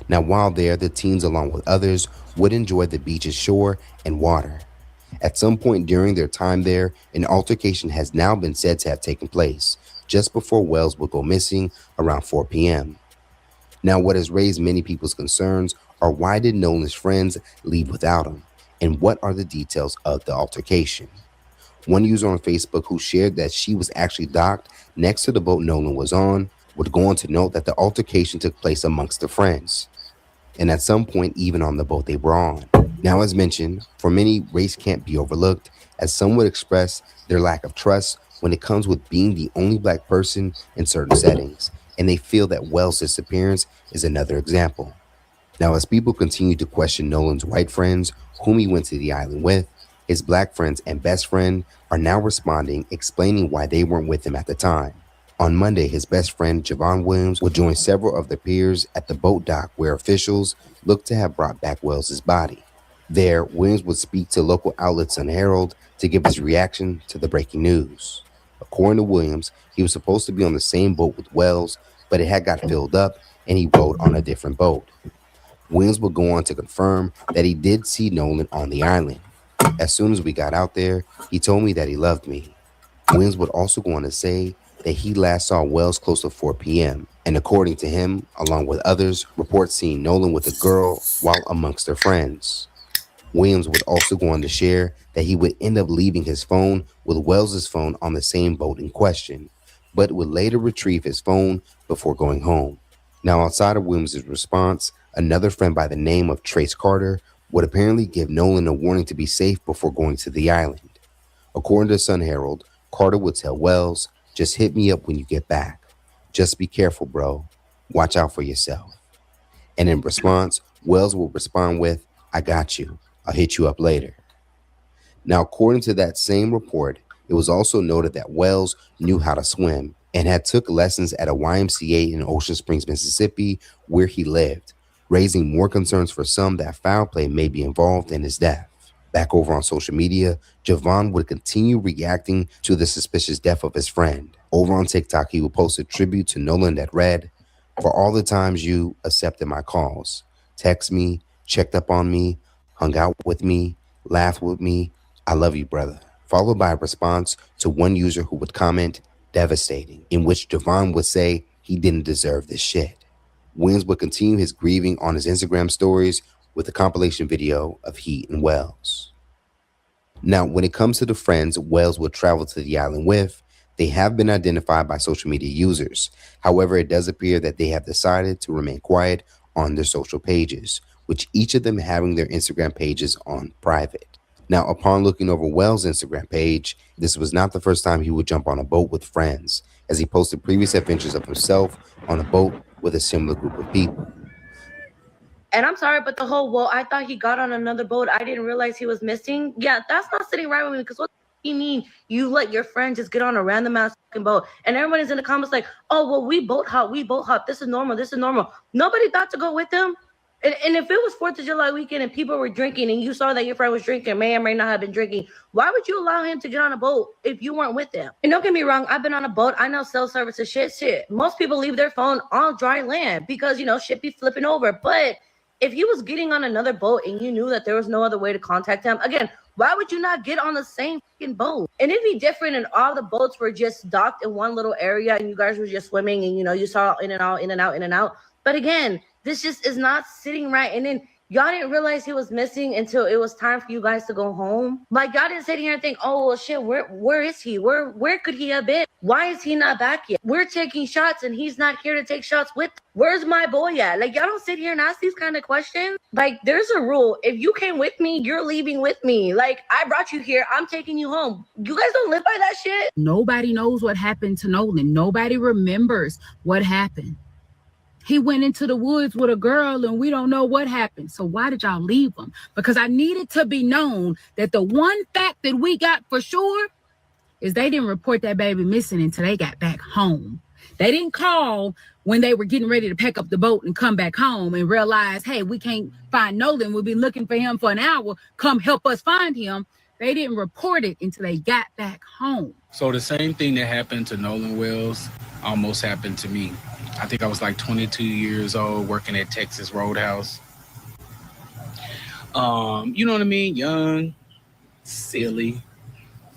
Now, while there, the teens, along with others, would enjoy the beach's shore and water. At some point during their time there, an altercation has now been said to have taken place just before Wells would go missing around 4 p.m. Now, what has raised many people's concerns are why did Nolan's friends leave without him, and what are the details of the altercation? One user on Facebook who shared that she was actually docked next to the boat Nolan was on would go on to note that the altercation took place amongst the friends, and at some point even on the boat they were on. Now, as mentioned, for many, race can't be overlooked, as some would express their lack of trust when it comes with being the only black person in certain settings, and they feel that Wells' disappearance is another example. Now, as people continued to question Nolan's white friends, whom he went to the island with, his black friends and best friend are now responding, explaining why they weren't with him at the time. On Monday, his best friend, Javon Williams, will join several of their peers at the boat dock where officials look to have brought back Wells's body. There, Williams would speak to local outlet Sun Herald to give his reaction to the breaking news. According to Williams, he was supposed to be on the same boat with Wells, but it had got filled up and he rode on a different boat. Williams would go on to confirm that he did see Nolan on the island. As soon as we got out there, he told me that he loved me. Williams would also go on to say that he last saw Wells close to 4 p.m. And according to him, along with others, reports seeing Nolan with a girl while amongst their friends. Williams would also go on to share that he would end up leaving his phone with Wells's phone on the same boat in question, but would later retrieve his phone before going home. Now, outside of Williams' response, another friend by the name of Trace Carter would apparently give Nolan a warning to be safe before going to the island. According to Sun Herald, Carter would tell Wells, "Just hit me up when you get back. Just be careful, bro. Watch out for yourself." And in response, Wells will respond with, "I got you. I'll hit you up later." Now, according to that same report, it was also noted that Wells knew how to swim and had took lessons at a YMCA in Ocean Springs, Mississippi, where he lived, raising more concerns for some that foul play may be involved in his death. Back over on social media, Javon would continue reacting to the suspicious death of his friend. Over on TikTok, he would post a tribute to Nolan that read, "For all the times you accepted my calls, text me, checked up on me, hung out with me, laughed with me, I love you, brother." Followed by a response to one user who would comment, "Devastating," in which Javon would say he didn't deserve this shit. Williams would continue his grieving on his Instagram stories with a compilation video of he and Wells. Now, when it comes to the friends Wells would travel to the island with, they have been identified by social media users. However, it does appear that they have decided to remain quiet on their social pages, with each of them having their Instagram pages on private. Now, upon looking over Wells' Instagram page, this was not the first time he would jump on a boat with friends, as he posted previous adventures of himself on a boat with a similar group of people. And I'm sorry, but the whole, well, I thought he got on another boat. I didn't realize he was missing. Yeah, that's not sitting right with me, because what do you mean you let your friend just get on a random ass fucking boat? And everybody's in the comments like, "Oh, well, we boat hop. This is normal. This is normal." Nobody thought to go with them. And if it was 4th of July weekend and people were drinking and you saw that your friend was drinking, may or may not have been drinking, why would you allow him to get on a boat if you weren't with them? And don't get me wrong, I've been on a boat. I know cell service is shit. Most people leave their phone on dry land because, shit be flipping over. But if he was getting on another boat and you knew that there was no other way to contact him, again, why would you not get on the same fucking boat? And it'd be different and all the boats were just docked in one little area and you guys were just swimming and, you saw in and out, in and out, in and out. But again, this just is not sitting right. And then y'all didn't realize he was missing until it was time for you guys to go home. Like, y'all didn't sit here and think, "Oh, well, shit, where is he? Where could he have been? Why is he not back yet? We're taking shots and he's not here to take shots with. Where's my boy at?" Like, y'all don't sit here and ask these kind of questions. Like, there's a rule. If you came with me, you're leaving with me. Like, I brought you here. I'm taking you home. You guys don't live by that shit. Nobody knows what happened to Nolan. Nobody remembers what happened. He went into the woods with a girl and we don't know what happened. So why did y'all leave him? Because I needed to be known that the one fact that we got for sure is they didn't report that baby missing until they got back home. They didn't call when they were getting ready to pack up the boat and come back home and realize, hey, we can't find Nolan. We've been looking for him for an hour. Come help us find him. They didn't report it until they got back home. So the same thing that happened to Nolan Wells almost happened to me. I think I was like 22 years old working at Texas Roadhouse. You know what I mean? Young, silly,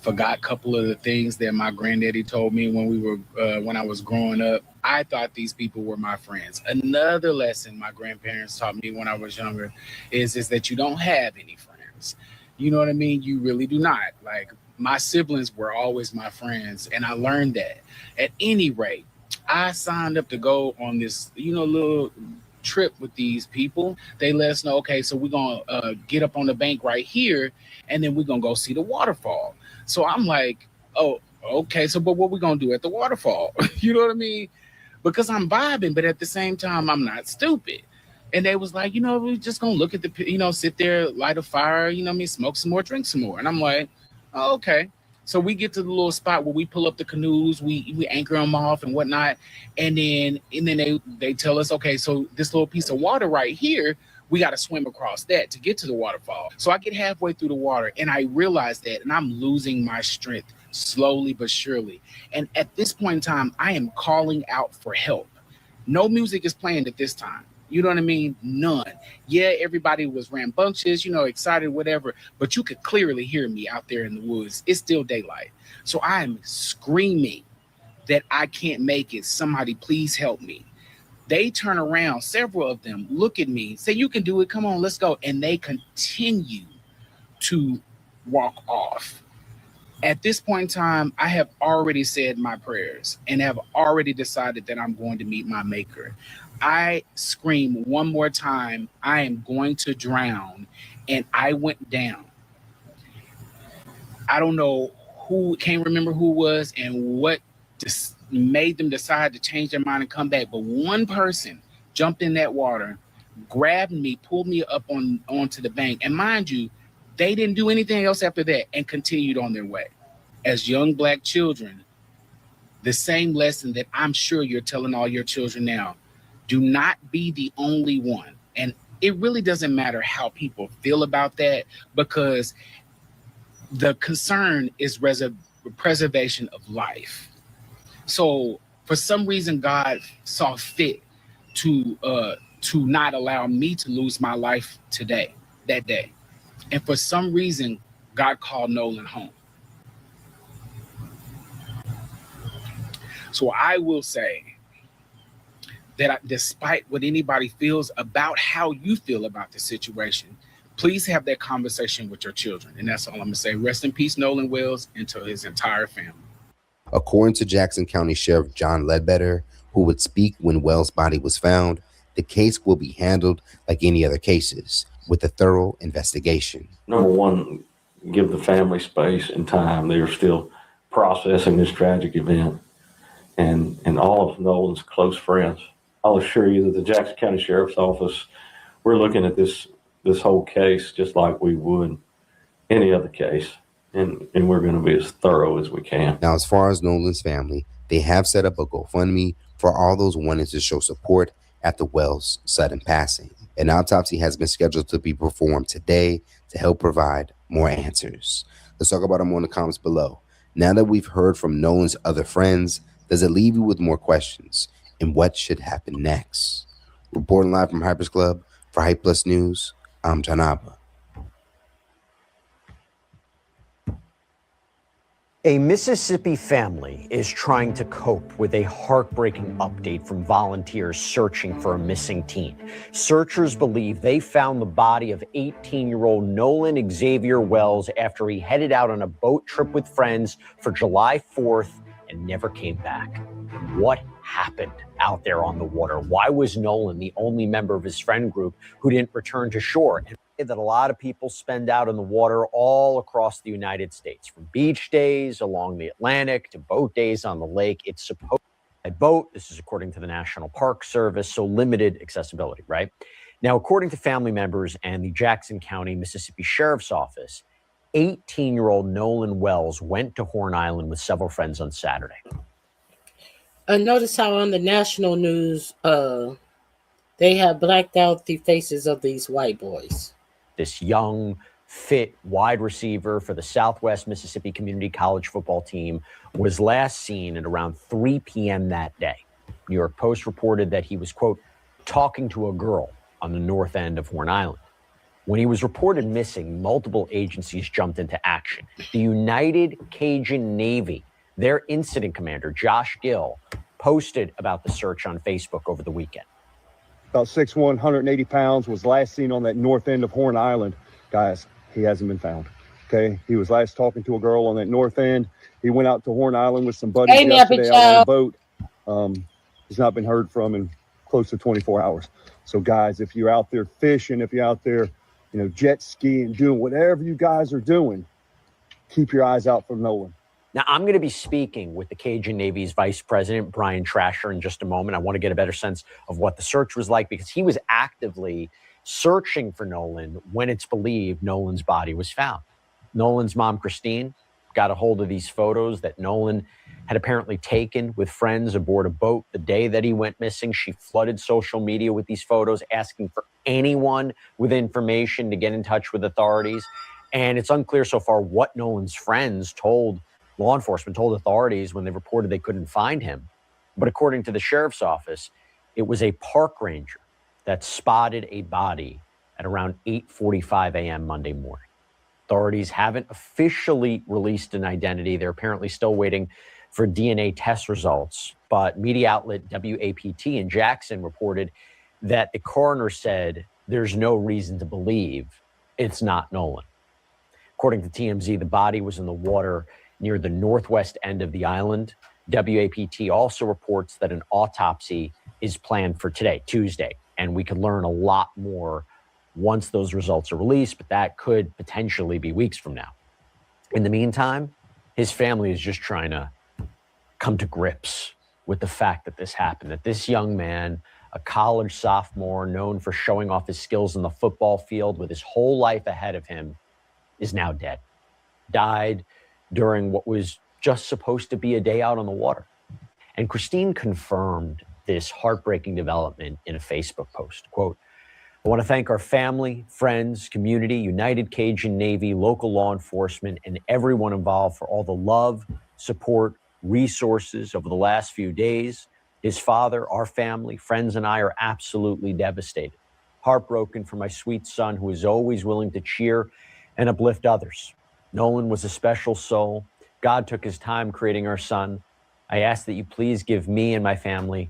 forgot a couple of the things that my granddaddy told me when I was growing up. I thought these people were my friends. Another lesson my grandparents taught me when I was younger is that you don't have any friends. You know what I mean? You really do not. Like, my siblings were always my friends, and I learned that. At any rate, I signed up to go on this, little trip with these people. They let us know, okay, so we're going to get up on the bank right here, and then we're going to go see the waterfall. So I'm like, oh, okay, but what we going to do at the waterfall? You know what I mean? Because I'm vibing, but at the same time, I'm not stupid. And they was like, we're just gonna look at the, sit there, light a fire, smoke some more, drink some more. And I'm like, oh, okay. So we get to the little spot where we pull up the canoes, we anchor them off and whatnot. And then they tell us, okay, so this little piece of water right here, we got to swim across that to get to the waterfall. So I get halfway through the water and I realize that, and I'm losing my strength slowly but surely. And at this point in time, I am calling out for help. No music is playing at this time. You know what I mean? None. Yeah, everybody was rambunctious, excited, whatever, but you could clearly hear me out there in the woods. It's still daylight. So I am screaming that I can't make it. Somebody please help me. They turn around, several of them look at me, say, you can do it. Come on, let's go. And they continue to walk off. At this point in time, I have already said my prayers and have already decided that I'm going to meet my maker. I scream one more time, I am going to drown, and I went down. I don't know can't remember who it was and what made them decide to change their mind and come back, but one person jumped in that water, grabbed me, pulled me up onto the bank, and mind you, they didn't do anything else after that and continued on their way. As young Black children, the same lesson that I'm sure you're telling all your children now, do not be the only one. And it really doesn't matter how people feel about that, because the concern is preservation of life. So for some reason, God saw fit to not allow me to lose my life that day. And for some reason, God called Nolan home. So I will say that despite what anybody feels about how you feel about the situation, please have that conversation with your children. And that's all I'm going to say. Rest in peace, Nolan Wells, and to his entire family. According to Jackson County Sheriff John Ledbetter, who would speak when Wells' body was found, the case will be handled like any other cases, with a thorough investigation. Number one, give the family space and time. They are still processing this tragic event. And all of Nolan's close friends. I'll assure you that the Jackson County Sheriff's Office, we're looking at this whole case just like we would any other case. And we're going to be as thorough as we can. Now, as far as Nolan's family, they have set up a GoFundMe for all those wanting to show support after Wells' sudden passing. An autopsy has been scheduled to be performed today to help provide more answers. Let's talk about them on the comments below. Now that we've heard from Nolan's other friends, does it leave you with more questions? And what should happen next? Reporting live from Hypers Club for Hype Plus News, I'm Janaba. A Mississippi family is trying to cope with a heartbreaking update from volunteers searching for a missing teen. Searchers believe they found the body of 18-year-old Nolan Xavier Wells after he headed out on a boat trip with friends for July 4th and never came back. What happened out there on the water? Why was Nolan the only member of his friend group who didn't return to shore? And that a lot of people spend out in the water all across the United States, from beach days along the Atlantic to boat days on the lake. It's supposed to be a boat. This is according to the National Park Service, so limited accessibility, right? Now, according to family members and the Jackson County, Mississippi Sheriff's Office, 18-year-old Nolan Wells went to Horn Island with several friends on Saturday. Notice how on the national news, they have blacked out the faces of these white boys. This young, fit wide receiver for the Southwest Mississippi Community College football team was last seen at around 3 p.m. that day. New York Post reported that he was, quote, talking to a girl on the north end of Horn Island. When he was reported missing, multiple agencies jumped into action. The United Cajun Navy, their incident commander, Josh Gill, posted about the search on Facebook over the weekend. About 6'1", 180 pounds, was last seen on that north end of Horn Island. Guys, he hasn't been found. Okay, he was last talking to a girl on that north end. He went out to Horn Island with some buddies yesterday out on a boat. He's not been heard from in close to 24 hours. So guys, if you're out there fishing, if you're out there, jet skiing, doing whatever you guys are doing, keep your eyes out for Nolan. Now, I'm going to be speaking with the Cajun Navy's Vice President, Brian Trasher, in just a moment. I want to get a better sense of what the search was like because he was actively searching for Nolan when it's believed Nolan's body was found. Nolan's mom, Christine, got a hold of these photos that Nolan had apparently taken with friends aboard a boat the day that he went missing. She flooded social media with these photos, asking for anyone with information to get in touch with authorities. And it's unclear so far what Nolan's friends told law enforcement, told authorities when they reported they couldn't find him. But according to the sheriff's office, it was a park ranger that spotted a body at around 8:45 a.m. Monday morning. Authorities haven't officially released an identity. They're apparently still waiting for DNA test results. But media outlet WAPT in Jackson reported that the coroner said there's no reason to believe it's not Nolan. According to TMZ, the body was in the water near the northwest end of the island. WAPT also reports that an autopsy is planned for today, Tuesday, and we could learn a lot more once those results are released, but that could potentially be weeks from now. In the meantime, his family is just trying to come to grips with the fact that this happened, that this young man, a college sophomore known for showing off his skills in the football field with his whole life ahead of him, is now dead. Died during what was just supposed to be a day out on the water. And Christine confirmed this heartbreaking development in a Facebook post. Quote, I want to thank our family, friends, community, United Cajun Navy, local law enforcement, and everyone involved for all the love, support, resources over the last few days. His father, our family, friends, and I are absolutely devastated. Heartbroken for my sweet son, who is always willing to cheer and uplift others. Nolan was a special soul. God took his time creating our son. I ask that you please give me and my family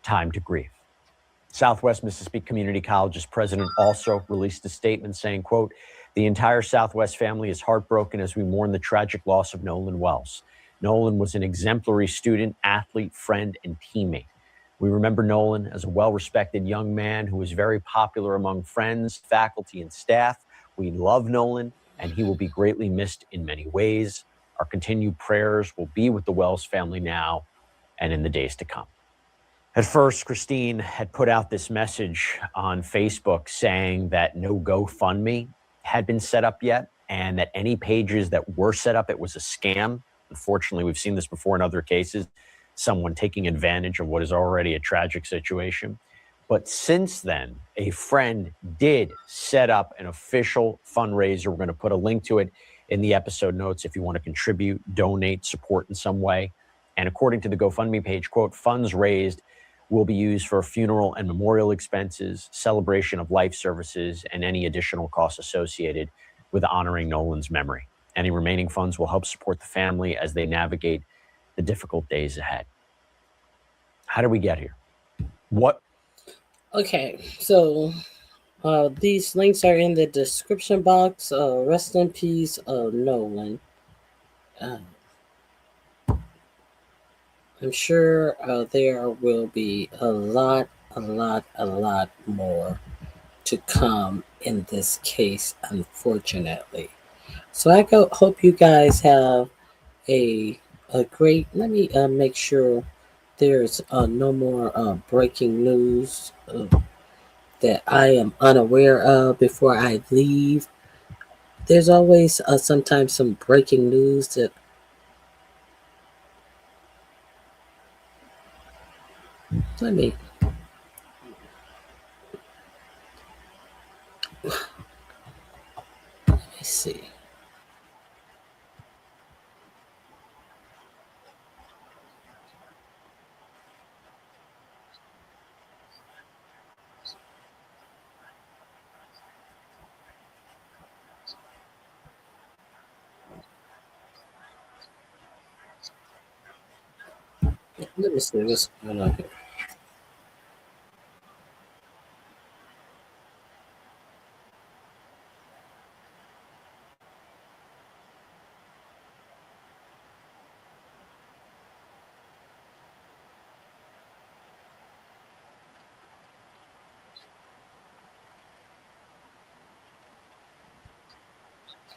time to grieve. Southwest Mississippi Community College's president also released a statement saying, quote, the entire Southwest family is heartbroken as we mourn the tragic loss of Nolan Wells. Nolan was an exemplary student, athlete, friend, and teammate. We remember Nolan as a well-respected young man who was very popular among friends, faculty, and staff. We love Nolan, and he will be greatly missed in many ways. Our continued prayers will be with the Wells family now and in the days to come. At first, Christine had put out this message on Facebook saying that no GoFundMe had been set up yet and that any pages that were set up, it was a scam. Unfortunately, we've seen this before in other cases, someone taking advantage of what is already a tragic situation. But since then, a friend did set up an official fundraiser. We're going to put a link to it in the episode notes if you want to contribute, donate, support in some way. And according to the GoFundMe page, quote, funds raised will be used for funeral and memorial expenses, celebration of life services, and any additional costs associated with honoring Nolan's memory. Any remaining funds will help support the family as they navigate the difficult days ahead. How did we get here? What? Okay, so these links are in the description box. Rest in peace, Nolan. I'm sure there will be a lot more to come in this case, unfortunately. So I hope you guys have a great. Let me make sure there's no more breaking news that I am unaware of before I leave. There's always sometimes some breaking news that let me see. Let me see what's going on here.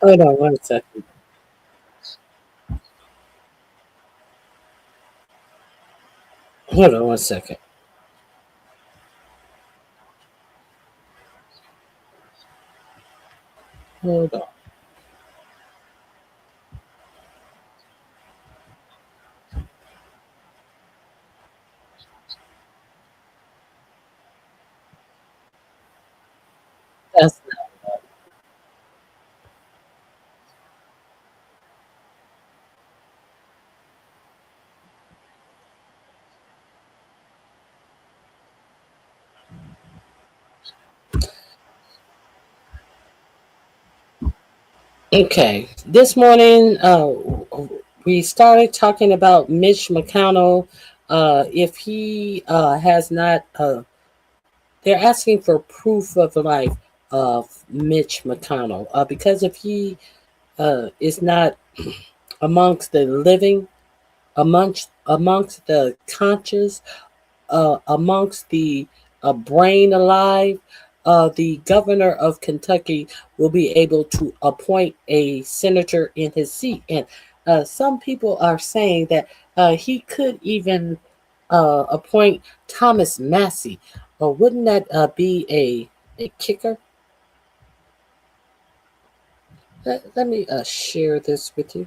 Hold on 1 second. Hold on one second. Hold on. That's okay. This morning, we started talking about Mitch McConnell. If he has not, they're asking for proof of life of Mitch McConnell because if he is not amongst the living, amongst the conscious, amongst the brain alive, the governor of Kentucky will be able to appoint a senator in his seat. And some people are saying that he could even appoint Thomas Massey. Wouldn't that be a kicker? Let me share this with you.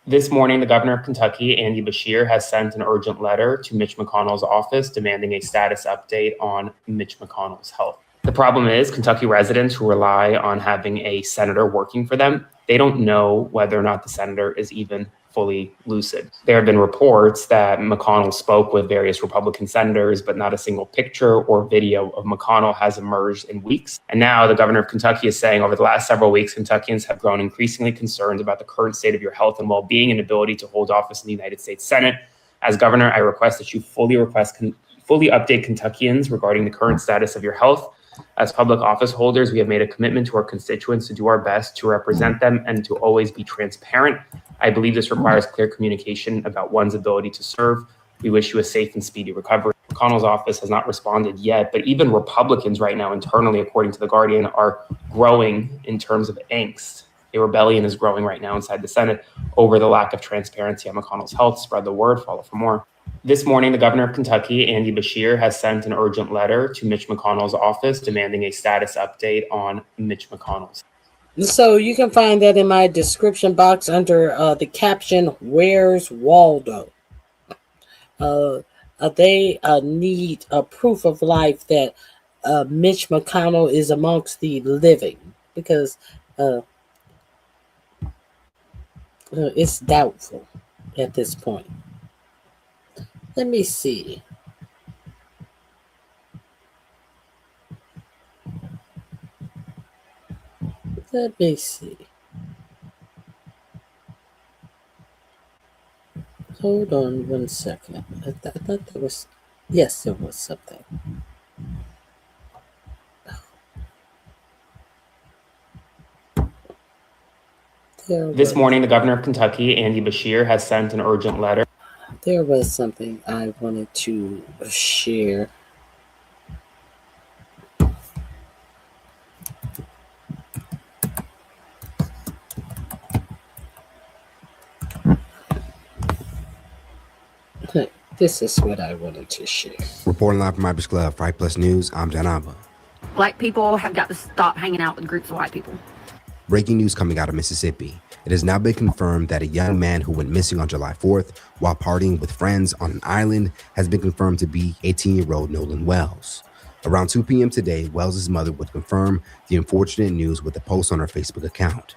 This morning, the governor of Kentucky, Andy Beshear, has sent an urgent letter to Mitch McConnell's office demanding a status update on Mitch McConnell's health. The problem is Kentucky residents who rely on having a senator working for them, they don't know whether or not the senator is even fully lucid. There have been reports that McConnell spoke with various Republican senators, but not a single picture or video of McConnell has emerged in weeks. And now the governor of Kentucky is saying over the last several weeks, Kentuckians have grown increasingly concerned about the current state of your health and well-being and ability to hold office in the United States Senate. As governor, I request that you fully update Kentuckians regarding the current status of your health. As public office holders, we have made a commitment to our constituents to do our best to represent them and to always be transparent. I believe this requires clear communication about one's ability to serve. We wish you a safe and speedy recovery. McConnell's office has not responded yet, but even Republicans right now internally, according to The Guardian, are growing in terms of angst. A rebellion is growing right now inside the Senate over the lack of transparency on McConnell's health. Spread the word, follow for more. This morning, the governor of Kentucky, Andy Beshear, has sent an urgent letter to Mitch McConnell's office demanding a status update on Mitch McConnell's. So you can find that in my description box under the caption, "Where's Waldo?" They need a proof of life that Mitch McConnell is amongst the living because it's doubtful at this point. Let me see. Let me see. Hold on one second. I thought there was... Yes, there was something. This morning, the governor of Kentucky, Andy Beshear, has sent an urgent letter. There was something I wanted to share. This is what I wanted to share. Reporting live from MItch Club, Fight Plus News, I'm Janaba. Black people have got to stop hanging out with groups of white people. Breaking news coming out of Mississippi. It has now been confirmed that a young man who went missing on July 4th while partying with friends on an island has been confirmed to be 18-year-old Nolan Wells. Around 2 p.m. today, Wells' mother would confirm the unfortunate news with a post on her Facebook account.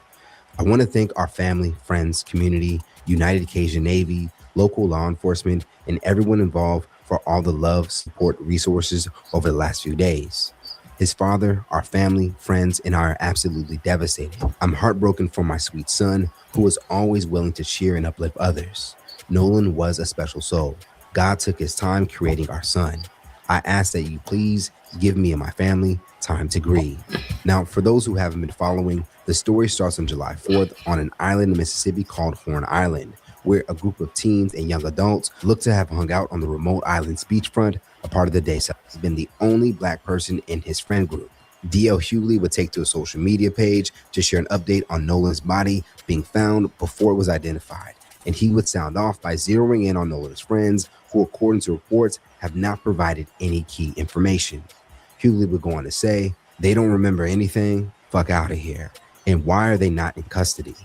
I want to thank our family, friends, community, United Cajun Navy, local law enforcement, and everyone involved for all the love, support, resources over the last few days. His father, our family, friends, and I are absolutely devastated. I'm heartbroken for my sweet son, who was always willing to cheer and uplift others. Nolan was a special soul. God took his time creating our son. I ask that you please give me and my family time to grieve. Now, for those who haven't been following, the story starts on July 4th on an island in Mississippi called Horn Island, where a group of teens and young adults look to have hung out on the remote island's beachfront a part of the day. So he's been the only black person in his friend group. D.L. Hughley would take to a social media page to share an update on Nolan's body being found before it was identified, and he would sound off by zeroing in on Nolan's friends, who, according to reports, have not provided any key information. Hughley would go on to say, "They don't remember anything, fuck out of here, and why are they not in custody?"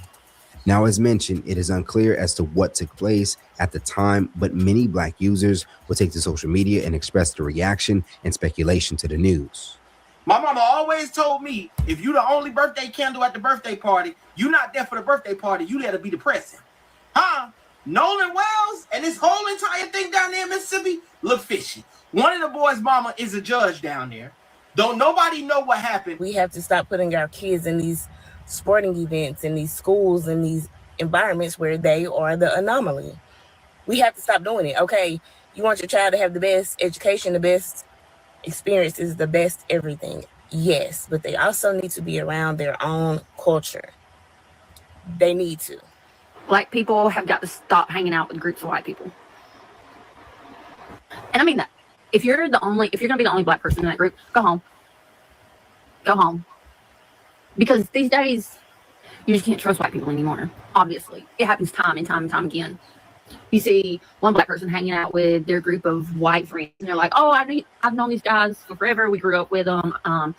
Now, as mentioned, it is unclear as to what took place at the time, but many Black users would take to social media and express their reaction and speculation to the news. My mama always told me, if you the only birthday candle at the birthday party, you not there for the birthday party, you there to be depressing. Huh? Nolan Wells and this whole entire thing down there in Mississippi look fishy. One of the boys' mama is a judge down there. Don't nobody know what happened. We have to stop putting our kids in these sporting events, in these schools, in these environments where they are the anomaly. We have to stop doing it. Okay, you want your child to have the best education, the best experiences, the best everything. Yes, but they also need to be around their own culture. They need to. Black people have got to stop hanging out with groups of white people. And I mean that. If you're gonna be the only Black person in that group, go home. Go home. Because these days, you just can't trust white people anymore. Obviously, it happens time and time and time again. You see one Black person hanging out with their group of white friends, and they're like, "Oh, I've known these guys for forever. We grew up with them. I'm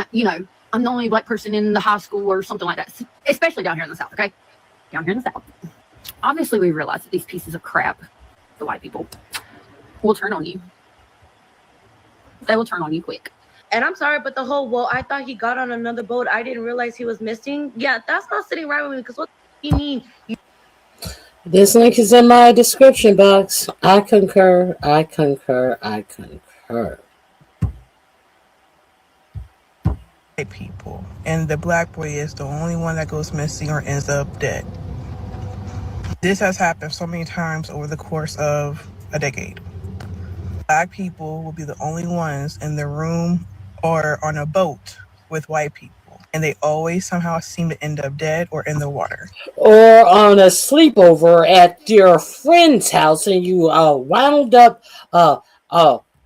the only Black person in the high school," or something like that. Especially down here in the South. Okay, down here in the South. Obviously, we realize that these pieces of crap, the white people, will turn on you. They will turn on you quick. And I'm sorry, but the whole, well, I thought he got on another boat. I didn't realize he was missing. Yeah, that's not sitting right with me, because what do you mean? This link is in my description box. I concur. I concur. I concur. People, and the Black boy is the only one that goes missing or ends up dead. This has happened so many times over the course of a decade. Black people will be the only ones in the room or on a boat with white people, and they always somehow seem to end up dead or in the water. Or on a sleepover at your friend's house, and you wound up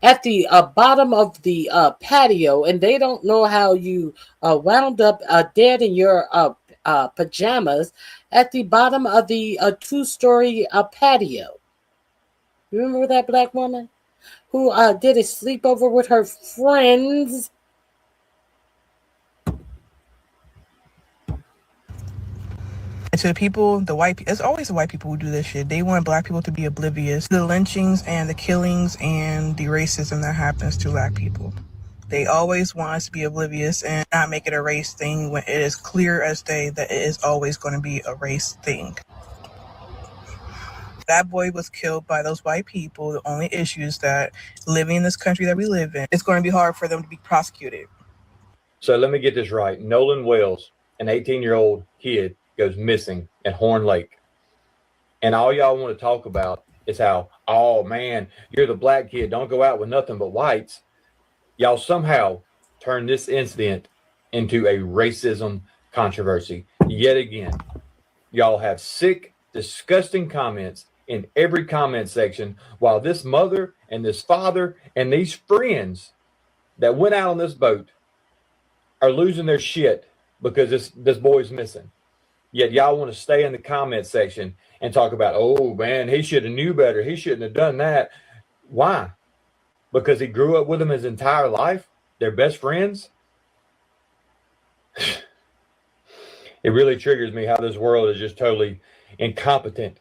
at the bottom of the patio, and they don't know how you wound up dead in your pajamas at the bottom of the two-story patio. You remember that Black woman who did a sleepover with her friends? And to the people, it's always the white people who do this shit. They want Black people to be oblivious to the lynchings and the killings and the racism that happens to Black people. They always want us to be oblivious and not make it a race thing when it is clear as day that it is always going to be a race thing. That boy was killed by those white people. The only issue is that living in this country that we live in, it's going to be hard for them to be prosecuted. So let me get this right. Nolan Wells, an 18-year-old kid, goes missing at Horn Lake. And all y'all want to talk about is how, oh man, you're the Black kid. Don't go out with nothing but whites. Y'all somehow turn this incident into a racism controversy. Yet again, y'all have sick, disgusting comments in every comment section, while this mother and this father and these friends that went out on this boat are losing their shit because this boy's missing. Yet y'all want to stay in the comment section and talk about, oh man, he should have knew better. He shouldn't have done that. Why? Because he grew up with them his entire life? They're best friends? It really triggers me how this world is just totally incompetent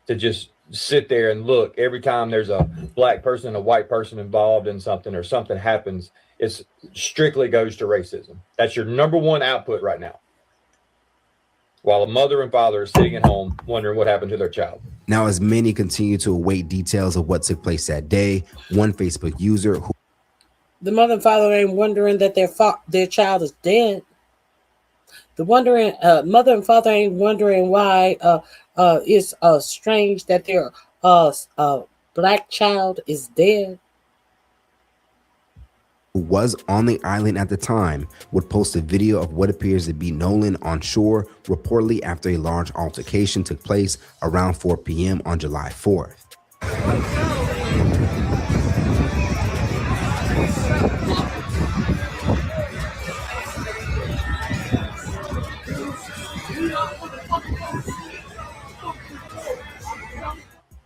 to just sit there and look every time there's a Black person and a white person involved in something or something happens. It strictly goes to racism. That's your number one output right now, while a mother and father are sitting at home wondering what happened to their child. Now, as many continue to await details of what took place that day, one Facebook user who... The mother and father ain't wondering that their child is dead. The mother and father ain't wondering why it's strange that their Black child is dead. Who was on the island at the time, would post a video of what appears to be Nolan on shore, reportedly after a large altercation took place around 4 p.m. on July 4th.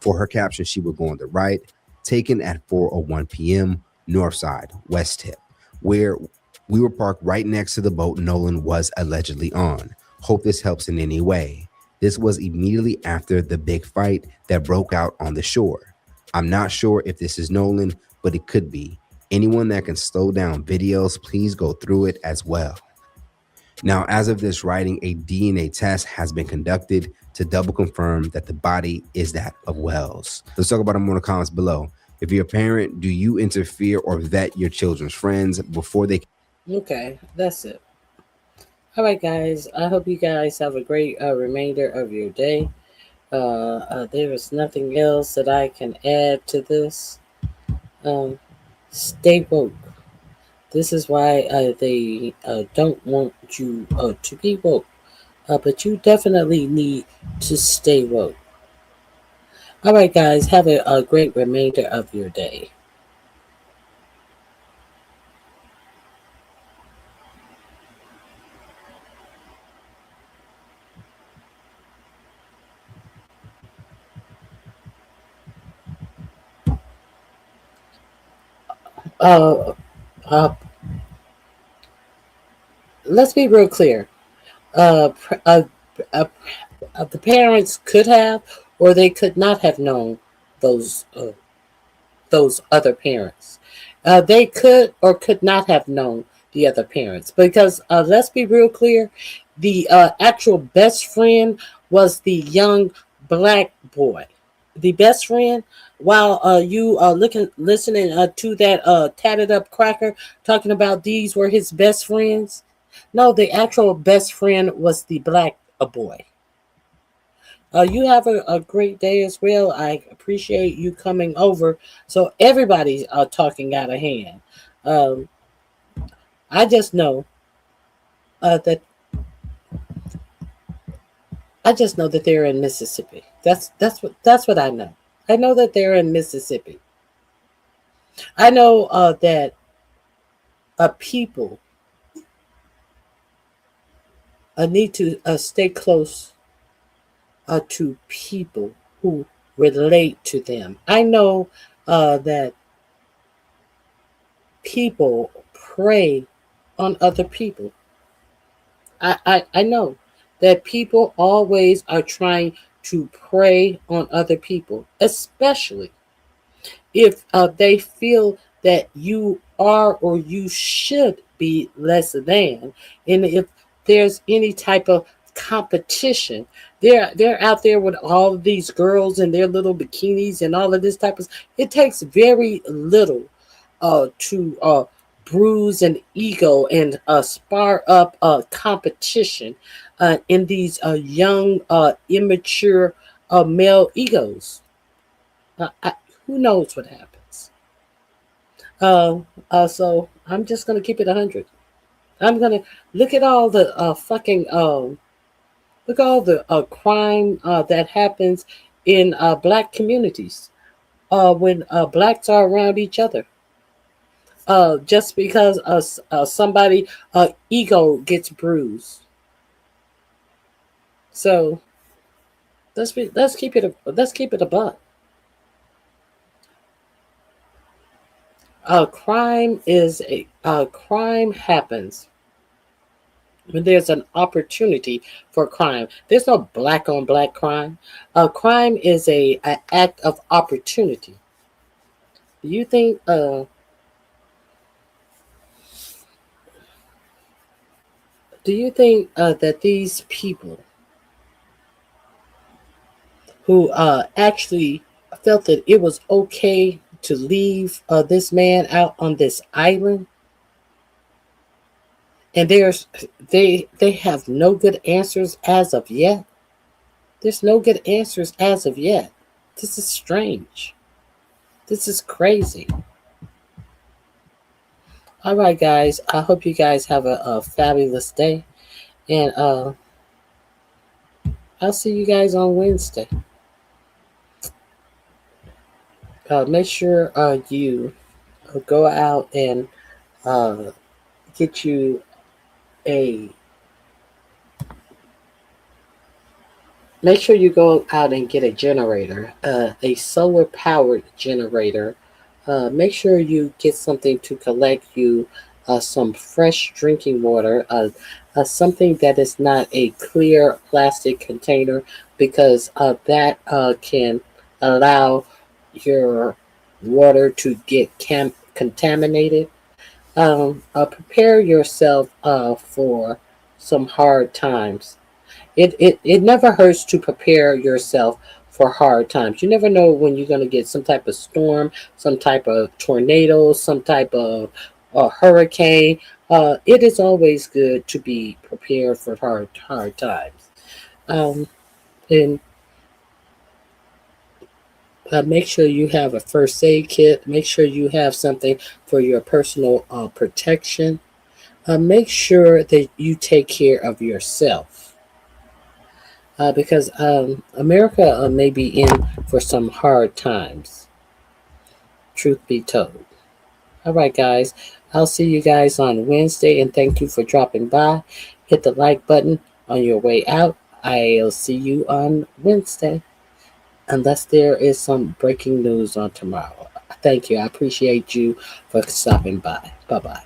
For her caption, she would go on the right, taken at 4:01 p.m. north side, west tip, where we were parked right next to the boat Nolan was allegedly on. Hope this helps in any way. This was immediately after the big fight that broke out on the shore. I'm not sure if this is Nolan, but it could be. Anyone that can slow down videos, please go through it as well. Now, as of this writing, a DNA test has been conducted to double confirm that the body is that of Wells. Let's talk about them in the comments below. If you're a parent, do you interfere or vet your children's friends before they... Okay, that's it. All right, guys. I hope you guys have a great remainder of your day. There is nothing else that I can add to this. Stay woke. This is why they don't want you to be woke. But you definitely need to stay woke. All right, guys. Have a great remainder of your day. Let's be real clear. The parents could have, or they could not have known those other parents. They could or could not have known the other parents, because let's be real clear. The actual best friend was the young black boy. The best friend, while you listening to that tatted up cracker talking about these were his best friends. No, the actual best friend was the black boy. You have a great day as well. I appreciate you coming over. So everybody's talking out of hand. I just know that they're in Mississippi. That's what I know. I know that they're in Mississippi. I know that people need to stay close to people who relate to them. I know that people prey on other people. I know that people always are trying to prey on other people, especially if they feel that you are or you should be less than, and if there's any type of competition. They're out there with all of these girls in their little bikinis and all of this type of. It takes very little to bruise an ego and spar up competition in these young, immature male egos. Who knows what happens? So I'm just gonna keep it 100. I'm gonna look at all the look at all the crime that happens in black communities when blacks are around each other. Just because somebody ego gets bruised. So let's keep it a buck. Crime happens when there's an opportunity for crime. There's no black on black crime. Crime is an act of opportunity. Do you think that these people who actually felt that it was okay to leave this man out on this island, and they have no good answers as of yet? There's no good answers as of yet. This is strange. This is crazy. All right, guys. I hope you guys have a fabulous day, and I'll see you guys on Wednesday. Make sure you go out and get you a Make sure you go out and get a generator, a solar powered generator. Make sure you get something to collect you some fresh drinking water, something that is not a clear plastic container, because that can allow your water to get contaminated. Prepare yourself for some hard times. It never hurts to prepare yourself for hard times. You never know when you're going to get some type of storm, some type of tornado, some type of hurricane. It is always good to be prepared for hard times. And make sure you have a first aid kit. Make sure you have something for your personal protection. Make sure that you take care of yourself. Because America may be in for some hard times, truth be told. All right, guys. I'll see you guys on Wednesday, and thank you for dropping by. Hit the like button on your way out. I'll see you on Wednesday, unless there is some breaking news on tomorrow. Thank you. I appreciate you for stopping by. Bye-bye.